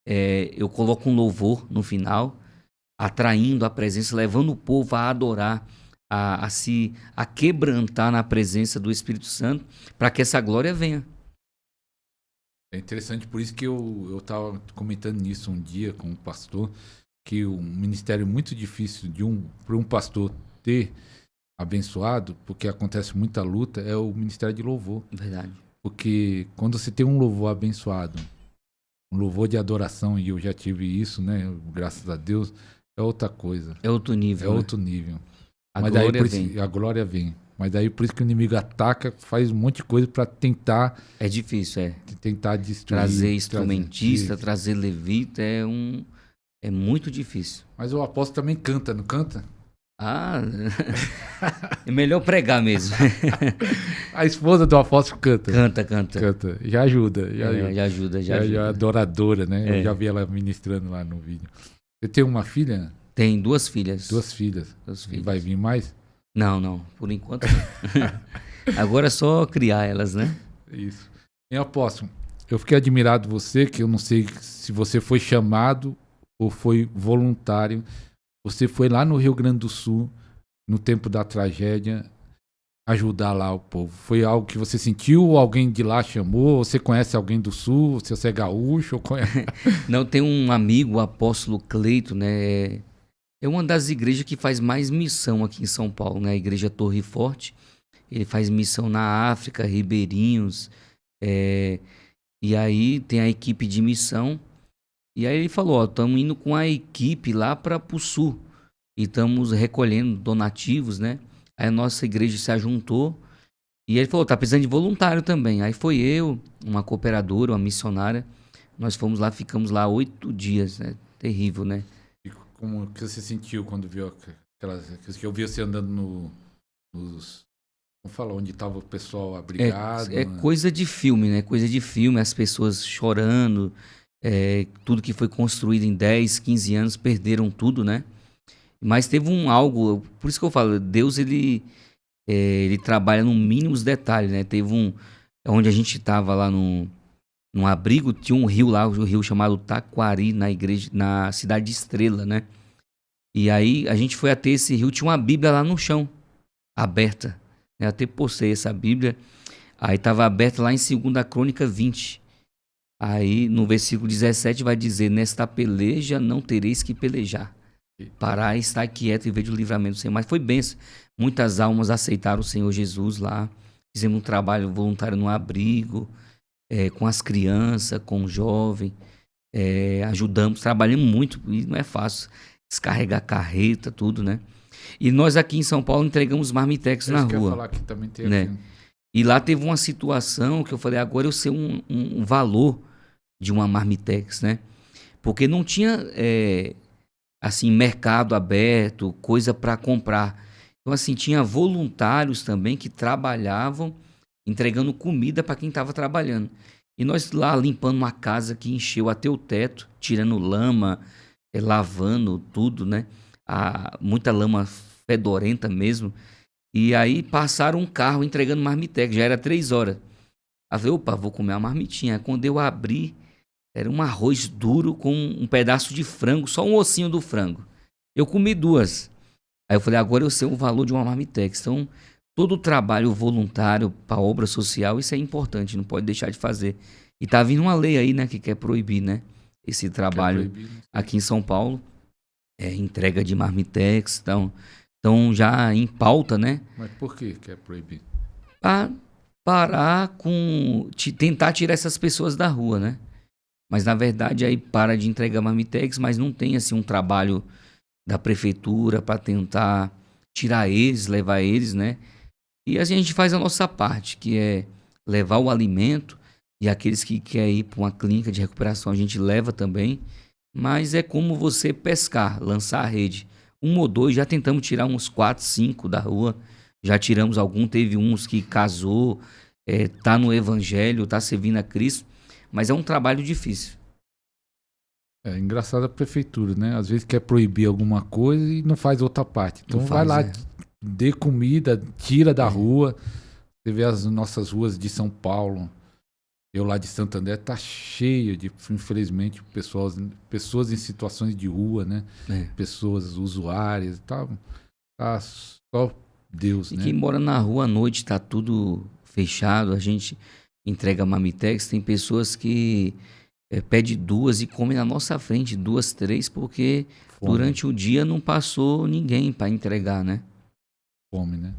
[SPEAKER 2] eu coloco um louvor no final, atraindo a presença, levando o povo a adorar, a quebrantar na presença do Espírito Santo, para que essa glória venha.
[SPEAKER 1] É interessante, por isso que eu estava comentando nisso um dia com um pastor, que um ministério muito difícil para um pastor ter abençoado, porque acontece muita luta, é o ministério de louvor.
[SPEAKER 2] Verdade.
[SPEAKER 1] Porque quando você tem um louvor abençoado, um louvor de adoração, e eu já tive isso, né? Graças a Deus, é outra coisa.
[SPEAKER 2] É outro nível.
[SPEAKER 1] É outro nível.
[SPEAKER 2] A glória vem.
[SPEAKER 1] A glória vem. Mas daí por isso que o inimigo ataca, faz um monte de coisa para tentar...
[SPEAKER 2] É difícil,
[SPEAKER 1] tentar destruir.
[SPEAKER 2] Trazer instrumentista, trazer levita, é muito difícil.
[SPEAKER 1] Mas o apóstolo também canta, não canta?
[SPEAKER 2] É melhor pregar mesmo.
[SPEAKER 1] A esposa do apóstolo canta.
[SPEAKER 2] Canta.
[SPEAKER 1] Já ajuda.
[SPEAKER 2] Já ajuda.
[SPEAKER 1] Já é adoradora, né? Eu já vi ela ministrando lá no vídeo. Você tem uma filha?
[SPEAKER 2] Tem 2 filhas.
[SPEAKER 1] 2 filhas. E vai vir mais?
[SPEAKER 2] Não. Por enquanto não. Agora é só criar elas, né?
[SPEAKER 1] Isso. E apóstolo, eu fiquei admirado de você, que eu não sei se você foi chamado ou foi voluntário. Você foi lá no Rio Grande do Sul, no tempo da tragédia, ajudar lá o povo. Foi algo que você sentiu ou alguém de lá chamou? Você conhece alguém do Sul? Se você é gaúcho? Ou conhece...
[SPEAKER 2] Não, tem um amigo, o apóstolo Cleito, né? É uma das igrejas que faz mais missão aqui em São Paulo, né? A igreja Torre Forte. Ele faz missão na África, Ribeirinhos. E aí tem a equipe de missão. E aí ele falou, estamos indo com a equipe lá para o sul e estamos recolhendo donativos, né? Aí a nossa igreja se ajuntou e ele falou, tá precisando de voluntário também. Aí foi eu, uma cooperadora, uma missionária, nós fomos lá, ficamos lá 8 dias, né? Terrível, né?
[SPEAKER 1] E como que você sentiu quando viu aquelas... que eu vi você andando nos... Vamos falar, onde estava o pessoal abrigado?
[SPEAKER 2] É coisa de filme, né? Coisa de filme, as pessoas chorando... tudo que foi construído em 10, 15 anos, perderam tudo, né? Mas teve algo, por isso que eu falo, Deus ele trabalha no mínimos detalhes, né? Teve onde a gente estava lá num abrigo, tinha um rio lá, um rio chamado Taquari, na cidade de Estrela, né? E aí a gente foi até esse rio, tinha uma Bíblia lá no chão, aberta, né? Eu até postei essa Bíblia, aí estava aberta lá em 2 Crônica 20. Aí no versículo 17 vai dizer, nesta peleja não tereis que pelejar. Parar e estar quieto e ver o livramento do Senhor. Mas foi benção. Muitas almas aceitaram o Senhor Jesus lá. Fizemos um trabalho voluntário no abrigo, com as crianças, com o jovem. Ajudamos, trabalhamos muito. E não é fácil descarregar carreta, tudo, né? E nós aqui em São Paulo entregamos marmitex na rua. Eu ia
[SPEAKER 1] falar que também tem
[SPEAKER 2] né?
[SPEAKER 1] Aqui.
[SPEAKER 2] E lá teve uma situação que eu falei, agora eu sei um valor de uma Marmitex, né? Porque não tinha, assim, mercado aberto, coisa para comprar. Então, assim, tinha voluntários também que trabalhavam entregando comida para quem estava trabalhando. E nós lá limpando uma casa que encheu até o teto, tirando lama, lavando tudo, né? Muita lama fedorenta mesmo. E aí passaram um carro entregando marmitex, já era 3 horas. Aí eu falei, opa, vou comer uma marmitinha. Quando eu abri, era um arroz duro com um pedaço de frango, só um ossinho do frango. Eu comi 2. Aí eu falei, agora eu sei o valor de uma marmitex. Então, todo o trabalho voluntário para obra social, isso é importante, não pode deixar de fazer. E tá vindo uma lei aí, né, que quer proibir, né, esse trabalho aqui em São Paulo, entrega de marmitex, então já em pauta, né?
[SPEAKER 1] Mas por que quer proibir?
[SPEAKER 2] Para parar com tentar tirar essas pessoas da rua, né? Mas na verdade aí para de entregar marmitex, mas não tem assim um trabalho da prefeitura para tentar tirar eles, levar eles, né? E a gente faz a nossa parte, que é levar o alimento, e aqueles que querem ir para uma clínica de recuperação a gente leva também, mas é como você pescar, lançar a rede. 1 ou 2, já tentamos tirar uns 4, 5 da rua, já tiramos algum, teve uns que casou, tá no evangelho, tá servindo a Cristo, mas é um trabalho difícil.
[SPEAKER 1] É engraçado a prefeitura, né? Às vezes quer proibir alguma coisa e não faz outra parte. Então vai lá, dê comida, tira da rua. Você vê as nossas ruas de São Paulo, eu lá de Santo André, tá cheio de, infelizmente, pessoas em situações de rua, né? Pessoas usuárias e tal. Tá só Deus, né?
[SPEAKER 2] E quem mora na rua à noite, tá tudo fechado, a gente entrega marmitex, tem pessoas que pede 2 e come na nossa frente, 2, 3, porque fome. Durante o dia não passou ninguém para entregar, né?
[SPEAKER 1] Fome, né?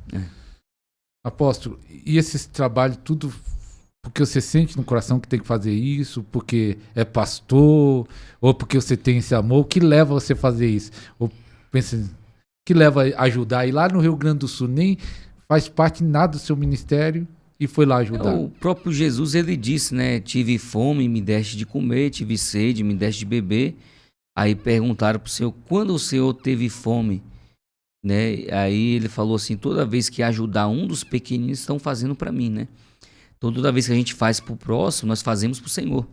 [SPEAKER 1] Apóstolo, e esse trabalho tudo porque você sente no coração que tem que fazer isso, porque é pastor, ou porque você tem esse amor, o que leva você a fazer isso? Ou pensa, o que leva a ajudar? E lá no Rio Grande do Sul nem faz parte nada do seu ministério e foi lá ajudar.
[SPEAKER 2] O próprio Jesus, ele disse, né? Tive fome, me deste de comer, tive sede, me deste de beber. Aí perguntaram para o Senhor, quando o Senhor teve fome? Né? Aí ele falou assim, toda vez que ajudar um dos pequeninos, estão fazendo para mim, né? Toda vez que a gente faz para o próximo, nós fazemos para o Senhor.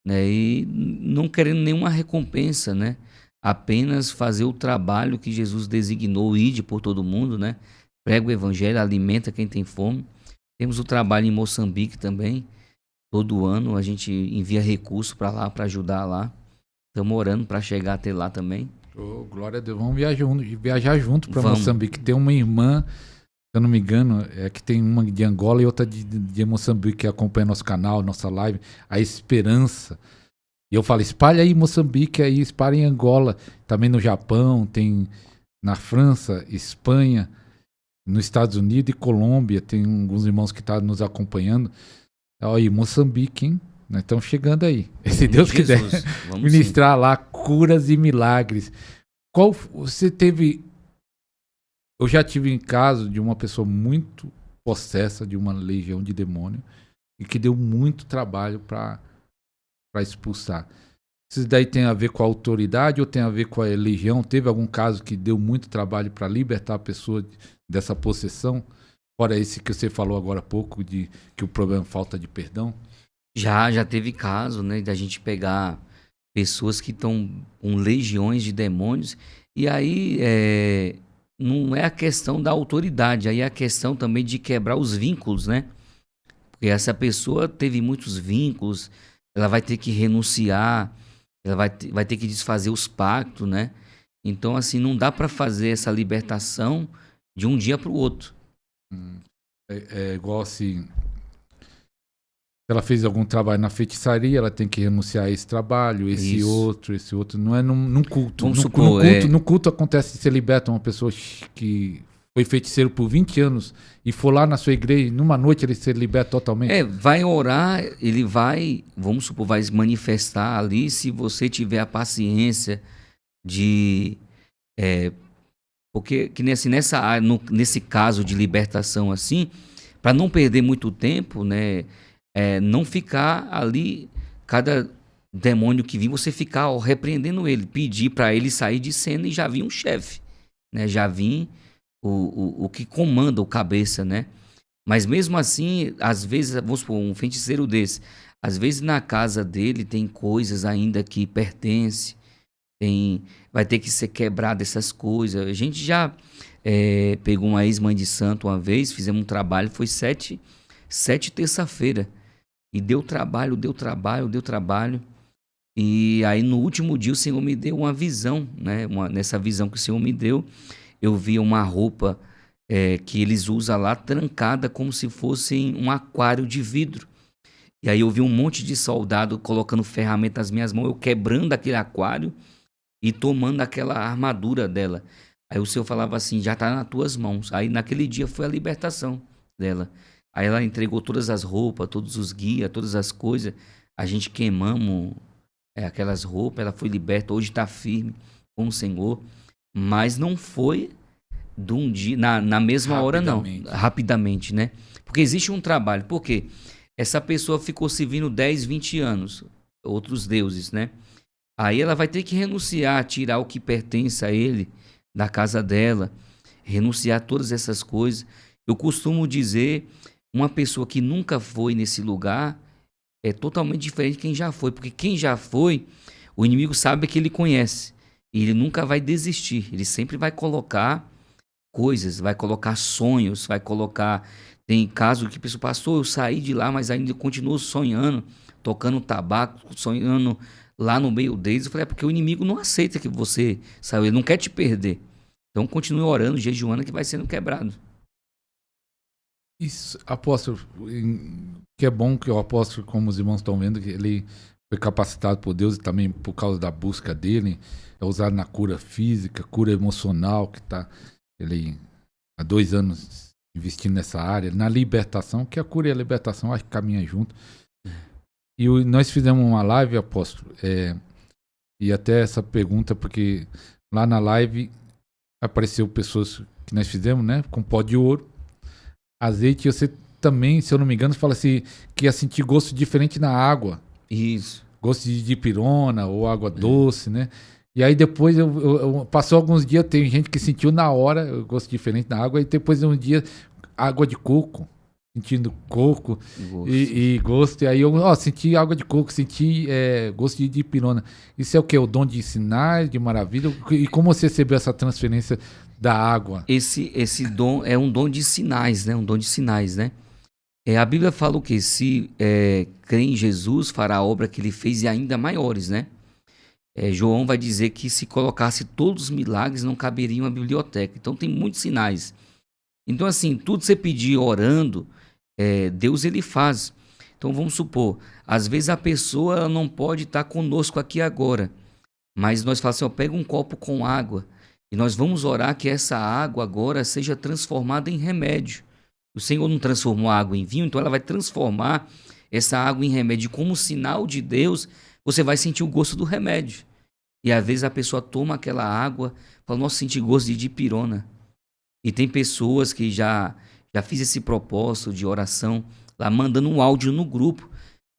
[SPEAKER 2] Né? E não querendo nenhuma recompensa, né? Apenas fazer o trabalho que Jesus designou, ide por todo mundo, né? Prega o evangelho, alimenta quem tem fome. Temos o trabalho em Moçambique também. Todo ano a gente envia recurso para lá, para ajudar lá. Estamos orando para chegar até lá também.
[SPEAKER 1] Oh, glória a Deus. Vamos viajar junto para Moçambique. Tem uma irmã, se eu não me engano, que tem uma de Angola e outra de Moçambique que acompanha nosso canal, nossa live, a Esperança. E eu falo, espalha aí Moçambique, aí espalha em Angola, também no Japão, tem na França, Espanha, nos Estados Unidos e Colômbia, tem alguns irmãos que estão nos acompanhando. Olha aí, Moçambique, hein? Nós estamos chegando aí. Se Deus quiser ministrar sim. Lá curas e milagres. Qual você teve... Eu já tive em caso de uma pessoa muito possessa de uma legião de demônio e que deu muito trabalho para expulsar. Isso daí tem a ver com a autoridade ou tem a ver com a legião? Teve algum caso que deu muito trabalho para libertar a pessoa dessa possessão? Fora esse que você falou agora há pouco, de que o problema é falta de perdão?
[SPEAKER 2] Já teve caso, né, da gente pegar pessoas que estão com legiões de demônios e aí não é a questão da autoridade, aí é a questão também de quebrar os vínculos, né? Porque essa pessoa teve muitos vínculos, ela vai ter que renunciar, ela vai ter que desfazer os pactos, né? Então, assim, não dá para fazer essa libertação de um dia para o outro.
[SPEAKER 1] É igual assim... Ela fez algum trabalho na feitiçaria, ela tem que renunciar a esse trabalho, esse outro. Não é num culto.
[SPEAKER 2] Vamos supor,
[SPEAKER 1] no culto acontece que você liberta uma pessoa que foi feiticeiro por 20 anos e for lá na sua igreja, numa noite ele se liberta totalmente.
[SPEAKER 2] Vai orar, ele vai, vamos supor, vai se manifestar ali, se você tiver a paciência de... porque que nessa área, nesse caso de libertação assim, para não perder muito tempo, né? Não ficar ali cada demônio que vir, você ficar repreendendo ele, pedir para ele sair de cena e já vir um chefe, né? Já vir o que comanda o cabeça, né? Mas mesmo assim, às vezes, vamos supor, um feiticeiro desse, às vezes na casa dele tem coisas ainda que pertencem, vai ter que ser quebrado essas coisas. A gente já pegou uma ex-mãe de santo uma vez, fizemos um trabalho, foi sete terça-feira. E deu trabalho. E aí no último dia o Senhor me deu uma visão, né? Nessa visão que o Senhor me deu, eu vi uma roupa que eles usam lá trancada como se fosse um aquário de vidro. E aí eu vi um monte de soldado colocando ferramenta nas minhas mãos, eu quebrando aquele aquário e tomando aquela armadura dela. Aí o Senhor falava assim, já está nas tuas mãos. Aí naquele dia foi a libertação dela. Aí ela entregou todas as roupas, todos os guias, todas as coisas. A gente queimamos aquelas roupas, ela foi liberta, hoje está firme com o Senhor. Mas não foi de um dia, na mesma hora não, rapidamente, né? Porque existe um trabalho, por quê? Essa pessoa ficou servindo 10, 20 anos, outros deuses, né? Aí ela vai ter que renunciar, tirar o que pertence a ele, da casa dela, renunciar a todas essas coisas. Eu costumo dizer, uma pessoa que nunca foi nesse lugar é totalmente diferente de quem já foi, porque quem já foi, o inimigo sabe que ele conhece, e ele nunca vai desistir, ele sempre vai colocar coisas, vai colocar sonhos, vai colocar... Tem caso que a pessoa passou, eu saí de lá, mas ainda continuo sonhando, tocando tabaco, sonhando lá no meio deles. Eu falei, porque o inimigo não aceita que você saiu, ele não quer te perder. Então continue orando, jejuando, que vai sendo quebrado.
[SPEAKER 1] Isso, apóstolo, que é bom que o apóstolo, como os irmãos estão vendo, que ele foi capacitado por Deus e também por causa da busca dele, é usado na cura física, cura emocional, que está ele há 2 anos investindo nessa área, na libertação, que a cura e a libertação acho que caminham junto. E nós fizemos uma live, apóstolo, e até essa pergunta, porque lá na live apareceu pessoas que nós fizemos, né, com pó de ouro, azeite, e você também, se eu não me engano, fala assim, que ia sentir gosto diferente na água.
[SPEAKER 2] Isso.
[SPEAKER 1] Gosto de dipirona ou água doce, né? E aí depois, passou alguns dias, tem gente que sentiu na hora gosto diferente na água, e depois um dia, água de coco, sentindo coco e gosto. E aí eu senti água de coco, senti gosto de dipirona. Isso é o quê? O dom de sinais, de maravilha? E como você recebeu essa transferência da água?
[SPEAKER 2] Esse dom é um dom de sinais, né? Um dom de sinais, né? A Bíblia fala o quê? Se crê em Jesus, fará a obra que ele fez e ainda maiores, né? João vai dizer que se colocasse todos os milagres, não caberia uma biblioteca. Então tem muitos sinais. Então assim, tudo você pedir orando, Deus ele faz. Então vamos supor, às vezes a pessoa ela não pode estar conosco aqui agora, mas nós falamos assim, pega um copo com água e nós vamos orar que essa água agora seja transformada em remédio. O Senhor não transformou a água em vinho, então ela vai transformar essa água em remédio. Como sinal de Deus, você vai sentir o gosto do remédio. E às vezes a pessoa toma aquela água, fala, nossa, senti gosto de dipirona. E tem pessoas que já fiz esse propósito de oração, lá mandando um áudio no grupo.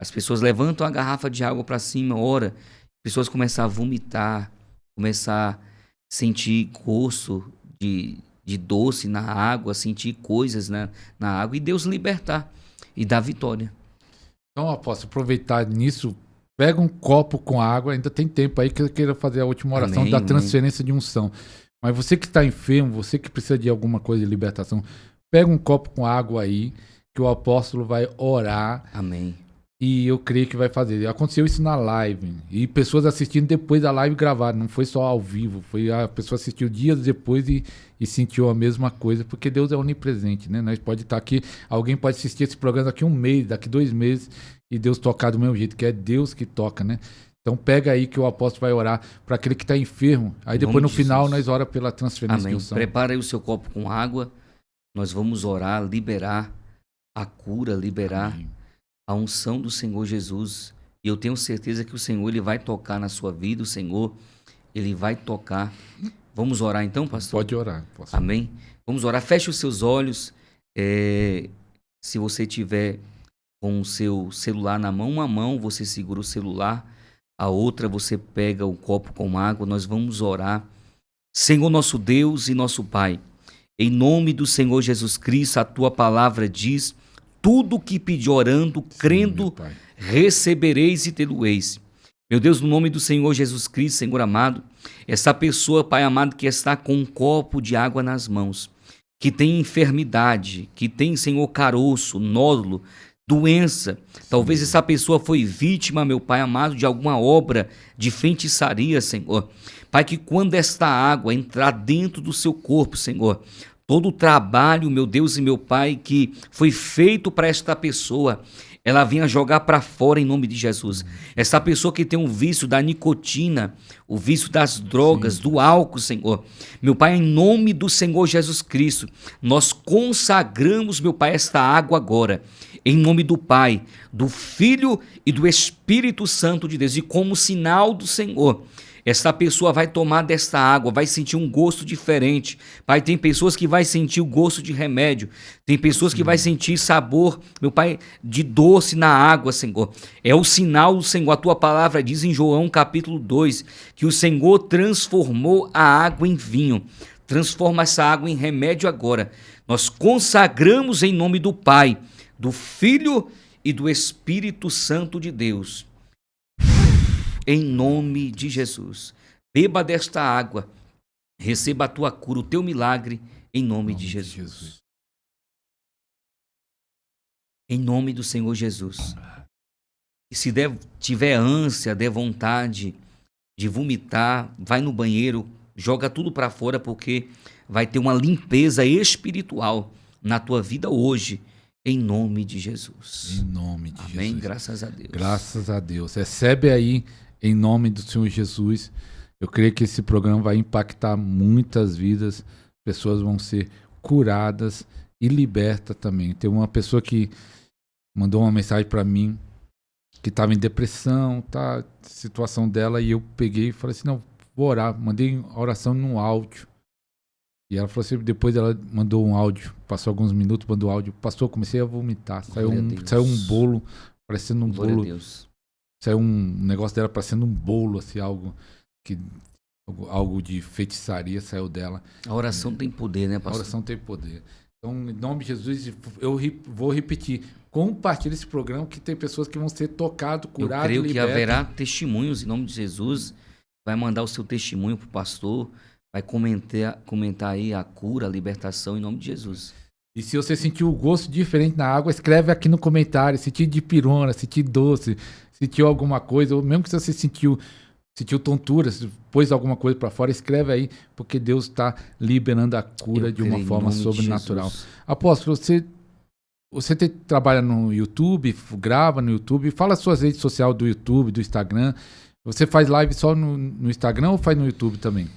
[SPEAKER 2] As pessoas levantam a garrafa de água para cima, ora. As pessoas começam a vomitar, começam a sentir gosto de doce na água, sentir coisas na água, e Deus libertar e dar vitória.
[SPEAKER 1] Então, apóstolo, aproveitar nisso, pega um copo com água, ainda tem tempo aí que eu queira fazer a última oração da transferência de unção. Mas você que está enfermo, você que precisa de alguma coisa de libertação, pega um copo com água aí, que o apóstolo vai orar.
[SPEAKER 2] Amém.
[SPEAKER 1] E eu creio que vai fazer. Aconteceu isso na live. E pessoas assistindo depois da live gravaram. Não foi só ao vivo. Foi a pessoa assistiu dias depois e sentiu a mesma coisa. Porque Deus é onipresente, né? Nós pode estar aqui. Alguém pode assistir esse programa daqui 1 mês, daqui 2 meses. E Deus tocar do mesmo jeito. Que é Deus que toca, né? Então pega aí que o apóstolo vai orar para aquele que está enfermo. Aí depois no final nós oramos pela transferência de unção.
[SPEAKER 2] Prepara aí o seu copo com água. Nós vamos orar, liberar a cura, liberar a unção do Senhor Jesus. E eu tenho certeza que o Senhor ele vai tocar na sua vida. O Senhor ele vai tocar. Vamos orar então, pastor?
[SPEAKER 1] Pode orar, pastor.
[SPEAKER 2] Amém. Vamos orar. Feche os seus olhos. Se você tiver com o seu celular na mão. Uma mão você segura o celular, a outra você pega o copo com água. Nós vamos orar. Senhor nosso Deus e nosso Pai, em nome do Senhor Jesus Cristo, a tua palavra diz: tudo que pedir orando, crendo, recebereis e tê-lo-eis. Meu Deus, no nome do Senhor Jesus Cristo, Senhor amado, essa pessoa, Pai amado, que está com um copo de água nas mãos, que tem enfermidade, que tem, Senhor, caroço, nódulo, doença. Talvez essa pessoa foi vítima, meu Pai amado, de alguma obra de feitiçaria, Senhor. Pai, que quando esta água entrar dentro do seu corpo, Senhor, todo o trabalho, meu Deus e meu Pai, que foi feito para esta pessoa, ela venha jogar para fora em nome de Jesus. Essa pessoa que tem um vício da nicotina, o vício das drogas, do álcool, Senhor. Meu Pai, em nome do Senhor Jesus Cristo, nós consagramos, meu Pai, esta água agora. Em nome do Pai, do Filho e do Espírito Santo de Deus. E como sinal do Senhor, essa pessoa vai tomar desta água, vai sentir um gosto diferente. Pai, tem pessoas que vai sentir o gosto de remédio. Tem pessoas que vai sentir sabor, meu Pai, de doce na água, Senhor. É o sinal do Senhor. A tua palavra diz em João capítulo 2, que o Senhor transformou a água em vinho. Transforma essa água em remédio agora. Nós consagramos em nome do Pai, do Filho e do Espírito Santo de Deus. Em nome de Jesus. Beba desta água, receba a tua cura, o teu milagre, em nome de Jesus. Em nome do Senhor Jesus. E se tiver ânsia, der vontade de vomitar, vai no banheiro, joga tudo para fora, porque vai ter uma limpeza espiritual na tua vida hoje, em nome de Jesus.
[SPEAKER 1] Em nome de
[SPEAKER 2] Amém?
[SPEAKER 1] Jesus.
[SPEAKER 2] Graças a Deus.
[SPEAKER 1] Graças a Deus. Recebe aí, em nome do Senhor Jesus. Eu creio que esse programa vai impactar muitas vidas. Pessoas vão ser curadas e libertas também. Tem uma pessoa que mandou uma mensagem para mim, que estava em depressão, tá? Situação dela, e eu peguei e falei assim, não, vou orar. Mandei a oração num áudio. E ela falou assim, depois ela mandou um áudio, passou alguns minutos, mandou áudio. Pastor, comecei a vomitar. Saiu um bolo, parecendo um
[SPEAKER 2] Glória
[SPEAKER 1] bolo.
[SPEAKER 2] a Deus.
[SPEAKER 1] Saiu um negócio dela parecendo um bolo, assim, algo de feitiçaria saiu dela.
[SPEAKER 2] A oração tem poder, né, pastor?
[SPEAKER 1] A oração tem poder. Então, em nome de Jesus, eu vou repetir. Compartilhe esse programa, que tem pessoas que vão ser tocadas, curadas,
[SPEAKER 2] eu creio
[SPEAKER 1] libertas.
[SPEAKER 2] que haverá testemunhos em nome de Jesus. Vai mandar o seu testemunho para o pastor. Vai comentar aí a cura, a libertação em nome de Jesus.
[SPEAKER 1] E se você sentiu o gosto diferente na água, escreve aqui no comentário. Sentiu de pirona, sentiu doce, sentiu alguma coisa. Ou mesmo que você sentiu tontura, se pôs alguma coisa para fora, escreve aí, porque Deus está liberando a cura de uma forma sobrenatural. Apóstolo, você trabalha no YouTube, grava no YouTube, fala as suas redes sociais do YouTube, do Instagram. Você faz live só no Instagram ou faz no YouTube também?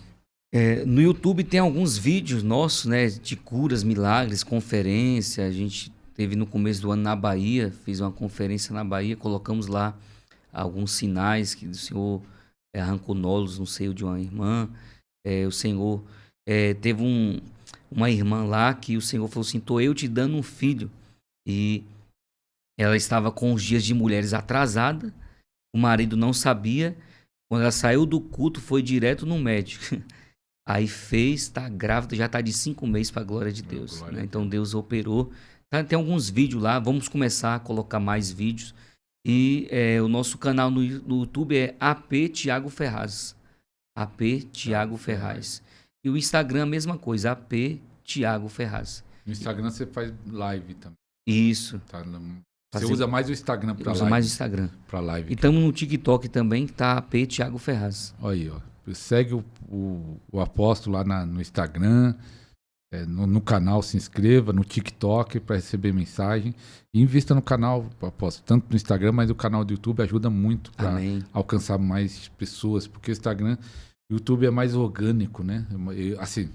[SPEAKER 2] No YouTube tem alguns vídeos nossos, né, de curas, milagres, conferência. A gente teve no começo do ano na Bahia, fiz uma conferência na Bahia, colocamos lá alguns sinais que o Senhor arrancou nódulos no seio de uma irmã. O Senhor teve uma irmã lá que o Senhor falou assim, tô eu te dando um filho. E ela estava com os dias de mulheres atrasada, o marido não sabia. Quando ela saiu do culto, foi direto no médico. Aí tá grávida, já tá de 5 meses para a glória de Deus. Né? Então Deus operou. Tem alguns vídeos lá, vamos começar a colocar mais vídeos. E o nosso canal no YouTube é AP Thiago Ferraz. AP Thiago Ferraz. E o Instagram a mesma coisa, AP Thiago Ferraz.
[SPEAKER 1] No Instagram você faz live também.
[SPEAKER 2] Isso.
[SPEAKER 1] Você usa mais o Instagram para live?
[SPEAKER 2] Usa mais o Instagram.
[SPEAKER 1] Para live.
[SPEAKER 2] E estamos no TikTok também, que tá AP Thiago Ferraz.
[SPEAKER 1] Olha aí, ó. Segue o apóstolo lá no Instagram, no canal, se inscreva, no TikTok para receber mensagem. E invista no canal, apóstolo, tanto no Instagram, mas o canal do YouTube ajuda muito para alcançar mais pessoas, porque o YouTube é mais orgânico, né? Assim,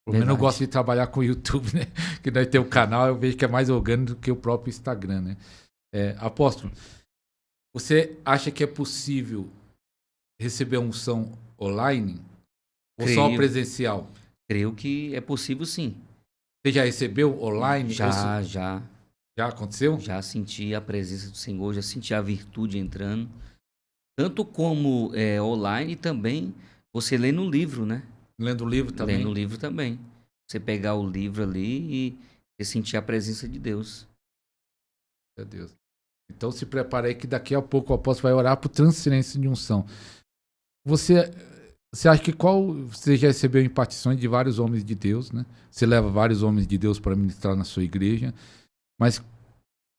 [SPEAKER 1] pelo menos eu gosto de trabalhar com o YouTube, né? Que daí tem o canal, eu vejo que é mais orgânico do que o próprio Instagram, né? Apóstolo, você acha que é possível receber a unção online ou só presencial?
[SPEAKER 2] Creio que é possível, sim.
[SPEAKER 1] Você já recebeu online?
[SPEAKER 2] Já.
[SPEAKER 1] Já aconteceu?
[SPEAKER 2] Já senti a presença do Senhor, já senti a virtude entrando. Tanto como online, também você lê no livro, né?
[SPEAKER 1] Lendo o livro
[SPEAKER 2] Lê
[SPEAKER 1] também?
[SPEAKER 2] no livro também. Você pegar o livro ali e você sentir a presença de Deus.
[SPEAKER 1] Meu Deus. Então se prepare aí que daqui a pouco o apóstolo vai orar por transferência de unção. Você, você acha que você já recebeu impartições de vários homens de Deus, né? Você leva vários homens de Deus para ministrar na sua igreja, mas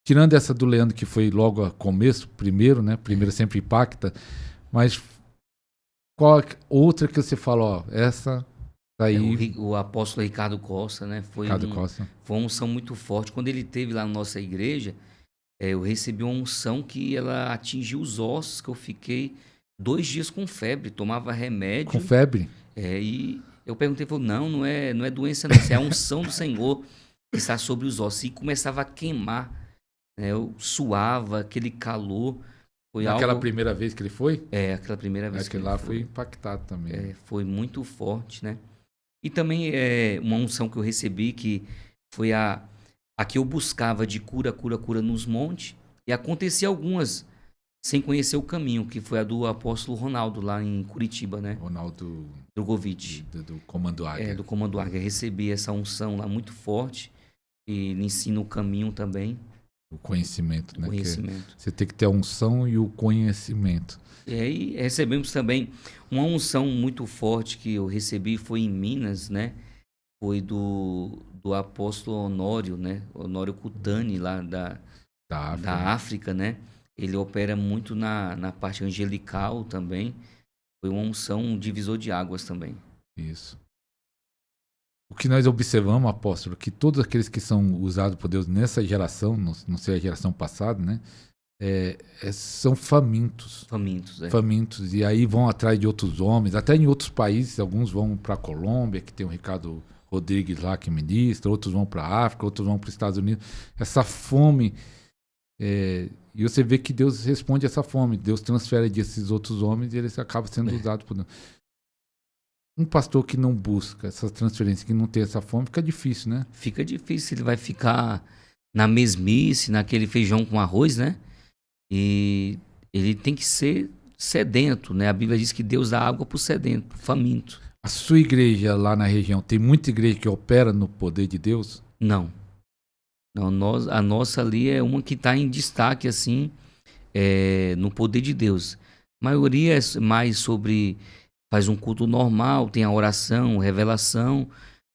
[SPEAKER 1] tirando essa do Leandro que foi logo a começo, primeiro, né? Primeiro sempre impacta, mas qual outra que você fala, ó, essa daí,
[SPEAKER 2] O apóstolo Ricardo Costa, né?
[SPEAKER 1] Ricardo Costa.
[SPEAKER 2] Foi uma unção muito forte. Quando ele esteve lá na nossa igreja, eu recebi uma unção que ela atingiu os ossos, que eu fiquei 2 dias com febre, tomava remédio.
[SPEAKER 1] Com febre?
[SPEAKER 2] E eu perguntei, falou, não é doença não, isso é a unção do Senhor que está sobre os ossos. E começava a queimar, né? Eu suava, aquele calor. Foi
[SPEAKER 1] Naquela
[SPEAKER 2] algo...
[SPEAKER 1] primeira vez que ele foi?
[SPEAKER 2] Aquela primeira vez que
[SPEAKER 1] Aquele
[SPEAKER 2] ele
[SPEAKER 1] lá
[SPEAKER 2] foi.
[SPEAKER 1] foi impactado também.
[SPEAKER 2] Foi muito forte, né? E também uma unção que eu recebi, que foi a que eu buscava de cura nos montes, e acontecia algumas sem conhecer o caminho, que foi a do apóstolo Ronaldo, lá em Curitiba, né?
[SPEAKER 1] Ronaldo
[SPEAKER 2] Drogovic.
[SPEAKER 1] do Comando Águia.
[SPEAKER 2] Do Comando Águia. Recebi essa unção lá muito forte, e ele ensina o caminho também.
[SPEAKER 1] O conhecimento, né?
[SPEAKER 2] Conhecimento.
[SPEAKER 1] Você tem que ter a unção e o conhecimento.
[SPEAKER 2] E aí recebemos também uma unção muito forte que eu recebi, foi em Minas, né? Foi do apóstolo Honório, né? Honório Cutani, lá da África, né? Ele opera muito na parte angelical também. Foi uma unção, um divisor de águas também.
[SPEAKER 1] Isso. O que nós observamos, apóstolo, que todos aqueles que são usados por Deus nessa geração, não sei a geração passada, né? São famintos. Famintos. E aí vão atrás de outros homens, até em outros países, alguns vão para a Colômbia, que tem o Ricardo Rodrigues lá que ministra, outros vão para a África, outros vão para os Estados Unidos. Essa fome, e você vê que Deus responde a essa fome, Deus transfere desses outros homens e eles acabam sendo usados por Deus. Um pastor que não busca essa transferência, que não tem essa fome, fica difícil, né?
[SPEAKER 2] Fica difícil, ele vai ficar na mesmice, naquele feijão com arroz, né? E ele tem que ser sedento, né? A Bíblia diz que Deus dá água para o sedento, faminto.
[SPEAKER 1] A sua igreja lá na região, tem muita igreja que opera no poder de Deus?
[SPEAKER 2] Não. A nossa ali é uma que está em destaque, assim, no poder de Deus. A maioria é mais sobre... Faz um culto normal, tem a oração, revelação,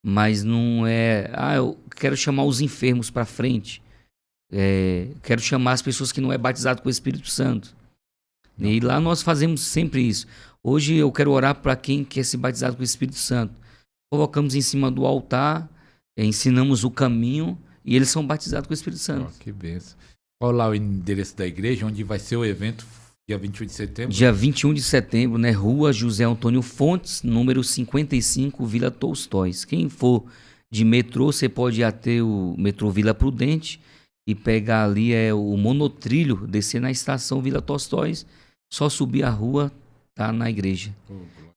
[SPEAKER 2] mas não é... eu quero chamar os enfermos para frente. Quero chamar as pessoas que não é batizado com o Espírito Santo. Não. E lá nós fazemos sempre isso. Hoje eu quero orar para quem quer ser batizado com o Espírito Santo. Colocamos em cima do altar, ensinamos o caminho e eles são batizados com o Espírito Santo.
[SPEAKER 1] Que bênção. Qual lá o endereço da igreja, onde vai ser o evento, dia 21 de setembro?
[SPEAKER 2] Dia 21 de setembro, né? Rua José Antônio Fontes, número 55, Vila Tolstóis. Quem for de metrô, você pode ir até o metrô Vila Prudente e pegar ali o monotrilho, descer na estação Vila Tolstóis, só subir a rua, tá na igreja.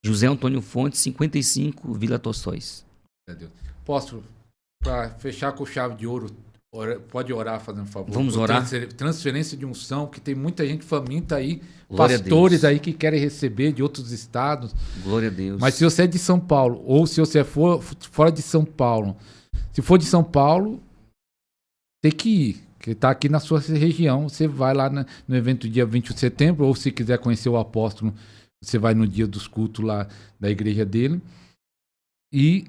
[SPEAKER 2] José Antônio Fontes, 55, Vila Tolstóis.
[SPEAKER 1] Apóstolo, para fechar com chave de ouro, pode orar, fazendo um favor.
[SPEAKER 2] Vamos orar.
[SPEAKER 1] Transferência de unção, que tem muita gente faminta aí,
[SPEAKER 2] Glória
[SPEAKER 1] pastores aí que querem receber de outros estados.
[SPEAKER 2] Glória a Deus.
[SPEAKER 1] Mas se você é de São Paulo, ou se você for fora de São Paulo, se for de São Paulo, tem que ir, que está aqui na sua região. Você vai lá no evento dia 20 de setembro, ou se quiser conhecer o apóstolo, você vai no dia dos cultos lá da igreja dele. E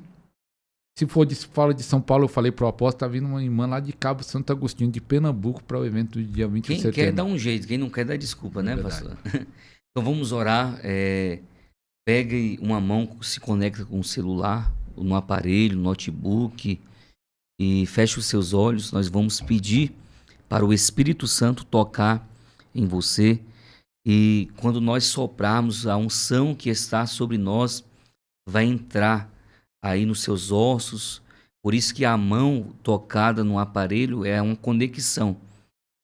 [SPEAKER 1] se for fora de São Paulo, eu falei pro apóstolo, tá vindo uma irmã lá de Cabo Santo Agostinho, de Pernambuco, para o evento do dia 20 de setembro.
[SPEAKER 2] Quem quer dá um jeito, quem não quer dá desculpa, né, pastor? Então vamos orar. Pegue uma mão, se conecta com o celular, no aparelho, no notebook, e feche os seus olhos. Nós vamos pedir para o Espírito Santo tocar em você. E quando nós soprarmos, a unção que está sobre nós vai entrar aí nos seus ossos. Por isso que a mão tocada no aparelho é uma conexão.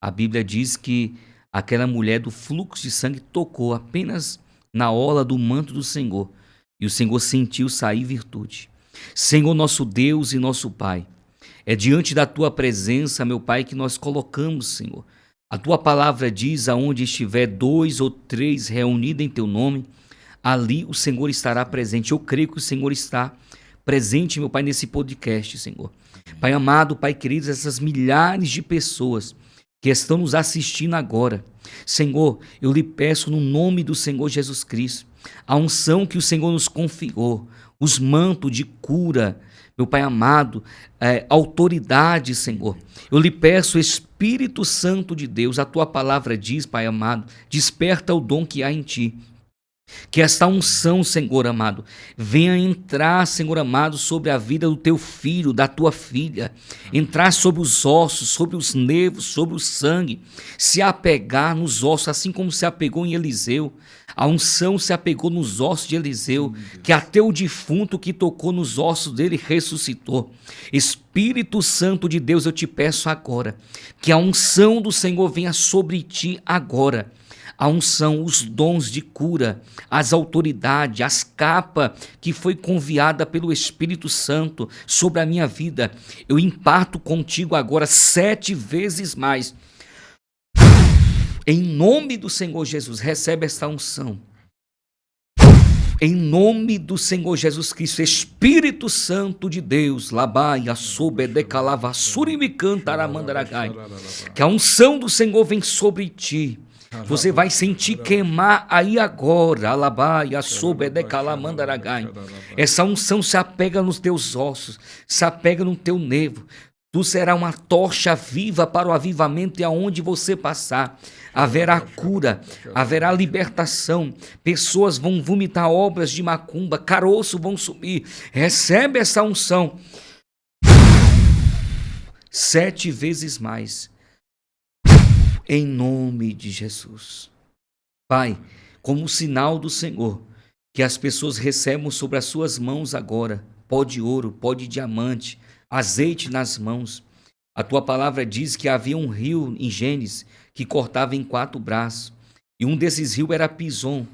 [SPEAKER 2] A Bíblia diz que aquela mulher do fluxo de sangue tocou apenas na orla do manto do Senhor. E o Senhor sentiu sair virtude. Senhor nosso Deus e nosso Pai, É diante da tua presença, meu Pai, que nós colocamos, Senhor. A tua palavra diz: aonde estiver 2 ou 3 reunidos em teu nome, ali o Senhor estará presente. Eu creio que o Senhor está presente, meu Pai, nesse podcast, Senhor. Pai amado, Pai querido, essas milhares de pessoas que estão nos assistindo agora, Senhor, eu lhe peço no nome do Senhor Jesus Cristo, a unção que o Senhor nos confiou, os mantos de cura, meu Pai amado, autoridade, Senhor. Eu lhe peço, Espírito Santo de Deus, a tua palavra diz, Pai amado, desperta o dom que há em ti. Que esta unção, Senhor amado, venha entrar, Senhor amado, sobre a vida do teu filho, da tua filha, entrar sobre os ossos, sobre os nervos, sobre o sangue, se apegar nos ossos, assim como se apegou em Eliseu. A unção se apegou nos ossos de Eliseu, que até o defunto que tocou nos ossos dele ressuscitou. Espírito Santo de Deus, eu te peço agora, que a unção do Senhor venha sobre ti agora. A unção, os dons de cura, as autoridades, as capas que foi confiada pelo Espírito Santo sobre a minha vida. Eu imparto contigo agora 7 vezes mais. Em nome do Senhor Jesus, recebe esta unção. Em nome do Senhor Jesus Cristo, Espírito Santo de Deus, labai, assobe, decalava, surimicantaramandaragai, que a unção do Senhor vem sobre ti. Você vai sentir queimar aí agora. Alabai, assobe, decalamandaragain. Essa unção se apega nos teus ossos, se apega no teu nervo. Tu serás uma tocha viva para o avivamento, e aonde você passar haverá cura, haverá libertação. Pessoas vão vomitar obras de macumba, caroço vão subir. Recebe essa unção 7 vezes mais. Em nome de Jesus. Pai, como sinal do Senhor, que as pessoas recebam sobre as suas mãos agora pó de ouro, pó de diamante, azeite nas mãos. A tua palavra diz que havia um rio em Gênesis que cortava em 4 braços. E um desses rios era Pison,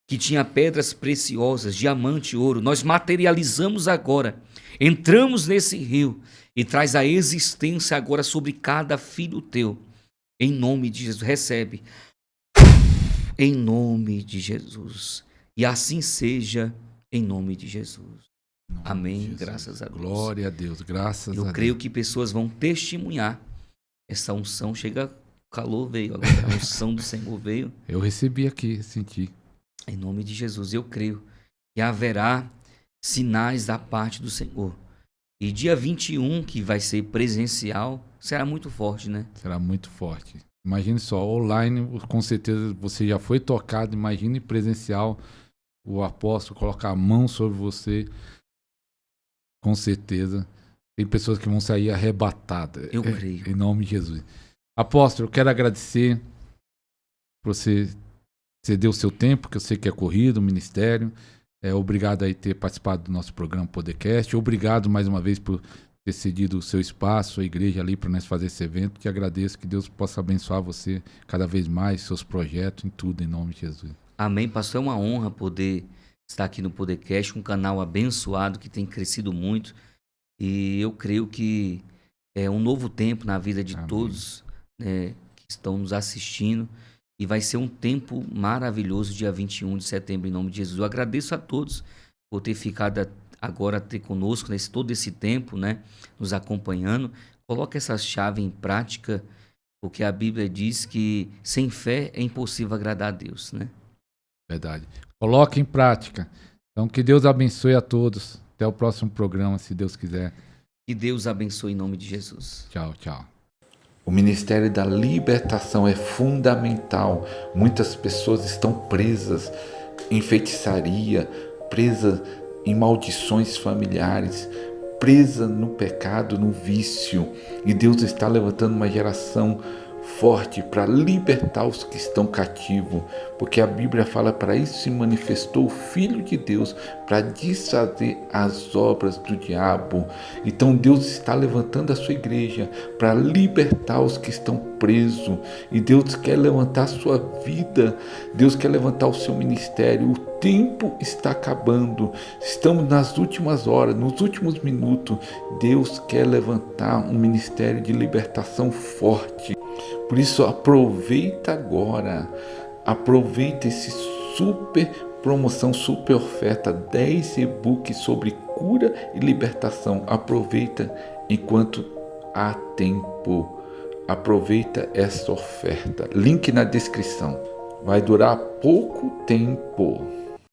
[SPEAKER 2] que tinha pedras preciosas, diamante e ouro. Nós materializamos agora, entramos nesse rio e traz a existência agora sobre cada filho teu. Em nome de Jesus, recebe. Em nome de Jesus. E assim seja, em nome de Jesus. Amém. Jesus. Graças a Deus.
[SPEAKER 1] Glória a Deus, graças a Deus.
[SPEAKER 2] Eu creio que pessoas vão testemunhar. Essa unção chega, calor veio agora, a unção do Senhor veio.
[SPEAKER 1] Eu recebi aqui, senti.
[SPEAKER 2] Em nome de Jesus, eu creio que haverá sinais da parte do Senhor. E dia 21, que vai ser presencial, será muito forte, né?
[SPEAKER 1] Será muito forte. Imagine só, online, com certeza você já foi tocado. Imagine presencial, o apóstolo colocar a mão sobre você. Com certeza. Tem pessoas que vão sair arrebatadas.
[SPEAKER 2] Eu creio.
[SPEAKER 1] Em nome de Jesus. Apóstolo, eu quero agradecer por você ceder o seu tempo, que eu sei que é corrido, o ministério. Obrigado aí ter participado do nosso programa Podcast. Obrigado mais uma vez por ter cedido o seu espaço, a igreja ali para nós fazer esse evento. Te agradeço, que Deus possa abençoar você cada vez mais, seus projetos, em tudo, em nome de Jesus.
[SPEAKER 2] Amém, pastor. É uma honra poder estar aqui no Podcast, um canal abençoado que tem crescido muito. E eu creio que é um novo tempo na vida de todos, né, que estão nos assistindo. E vai ser um tempo maravilhoso, dia 21 de setembro, em nome de Jesus. Eu agradeço a todos por ter ficado agora conosco todo esse tempo, né, nos acompanhando. Coloque essa chave em prática, porque a Bíblia diz que sem fé é impossível agradar a Deus, né?
[SPEAKER 1] Verdade. Coloque em prática. Então, que Deus abençoe a todos. Até o próximo programa, se Deus quiser.
[SPEAKER 2] Que Deus abençoe em nome de Jesus.
[SPEAKER 1] Tchau, tchau.
[SPEAKER 3] O ministério da libertação é fundamental. Muitas pessoas estão presas em feitiçaria, presas em maldições familiares, presas no pecado, no vício. E Deus está levantando uma geração forte para libertar os que estão cativos, porque a Bíblia fala: para isso se manifestou o Filho de Deus, para desfazer as obras do diabo. Então Deus está levantando a sua igreja para libertar os que estão presos, e Deus quer levantar a sua vida, Deus quer levantar o seu ministério. O tempo está acabando, estamos nas últimas horas, nos últimos minutos. Deus quer levantar um ministério de libertação forte. Por isso, aproveita agora, aproveita esse super promoção, super oferta, 10 e-books sobre cura e libertação. Aproveita enquanto há tempo. Aproveita essa oferta. Link na descrição. Vai durar pouco tempo.